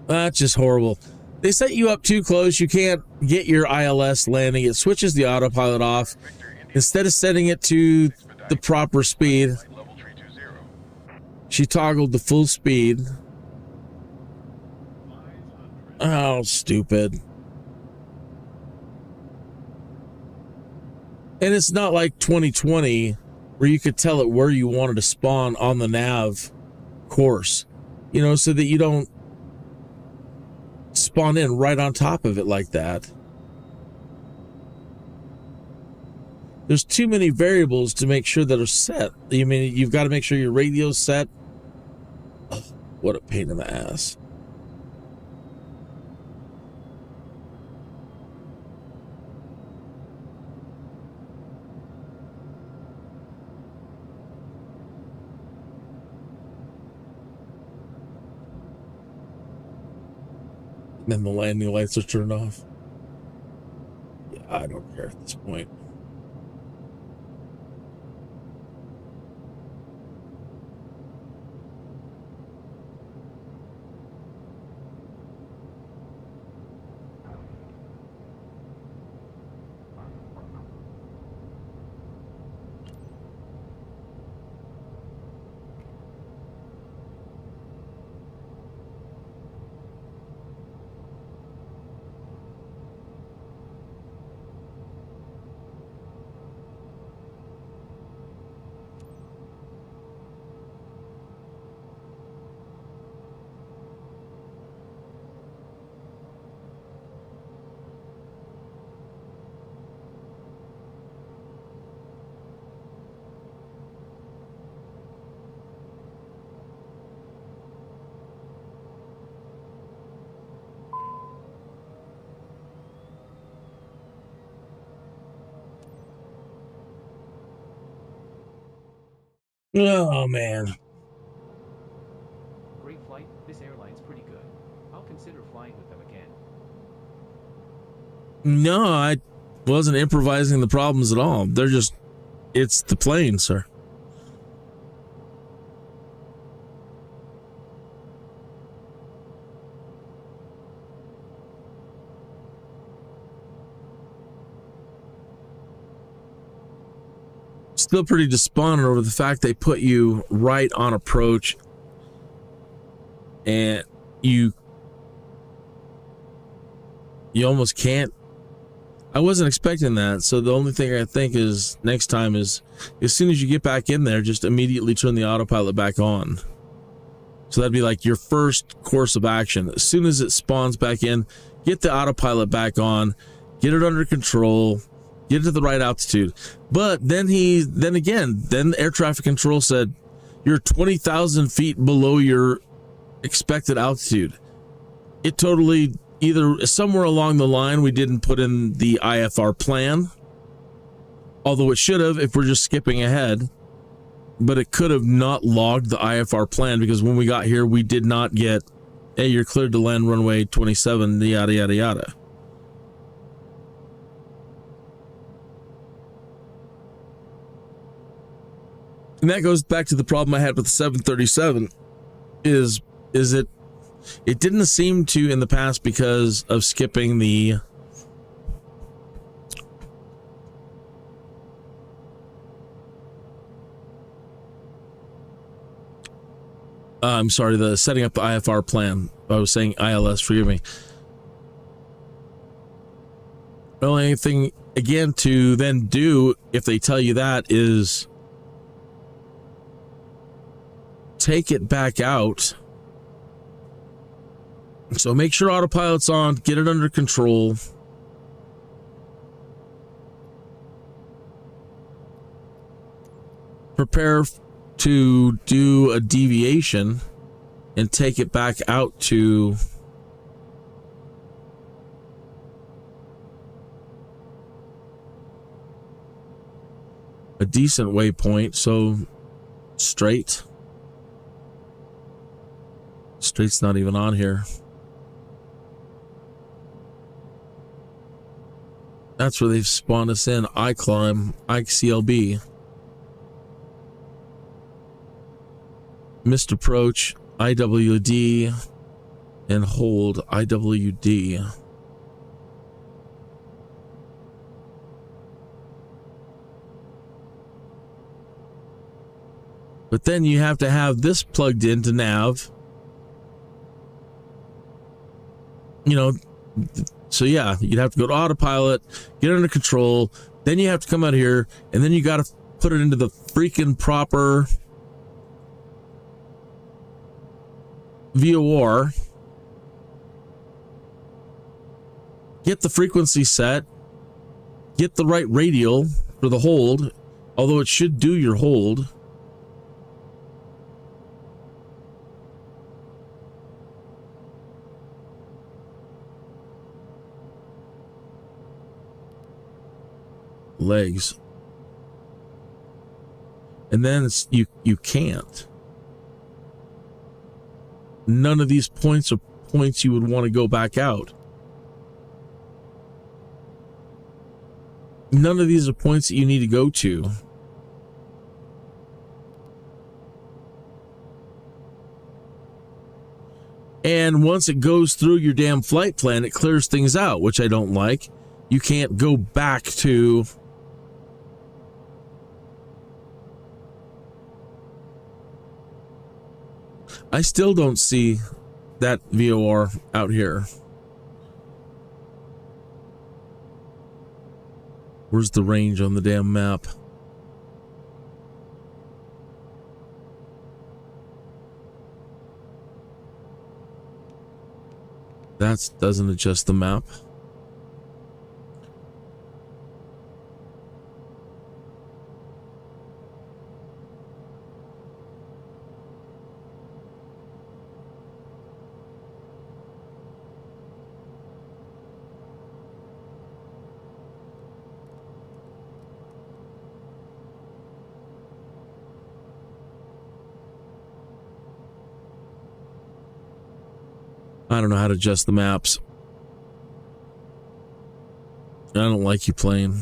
Speaker 1: That's just horrible. They set you up too close. You can't get your ILS landing. It switches the autopilot off. Instead of setting it to the proper speed, she toggled the full speed. Oh, stupid. And it's not like 2020 where you could tell it where you wanted to spawn on the nav course, you know, so that you don't spawn in right on top of it like that. There's too many variables to make sure that are set. I mean, you've got to make sure your radio's set. Oh, what a pain in the ass. Then the landing lights are turned off. Yeah, I don't care at this point. Oh, man.
Speaker 11: Great flight. This airline's pretty good. I'll consider flying with them again.
Speaker 1: No, I wasn't improvising the problems at all. They're just, it's the plane, sir. Still pretty despondent over the fact they put you right on approach and you almost can't. I wasn't expecting that, so the only thing I think is next time is as soon as you get back in there, just immediately turn the autopilot back on. So that'd be like your first course of action. As soon as it spawns back in, get the autopilot back on, get it under control, get it to the right altitude. But then air traffic control said you're 20,000 feet below your expected altitude. It totally, either somewhere along the line we didn't put in the IFR plan, although it should have if we're just skipping ahead, but it could have not logged the IFR plan because when we got here we did not get, hey, you're cleared to land runway 27, yada yada yada. And that goes back to the problem I had with the 737 is it didn't seem to in the past because of skipping the the setting up the IFR plan. I was saying ILS, forgive me. The only thing again to then do if they tell you that is take it back out. So make sure autopilot's on, get it under control. Prepare to do a deviation and take it back out to a decent waypoint. So straight's not even on here. That's where they've spawned us in. iClimb, ICLB. Missed approach, IWD, and hold, IWD. But then you have to have this plugged into nav. You know, so yeah, you'd have to go to autopilot, get under control, then you have to come out here, and then you got to put it into the freaking proper VOR, get the frequency set, get the right radial for the hold, although it should do your hold. Legs. And then it's, you can't. None of these points are points you would want to go back out. None of these are points that you need to go to. And once it goes through your damn flight plan, it clears things out, which I don't like. You can't go back to... I still don't see that VOR out here. Where's the range on the damn map? That doesn't adjust the map. I don't know how to adjust the maps. I don't like you playing.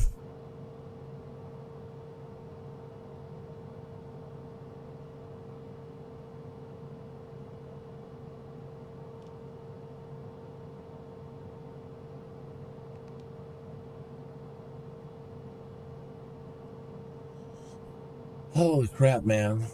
Speaker 1: Holy crap, man.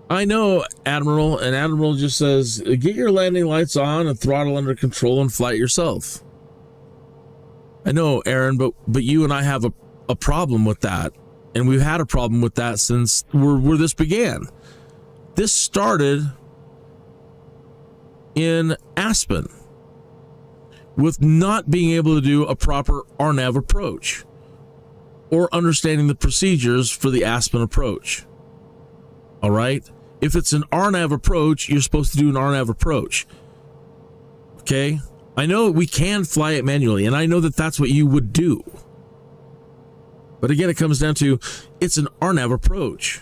Speaker 1: I know, Admiral, and Admiral just says, get your landing lights on and throttle under control and fly it yourself. I know, Aaron, but you and I have a problem with that. And we've had a problem with that since where this began. This started in Aspen with not being able to do a proper RNAV approach or understanding the procedures for the Aspen approach. All right? If it's an RNAV approach, you're supposed to do an RNAV approach. Okay? I know we can fly it manually, and I know that that's what you would do. But again, it comes down to, it's an RNAV approach.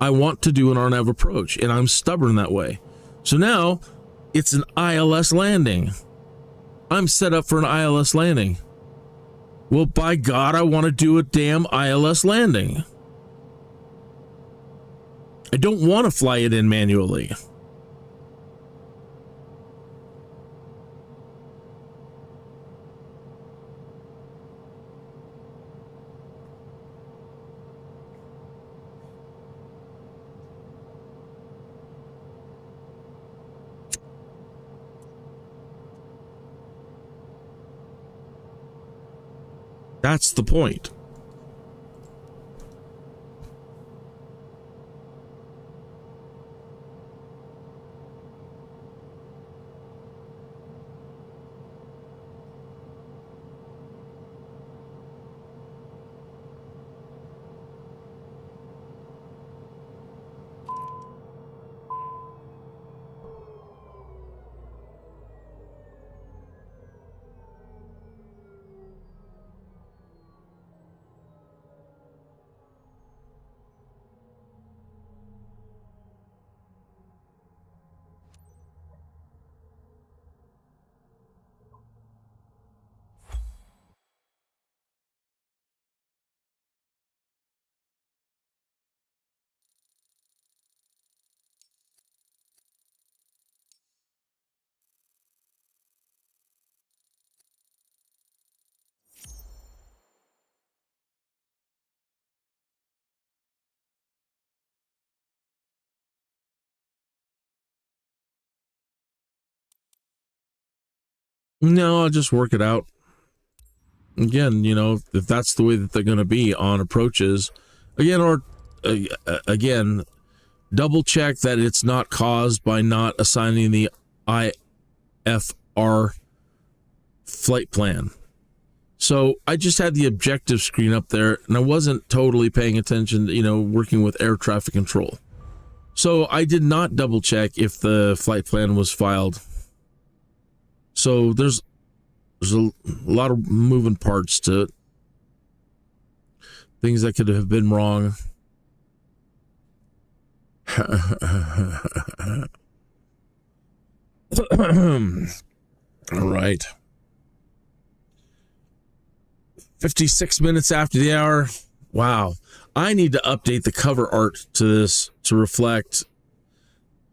Speaker 1: I want to do an RNAV approach, and I'm stubborn that way. So now, it's an ILS landing. I'm set up for an ILS landing. Well, by God, I want to do a damn ILS landing. I don't want to fly it in manually. That's the point. No, I'll just work it out. Again, you know, if that's the way that they're going to be on approaches, again, or again, double check that it's not caused by not assigning the IFR flight plan. So I just had the objective screen up there and I wasn't totally paying attention, you know, working with air traffic control. So I did not double check if the flight plan was filed. So there's a lot of moving parts to it. Things that could have been wrong. All right. 56 minutes after the hour. Wow. I need to update the cover art to this to reflect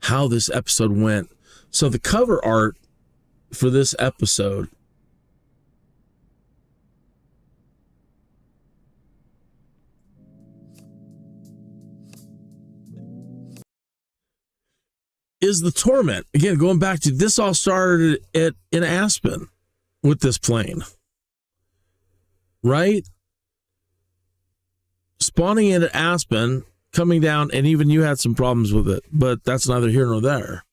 Speaker 1: how this episode went. So the cover art for this episode is the Torment. Again, going back to this, all started in Aspen with this plane, right? Spawning in at Aspen, coming down, and even you had some problems with it, but that's neither here nor there.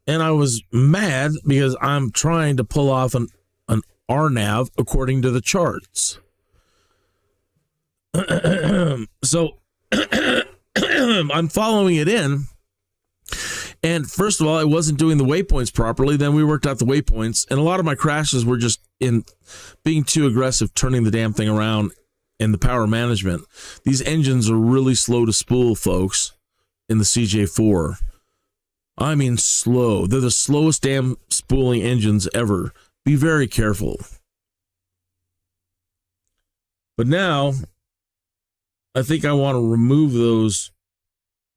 Speaker 1: And I was mad because I'm trying to pull off an RNAV according to the charts. So I'm following it in. And first of all, I wasn't doing the waypoints properly. Then we worked out the waypoints. And a lot of my crashes were just in being too aggressive, turning the damn thing around in the power management. These engines are really slow to spool, folks, in the CJ4. I mean slow. They're the slowest damn spooling engines ever. Be very careful. But now, I think I want to remove those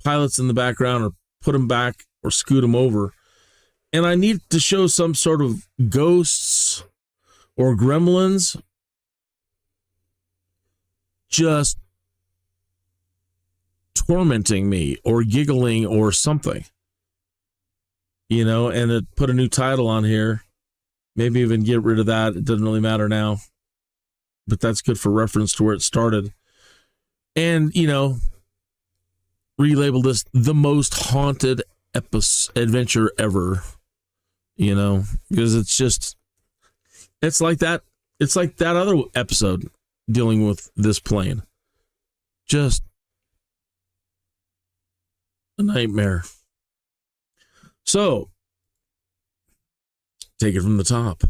Speaker 1: pilots in the background or put them back or scoot them over. And I need to show some sort of ghosts or gremlins just tormenting me or giggling or something. You know, and put a new title on here. Maybe even get rid of that. It doesn't really matter now. But that's good for reference to where it started. And, you know, relabel this the most haunted adventure ever. You know, because it's like that. It's like that other episode dealing with this plane. Just a nightmare. So, take it from the top.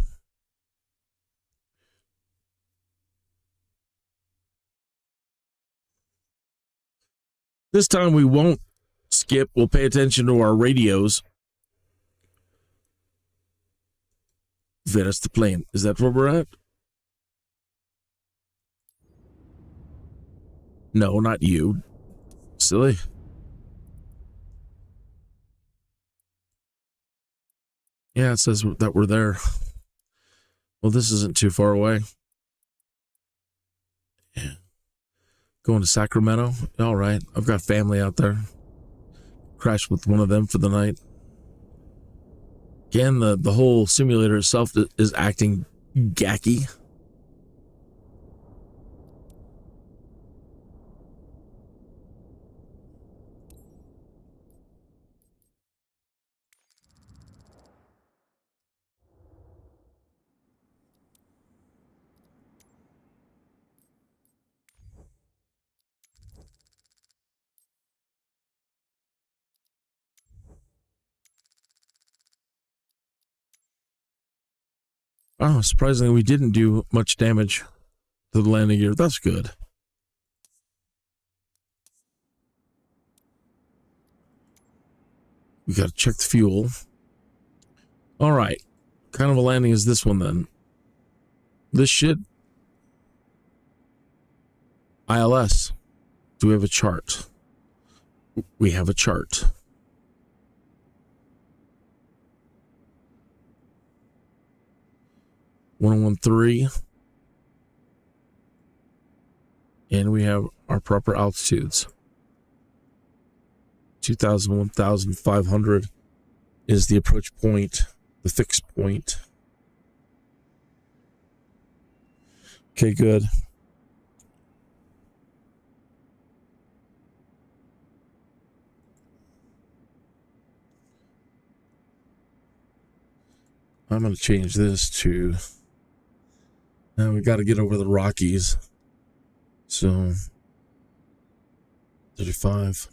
Speaker 1: This time we won't skip. We'll pay attention to our radios. Venice the plane. Is that where we're at? No, not you. Silly. Yeah, it says that we're there. Well, this isn't too far away. Yeah. Going to Sacramento? All right. I've got family out there. Crashed with one of them for the night. Again, the whole simulator itself is acting Gacky. Oh, surprisingly, we didn't do much damage to the landing gear. That's good. We got to check the fuel. All right. What kind of a landing is this one then? This shit. ILS. Do we have a chart? We have a chart. (1013), and we have our proper altitudes. 2,000, 1,500 is the approach point, the fixed point. Okay, good. I'm going to change this to... Now we got to get over the Rockies. So, 35.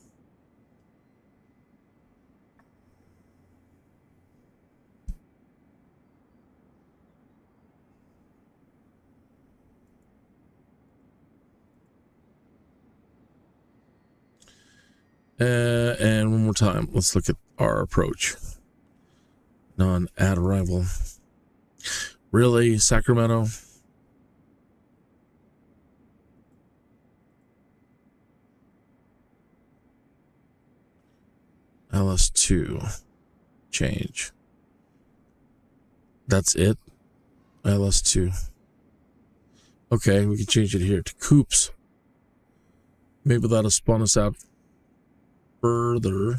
Speaker 1: And one more time, let's look at our approach. Non-add arrival. Really, Sacramento? LS2. Change. That's it? LS2. Okay, we can change it here to Coops. Maybe that'll spawn us out further.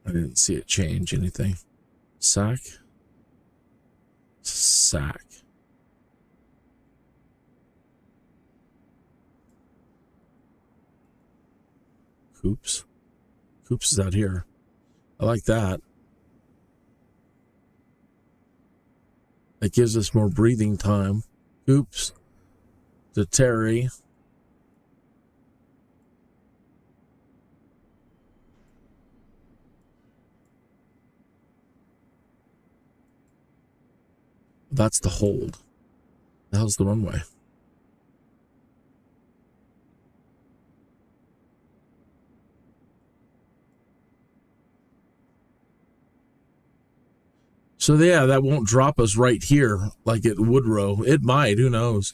Speaker 1: I didn't see it change anything. Sac. Sac. Coops. Coops is out here. I like that. That gives us more breathing time. Coops. To Terry. That's the hold. The hell's the runway? So yeah, that won't drop us right here like it would row. It might, who knows?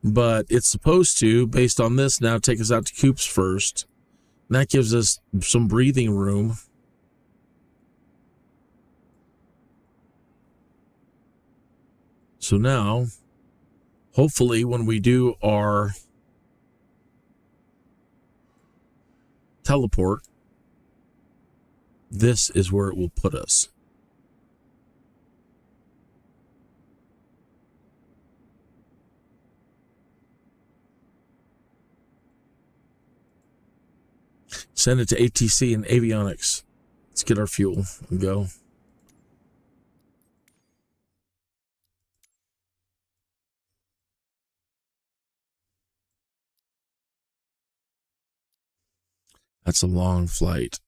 Speaker 1: But it's supposed to, based on this, now take us out to Coops first. And that gives us some breathing room. So now, hopefully when we do our teleport, this is where it will put us. Send it to ATC and avionics. Let's get our fuel and go. That's a long flight.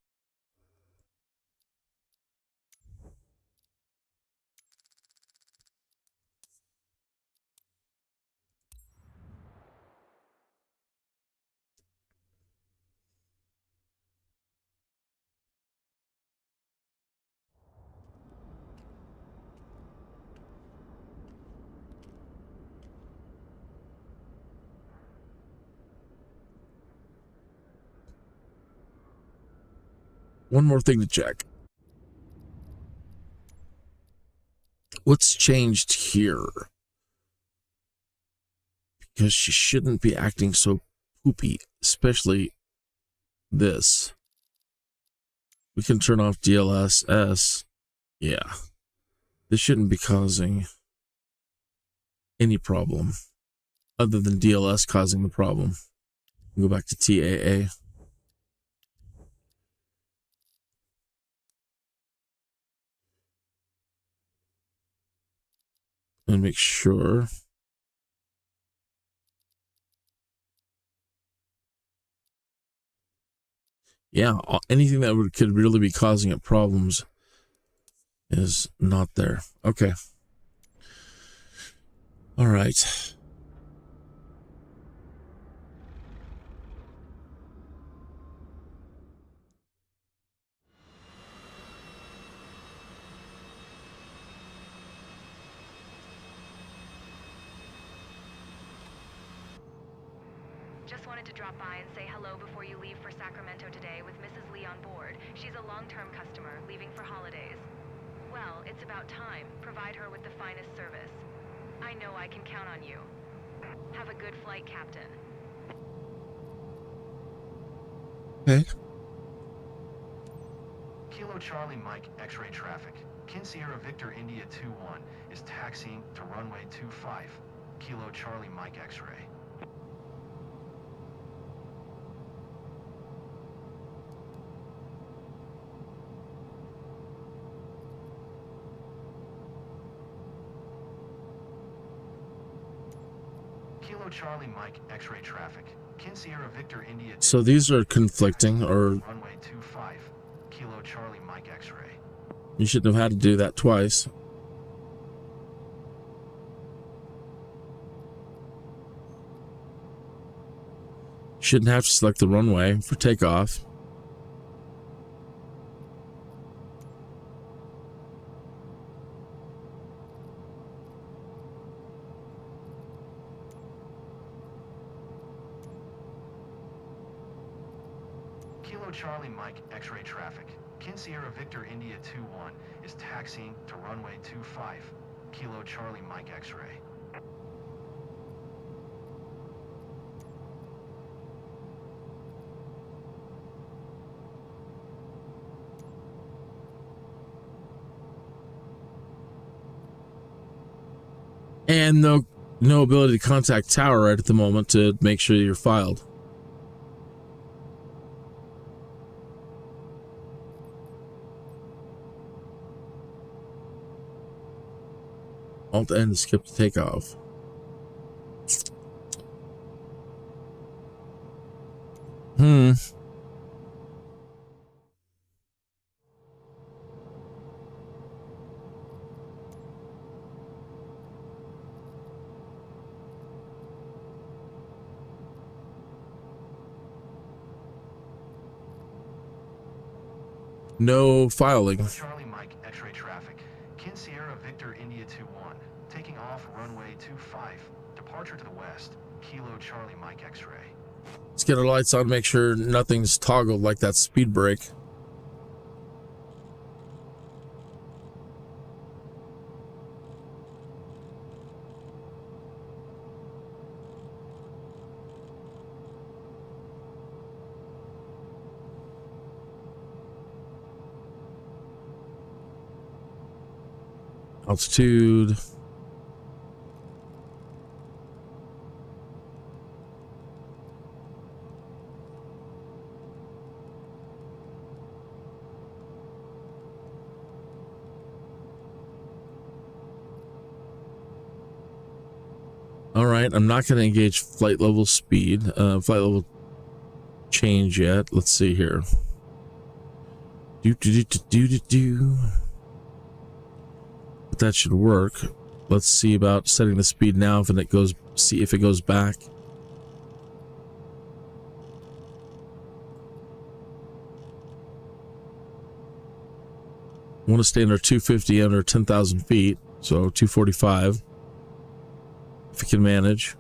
Speaker 1: One more thing to check. What's changed here? Because she shouldn't be acting so poopy, especially this. We can turn off DLSS. Yeah. This shouldn't be causing any problem other than DLS causing the problem. Go back to TAA. And make sure. Yeah, anything that could really be causing it problems is not there. Okay. All right.
Speaker 7: Just wanted to drop by and say hello before you leave for Sacramento today with Mrs. Lee on board. She's a long-term customer, leaving for holidays. Well, it's about time. Provide her with the finest service. I know I can count on you. Have a good flight, Captain.
Speaker 1: Okay.
Speaker 2: Kilo Charlie Mike X-ray traffic. Kin Sierra Victor India 2-1 is taxiing to runway 25. Kilo Charlie Mike X-ray. Kilo Charlie Mike X-ray traffic. Kin Sierra Victor India.
Speaker 1: So these are conflicting, or
Speaker 2: runway 25. Kilo Charlie Mike X-ray.
Speaker 1: You shouldn't have had to do that twice. Shouldn't have to select the runway for takeoff.
Speaker 2: Kilo Charlie Mike X-ray traffic. Kin Sierra Victor India 2-1 is taxiing to runway 25. Kilo Charlie Mike X-ray.
Speaker 1: And no ability to contact tower right at the moment to make sure you're filed. Alt-N to skip to takeoff. No filing.
Speaker 2: Charlie Mike X-ray traffic. Kin Sierra Victor India 2-1. Taking off runway 25. Departure to the west. Kilo Charlie Mike X-ray.
Speaker 1: Let's get our lights on, make sure nothing's toggled like that speed brake. Altitude. All right, I'm not going to engage flight level speed, flight level change yet. Let's see here. But that should work. Let's see about setting the speed now. If it goes, see if it goes back. I want to stay under 250 under 10,000 feet, so 245. If you can manage.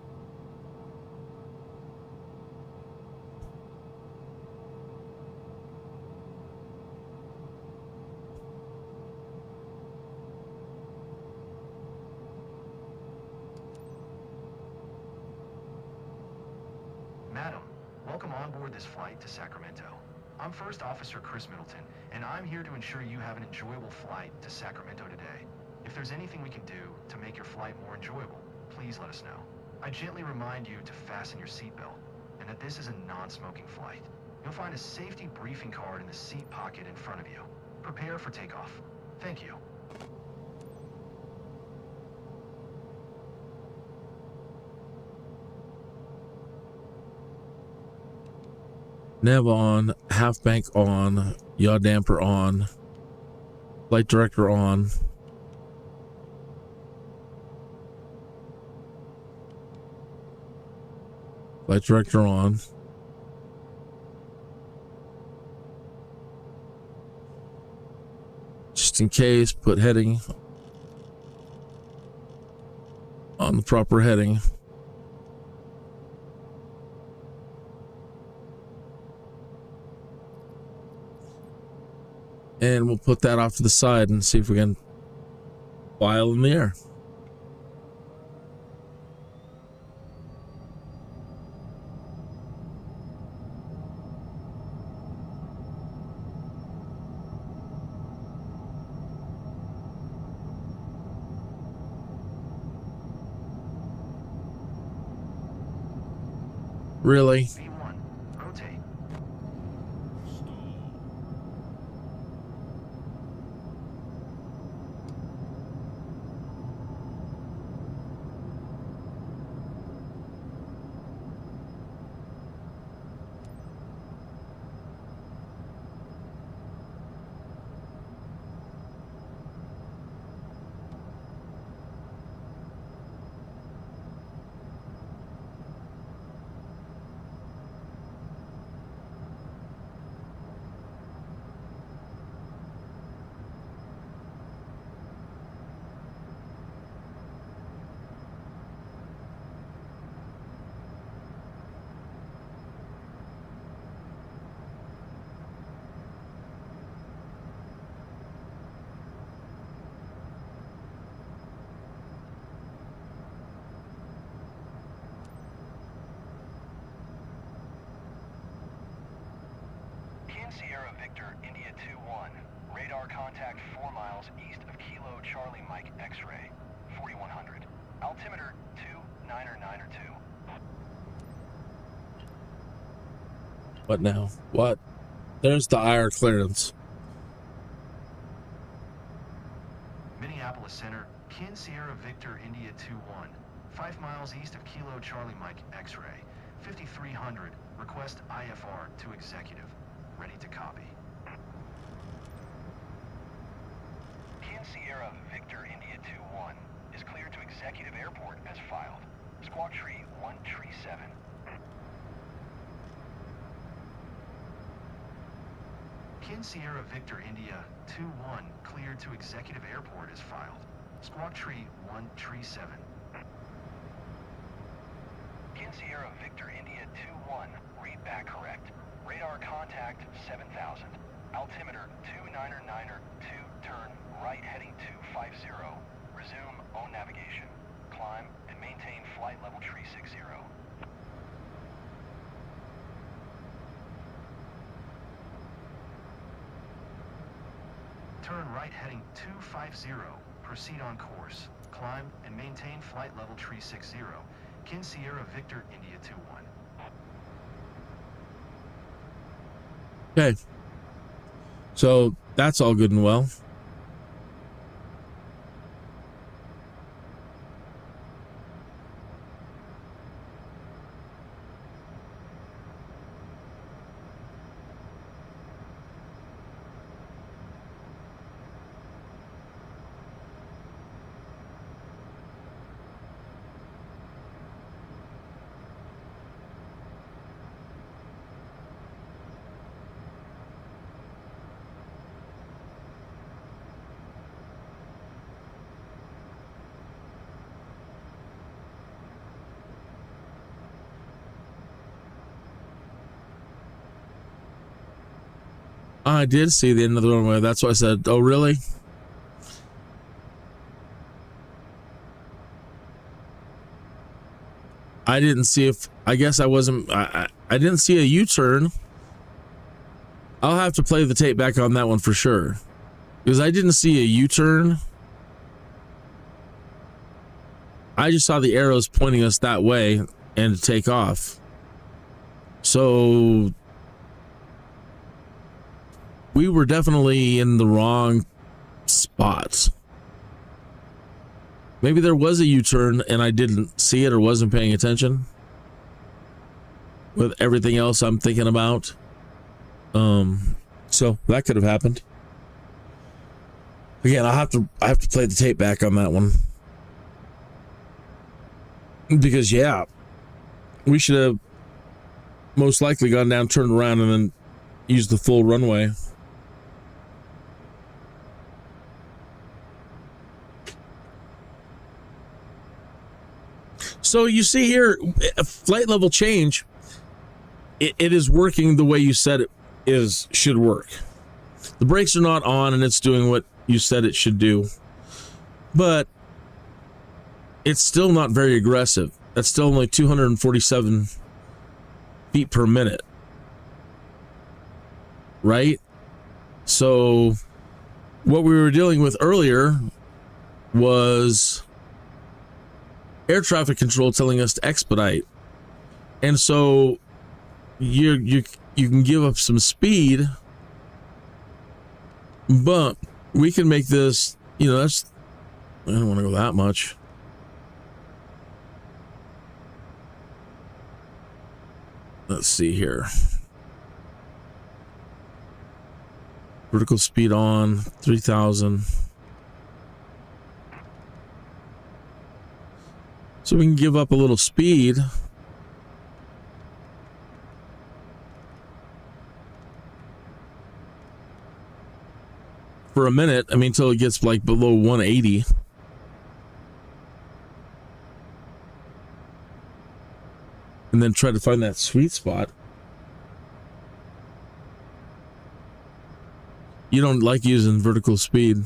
Speaker 2: Madam, welcome on board this flight to Sacramento. I'm First Officer Chris Middleton, and I'm here to ensure you have an enjoyable flight to Sacramento today. If there's anything we can do to make your flight more enjoyable, please let us know. I gently remind you to fasten your seatbelt and that this is a non-smoking flight. You'll find a safety briefing card in the seat pocket in front of you. Prepare for takeoff. Thank you.
Speaker 1: Nav on, half bank on, yaw damper on, flight director on. Flight director on. Just in case, put heading on the proper heading. And we'll put that off to the side and see if we can file in the air. Really?
Speaker 2: V1, rotate. Sierra Victor India 2-1. Radar contact 4 miles east of Kilo Charlie Mike X-ray, 4100. Altimeter 2992.
Speaker 1: What now? What? There's the IR clearance.
Speaker 2: Minneapolis Center, Kin Sierra Victor India 2-1. 5 miles east of Kilo Charlie Mike X-ray, 5300. Request IFR to executive. Ready to copy. Kin Sierra Victor India 2-1 is cleared to executive airport as filed. Squawk tree 137. Kin Sierra Victor India 2-1 cleared to executive airport as filed. Squawk tree 137. Kin Sierra Victor India 2-1, read back correct. Radar contact 7000. Altimeter 2992, turn right heading 250. Resume own navigation. Climb and maintain flight level tree 60. Turn right heading 250. Proceed on course. Climb and maintain flight level tree 60. Kin Sierra Victor India 2-1.
Speaker 1: Okay. So that's all good and well. I did see the end of the runway. That's why I said, oh, really? I didn't see if, I guess I wasn't, I didn't see a U-turn. I'll have to play the tape back on that one for sure. Because I didn't see a U-turn. I just saw the arrows pointing us that way and to take off. So we were definitely in the wrong spot. Maybe there was a U-turn and I didn't see it or wasn't paying attention with everything else I'm thinking about. So that could have happened. Again, I have to play the tape back on that one. Because yeah, we should have most likely gone down, turned around, and then used the full runway. So you see here, a flight level change, it is working the way you said it should work. The brakes are not on and it's doing what you said it should do. But it's still not very aggressive. That's still only 247 feet per minute. Right? So what we were dealing with earlier was air traffic control telling us to expedite. And so you can give up some speed, but we can make this, I don't want to go that much. Let's see here. Vertical speed on 3,000. So we can give up a little speed. For a minute, until it gets like below 180. And then try to find that sweet spot. You don't like using vertical speed.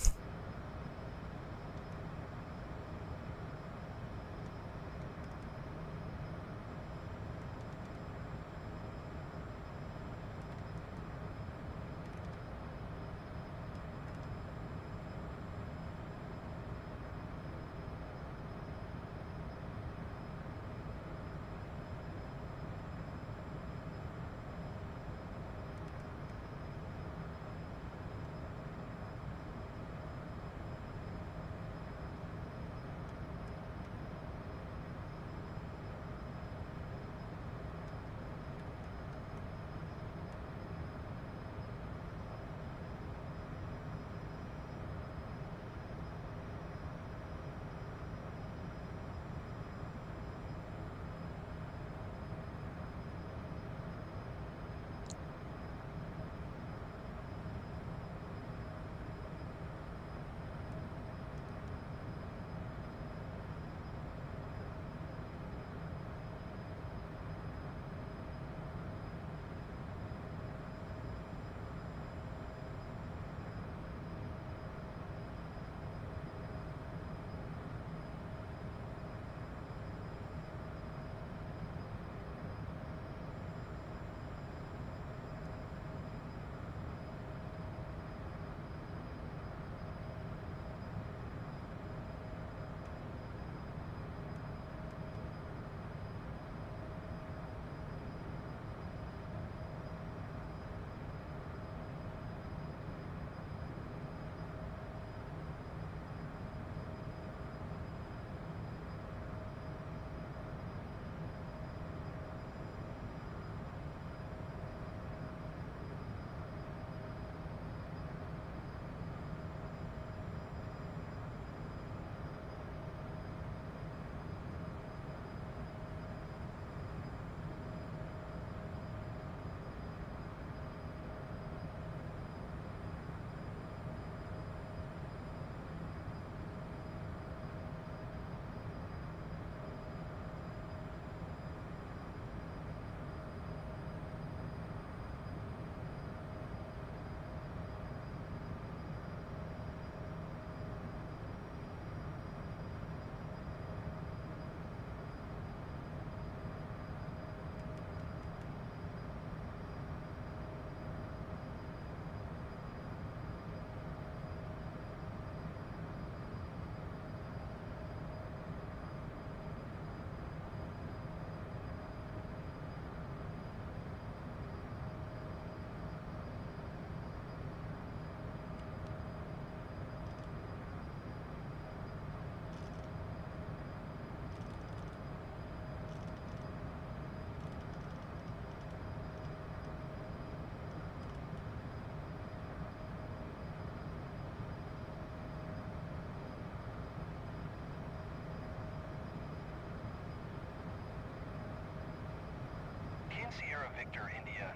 Speaker 2: Victor India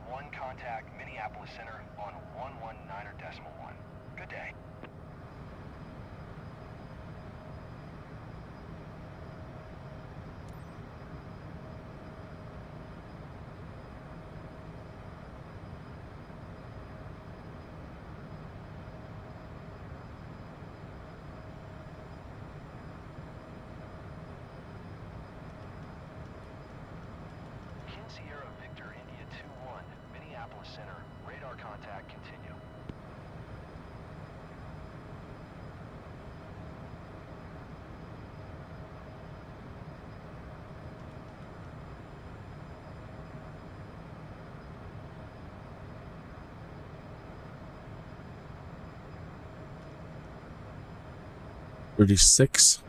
Speaker 2: 2-1 contact Minneapolis Center on 119.1. Good day. Sierra Victor India 2-1, Minneapolis Center. Radar contact continue.
Speaker 1: $36.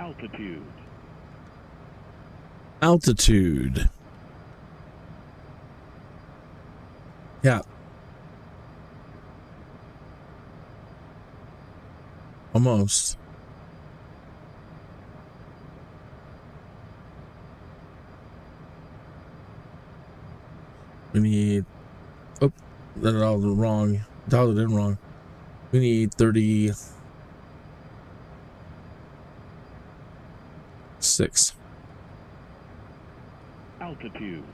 Speaker 8: Altitude.
Speaker 1: Altitude. Yeah. Almost. We need... Oh, that all wrong. Dialed it in wrong. We need 36.
Speaker 8: Altitude.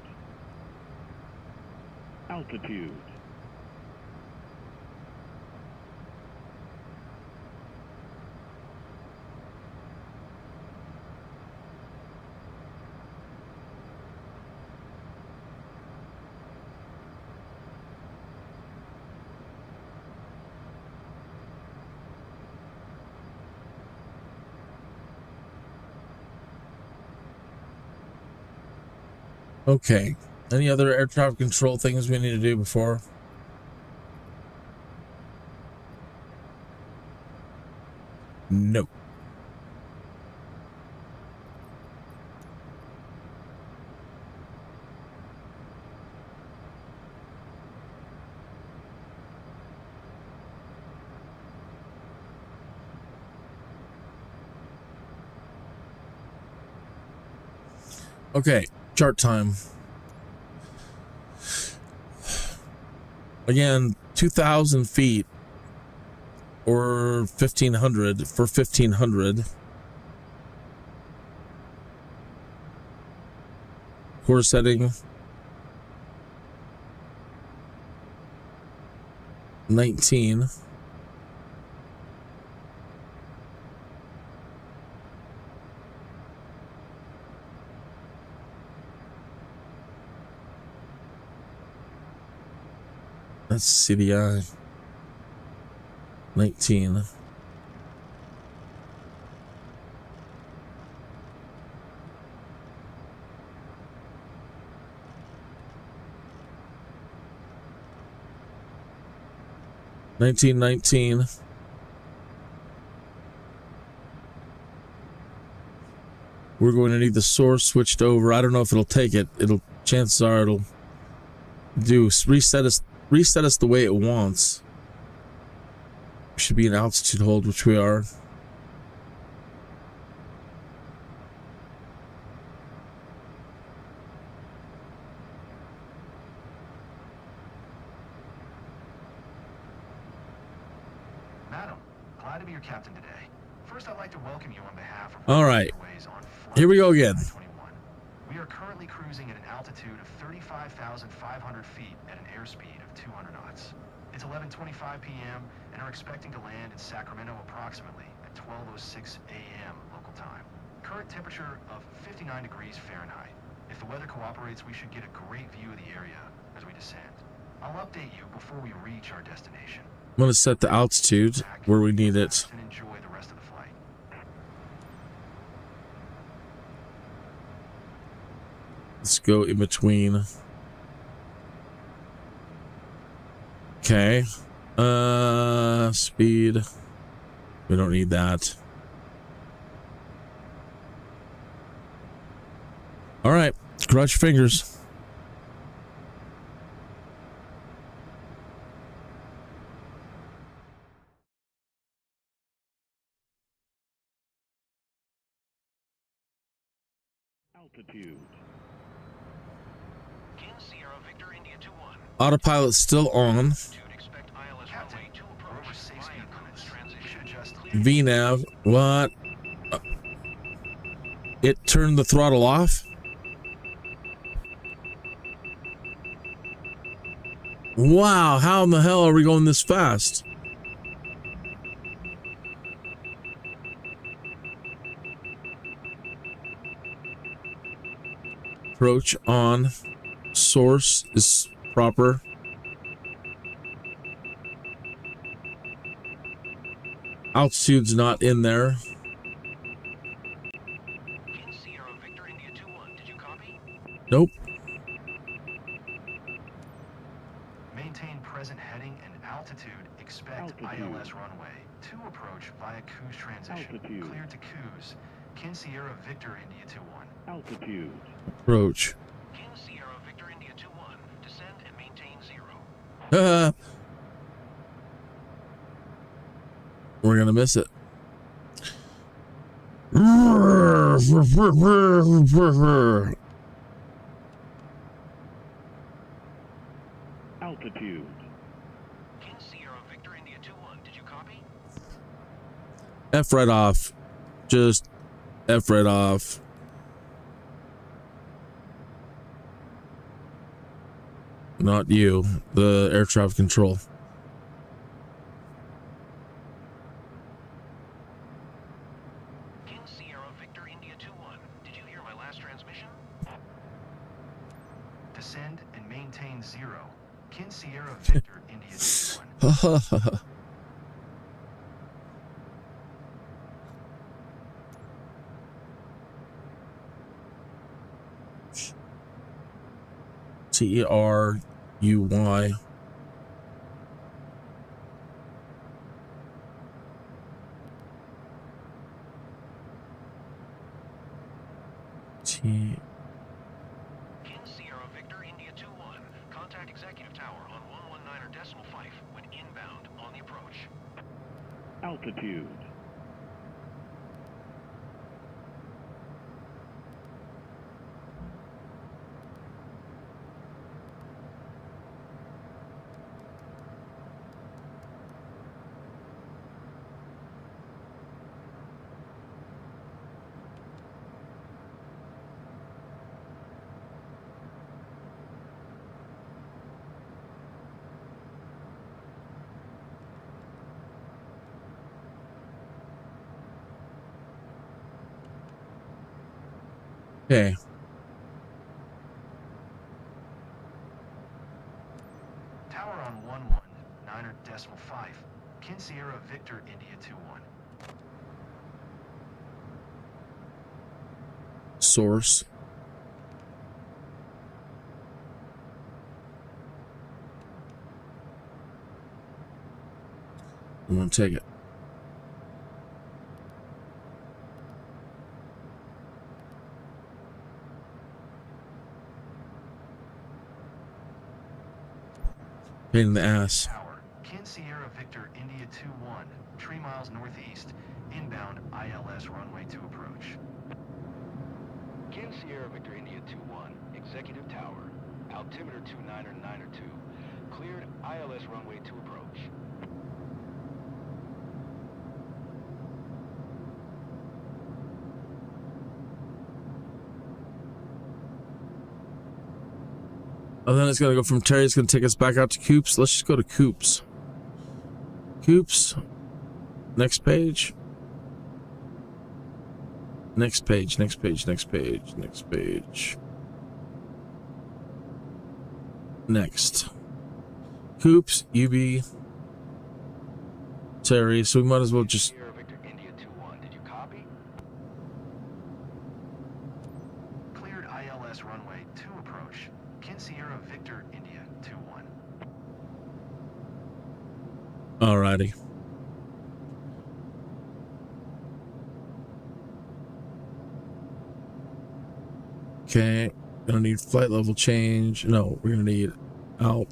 Speaker 8: Altitude.
Speaker 1: Okay. Any other air traffic control things we need to do before? No. Okay, chart time. Again, 2,000 feet or 1,500 for 1,500. Course setting 19. That's CDI 19. We're going to need the source switched over. I don't know if it'll take it. Chances are it'll do reset us the way it wants. We should be in altitude hold, which we are.
Speaker 2: Glad to be your captain today. First, I'd like to welcome you on behalf of
Speaker 1: All right.
Speaker 2: Airways on flight
Speaker 1: Here we go again.
Speaker 2: 21. We are currently cruising at an altitude of 35,500 feet at an airspeed of 200 knots. It's 11:25 p.m. and are expecting to land in Sacramento approximately at 12:06 a.m. local time. Current temperature of 59 degrees Fahrenheit. If the weather cooperates, we should get a great view of the area as we descend. I'll update you before we reach our destination.
Speaker 1: I'm going to set the altitude where we need it.
Speaker 2: And enjoy the rest of the flight.
Speaker 1: Let's go in between. Okay. Speed. We don't need that. All right. Cross your fingers.
Speaker 8: Altitude.
Speaker 6: King Sierra Victor India 2-1.
Speaker 1: Autopilot's still on.
Speaker 6: Expect ILS runway 2
Speaker 2: We're over
Speaker 6: approach
Speaker 2: 6
Speaker 6: via
Speaker 2: feet
Speaker 6: cruise
Speaker 2: limits. We
Speaker 6: transition.
Speaker 2: should adjust.
Speaker 1: VNAV. What? It turned the throttle off? Wow, how in the hell are we going this fast? Approach on. Source is proper. Altitude's not in there.
Speaker 6: King Sierra Victor India 2-1. Did you copy?
Speaker 1: Nope.
Speaker 2: Maintain present heading and altitude. Expect ILS runway 2 approach via cruise transition.
Speaker 8: Altitude.
Speaker 2: Cleared to cruise. King Sierra Victor India 2-1.
Speaker 8: Altitude.
Speaker 1: Approach.
Speaker 6: King Sierra Victor India 2-1. Descend and maintain 0.
Speaker 1: We're gonna miss it.
Speaker 8: Altitude.
Speaker 6: King Sierra Victor India 2-1. Did you copy?
Speaker 1: F right off. Just F right off. Not you, the air traffic control.
Speaker 6: King Sierra Victor India 2-1. Did you hear my last transmission?
Speaker 2: Descend and maintain 0. King Sierra Victor India 2-1.
Speaker 1: TRUY.
Speaker 6: King Sierra Victor India 2-1. Contact Executive Tower on 119.5 when inbound on the approach.
Speaker 8: Altitude.
Speaker 1: Okay.
Speaker 2: Tower on 119.5. King Sierra Victor India 2-1.
Speaker 1: Source. I'm gonna take it. Pain in the ass.
Speaker 2: Tower. King Sierra Victor India 2-1. 3 miles northeast. Inbound ILS runway 2 approach.
Speaker 6: King Sierra Victor India 2-1. Executive Tower. Altimeter 2992. Cleared ILS runway 2 approach.
Speaker 1: And then it's going to go from Terry. It's going to take us back out to Coops. Let's just go to Coops. Coops. Next page. Next page, next page, next page, next page. Next. Coops, UB, Terry. So we might as well just...
Speaker 6: Victor India 2-1. Did you copy?
Speaker 2: Cleared ILS runway 2 approach. Kin Sierra Victor India 2-1.
Speaker 1: Alrighty. Okay, gonna need flight level change. No, we're gonna need out.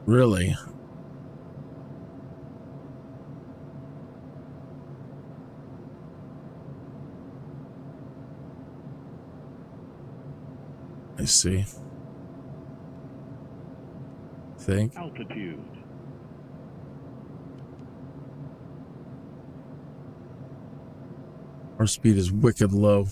Speaker 1: Really? I see. Think.
Speaker 8: Altitude.
Speaker 1: Our speed is wicked low.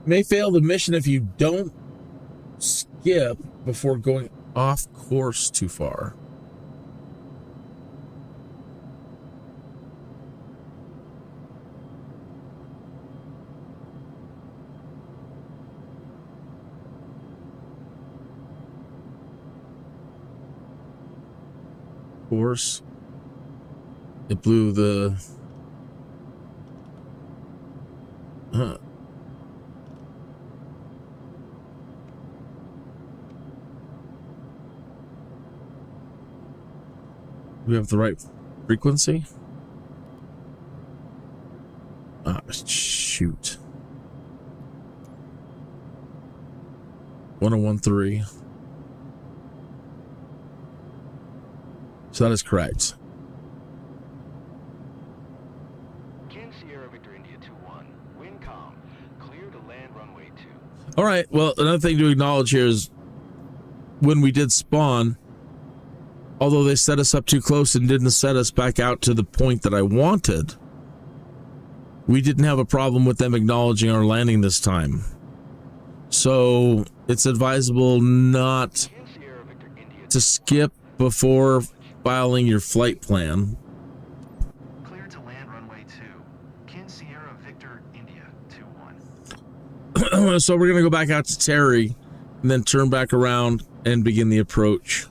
Speaker 1: May fail the mission if you don't skip before going off course too far. Course. It blew the... Huh. We have the right frequency? Ah, shoot. 1013. So that is correct.
Speaker 6: Kin Sierra Victor India 2-1. Wind calm. Clear to land runway 2.
Speaker 1: All right. Well, another thing to acknowledge here is when we did spawn, although they set us up too close and didn't set us back out to the point that I wanted, we didn't have a problem with them acknowledging our landing this time. So it's advisable not to skip before filing your flight plan.
Speaker 2: Cleared to land runway 2. Kin Sierra Victor India 2-1.
Speaker 1: So we're going to go back out to Terry and then turn back around and begin the approach.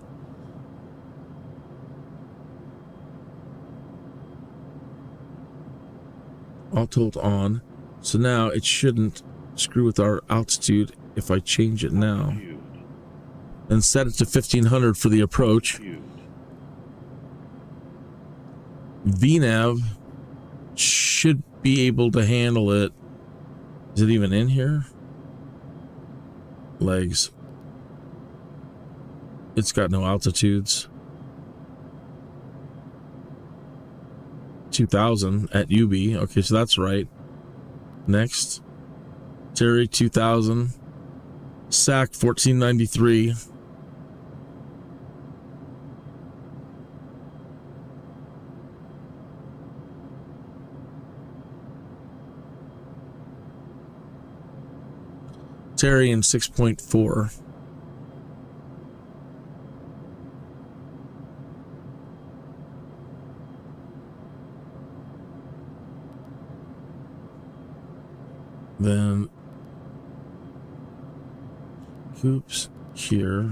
Speaker 1: Auto on. So now it shouldn't screw with our altitude if I change it now and set it to 1500 for the approach. VNAV should be able to handle it. Is it even in here? Legs. It's got no altitudes. 2000 at UB. Okay, so that's right. Next. Terry 2000. SAC 1493. Terry in 6.4. Then Coops here.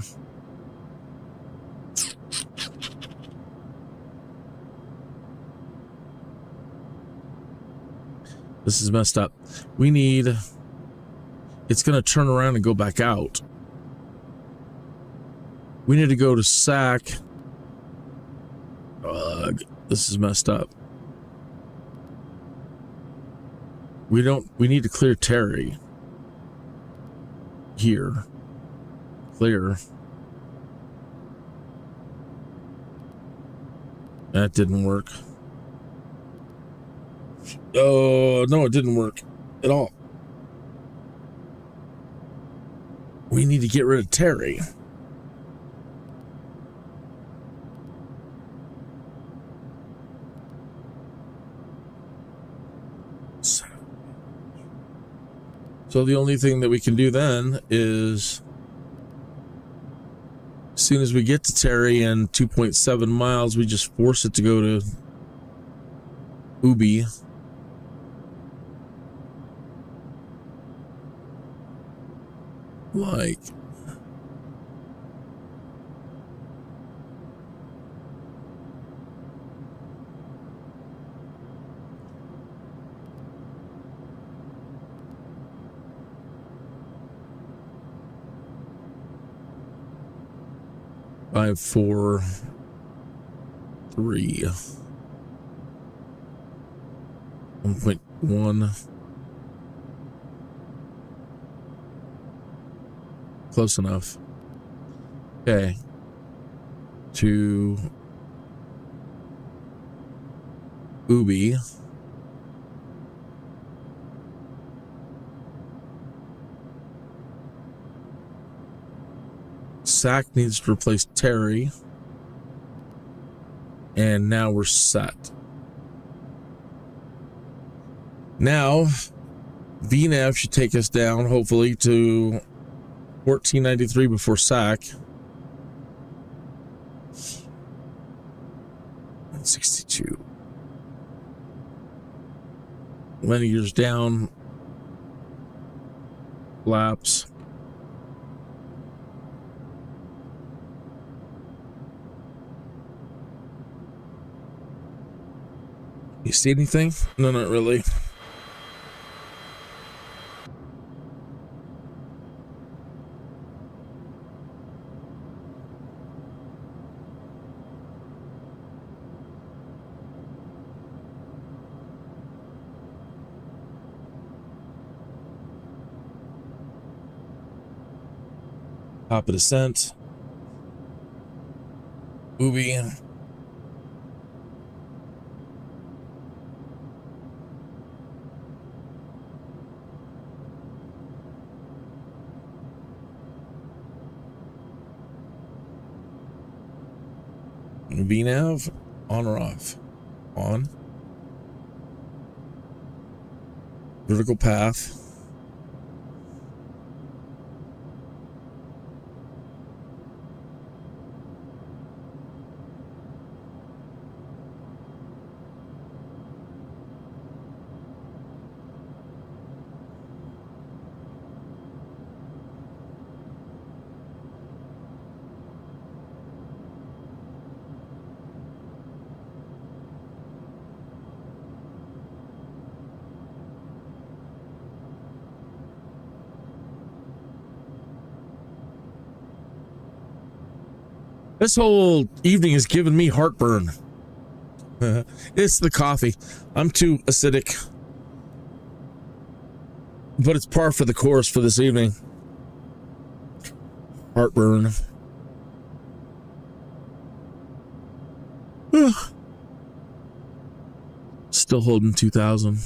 Speaker 1: This is messed up. We need... It's going to turn around and go back out. We need to go to SAC. Ugh, this is messed up. We need to clear Terry. Here. Clear. That didn't work. Oh, no, it didn't work at all. We need to get rid of Terry. So the only thing that we can do then is, as soon as we get to Terry and 2.7 miles, we just force it to go to Ubi. Like, five, 4, 3, 1.1. Close enough. Okay. To Ubi. Sack needs to replace Terry. And now we're set. Now, VNAV should take us down, hopefully, to 1493 before SAC. 62. Landing gears down. Flaps. You see anything? No, not really. Top of descent. Ubi. VNAV, on or off? On. Vertical path. This whole evening has given me heartburn. It's the coffee. I'm too acidic. But it's par for the course for this evening. Heartburn. Still holding 2,000.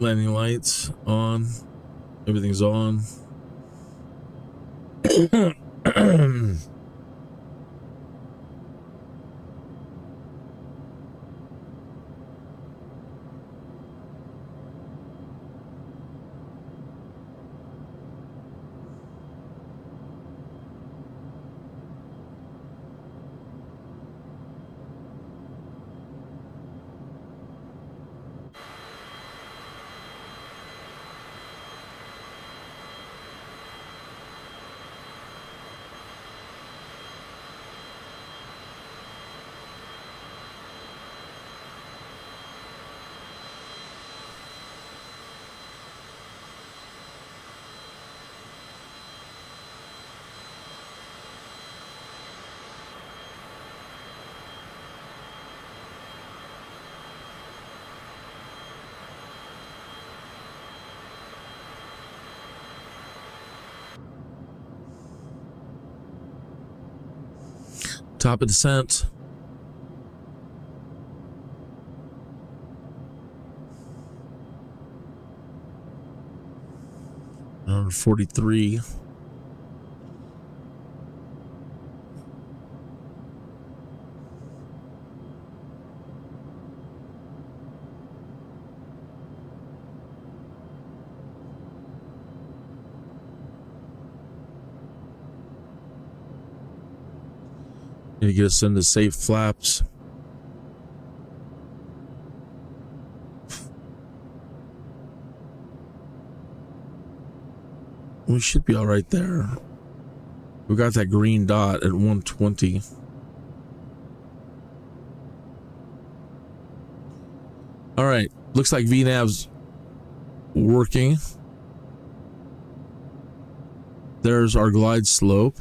Speaker 1: Landing lights on. Everything's on. Top of descent. Number 43. Need to get us into safe flaps. We should be all right there. We got that green dot at 120. All right, looks like VNAV's working. There's our glide slope.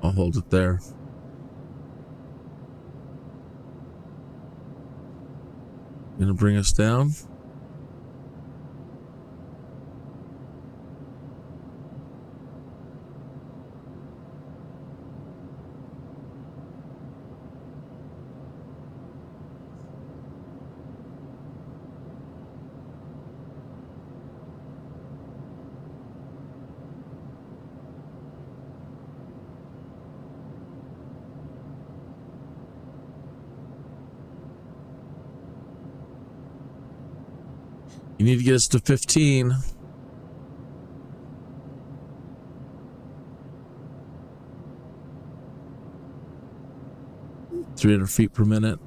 Speaker 1: I'll hold it there. Gonna bring us down. You need to get us to 15. (300 feet per minute).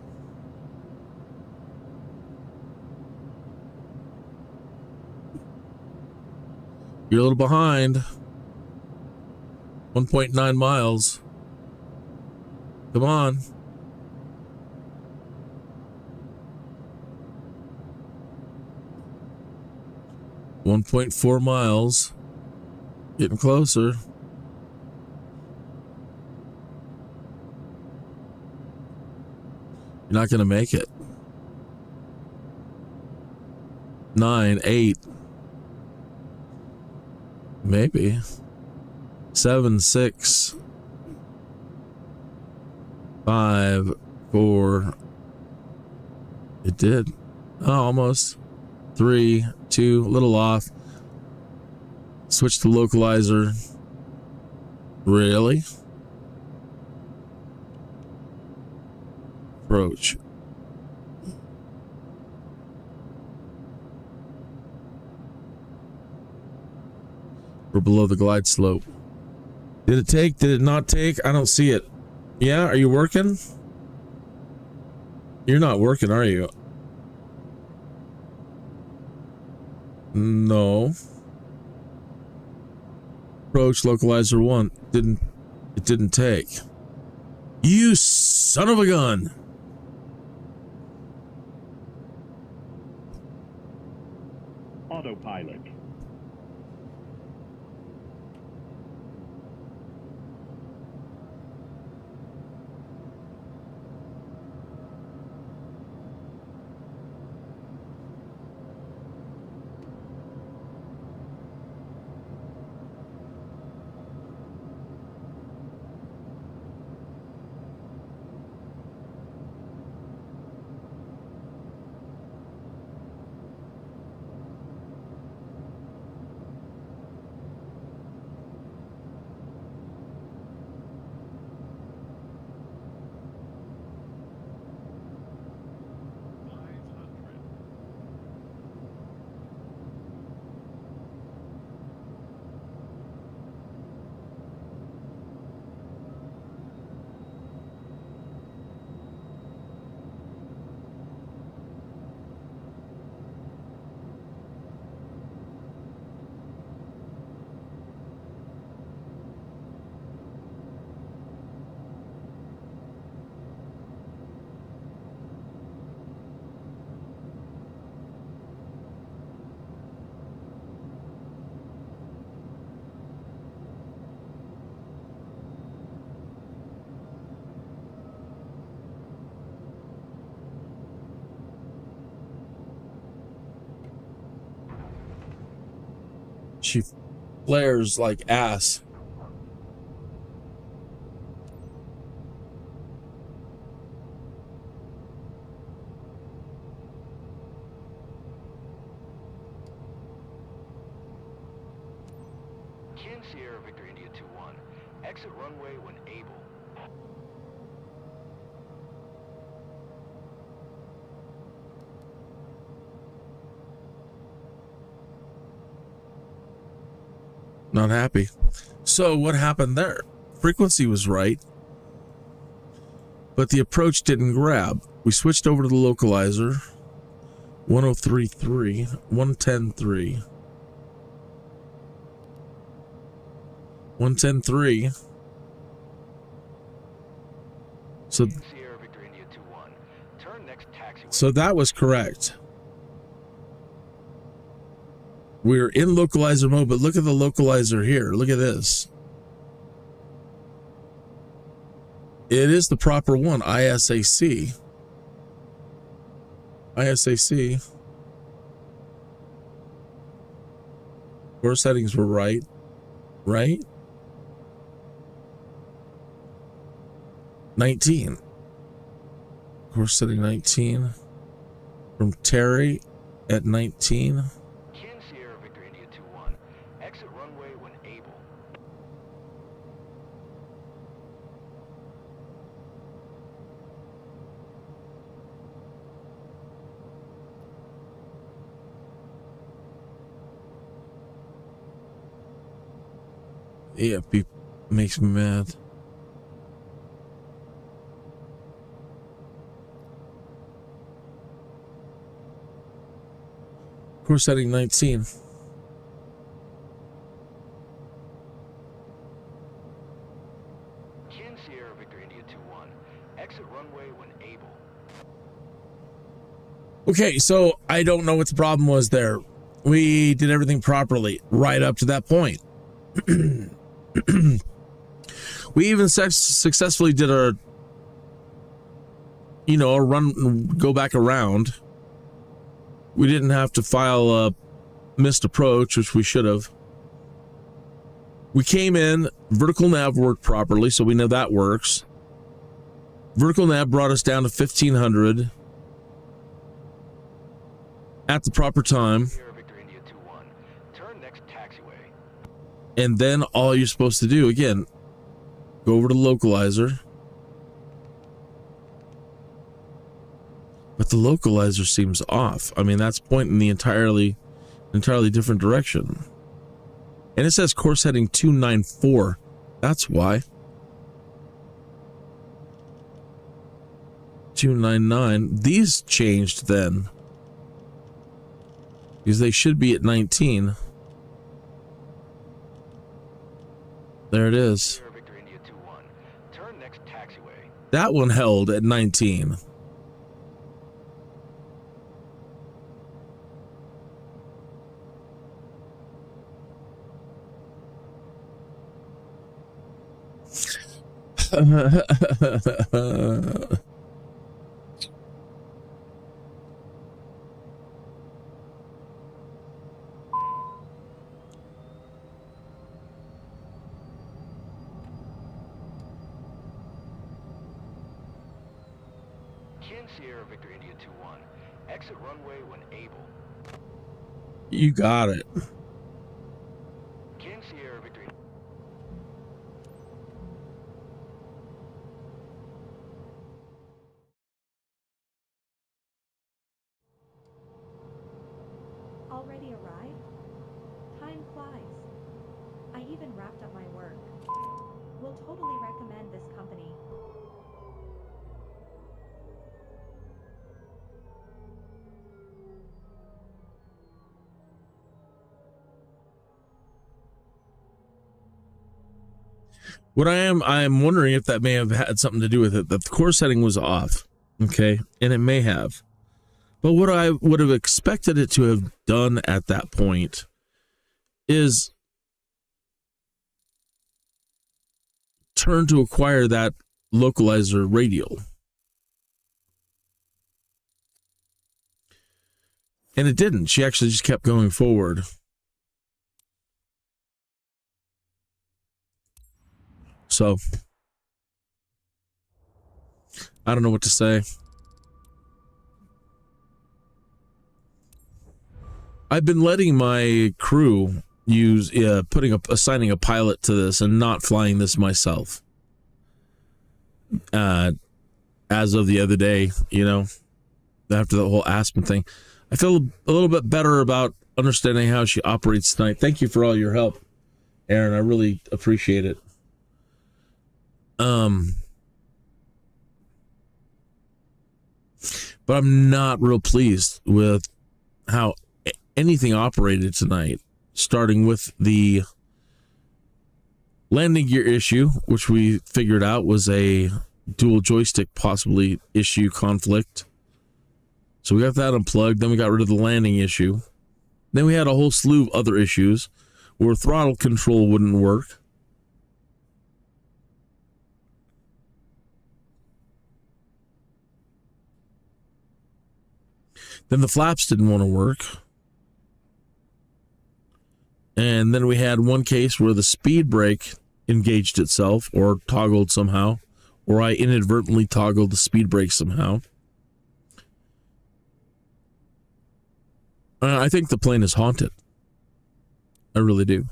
Speaker 1: You're a little behind. 1.9 miles. Come on. .4 miles. Getting closer. You're not going to make it. 9, 8. Maybe. 7, 6. 5, 4. It did. Oh, almost. 3, 2, a little off. Switch to localizer. Really? Approach. We're below the glide slope. Did it take? Did it not take? I don't see it. Yeah, are you working? You're not working, are you? No. Approach localizer 1. It didn't take. You son of a gun.
Speaker 8: Autopilot.
Speaker 1: she flares like ass.
Speaker 6: Kin Sierra Victor India 2-1. Exit runway when able.
Speaker 1: Not happy. So what happened there? Frequency was right, but the approach didn't grab. We switched over to the localizer. 1033, 110.3. 110.3. So,
Speaker 6: Sierra Victor India 2-1. Turn next taxiway.
Speaker 1: so that was correct. We're in localizer mode, but look at the localizer here. Look at this. It is the proper one, ISAC. ISAC. Core settings were right. Right? 19. Core setting 19. From Terry at 19.
Speaker 6: Kin Sierra Victor India 2-1. Exit runway when able.
Speaker 1: Yeah, makes me mad. Core setting 19.
Speaker 6: Kin Sierra Victor India 2-1. Exit runway when able.
Speaker 1: Okay, so I don't know what the problem was there. We did everything properly right up to that point. We even successfully did a run, go back around. We didn't have to file a missed approach, which we should have. We came in, vertical nav worked properly, so we know that works. Vertical nav brought us down to 1500 at the proper time.
Speaker 6: Sierra Victor India 2-1. Turn next taxiway.
Speaker 1: And then all you're supposed to do, again, go over to the localizer. But the localizer seems off. I mean, that's pointing the entirely different direction. And it says core setting 294. That's why. 299. These changed then, because they should be at 19. There it is.
Speaker 6: Sierra Victor India 2-1. Turn next taxiway.
Speaker 1: That one held at 19.
Speaker 6: Kin Sierra Victor India 2-1. Exit runway when able.
Speaker 1: You got it.
Speaker 6: Kin Sierra Victor.
Speaker 12: Already arrived? Time flies. I even wrapped up my work. Will totally recommend this company.
Speaker 1: What I'm wondering if that may have had something to do with it, that the core setting was off. Okay. And it may have. But what I would have expected it to have done at that point is turn to acquire that localizer radial. And it didn't. She actually just kept going forward. So I don't know what to say. I've been letting my crew use assigning a pilot to this and not flying this myself. As of the other day, you know, after the whole Aspen thing, I feel a little bit better about understanding how she operates tonight. Thank you for all your help, Aaron. I really appreciate it. But I'm not real pleased with how anything operated tonight, starting with the landing gear issue, which we figured out was a dual joystick possibly issue conflict. So we got that unplugged. Then we got rid of the landing issue. Then we had a whole slew of other issues where throttle control wouldn't work. Then the flaps didn't want to work. And then we had one case where the speed brake engaged itself or toggled somehow, or I inadvertently toggled the speed brake somehow. I think the plane is haunted. I really do.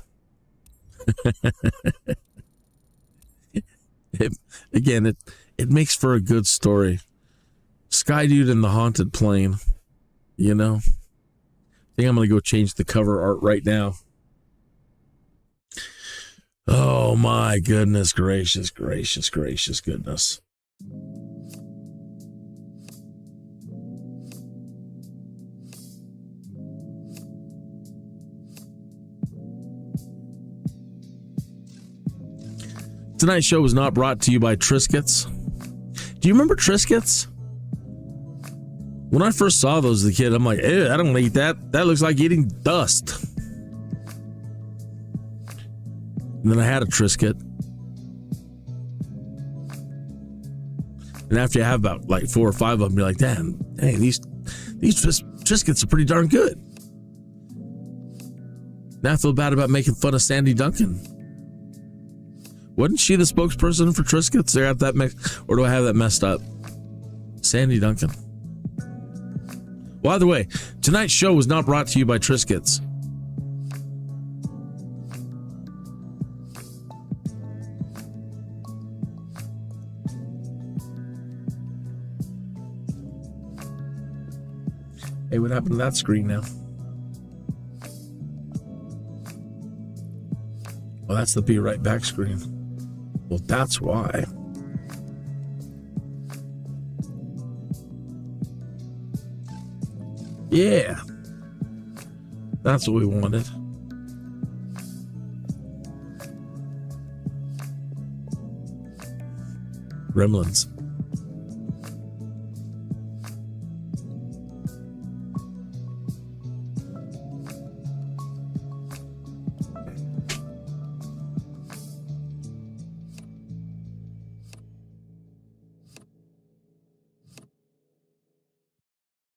Speaker 1: It makes for a good story. Skydude and the haunted plane. You know? I think I'm going to go change the cover art right now. Oh my goodness gracious, gracious, gracious goodness. Tonight's show was not brought to you by Triscuits. Do you remember Triscuits? When I first saw those as a kid, I'm like, ew, I don't want to eat that. That looks like eating dust. And then I had a Triscuit. And after you have about like 4 or 5 of them, you're like, damn, hey, these Triscuits are pretty darn good. Now I feel bad about making fun of Sandy Duncan. Wasn't she the spokesperson for Triscuits? I got that mixed, or do I have that messed up? Sandy Duncan. Well, either way, tonight's show was not brought to you by Triscuits. Hey, what happened to that screen now? Well, that's the Be Right Back screen. Well, that's why. Yeah. That's what we wanted. Gremlins.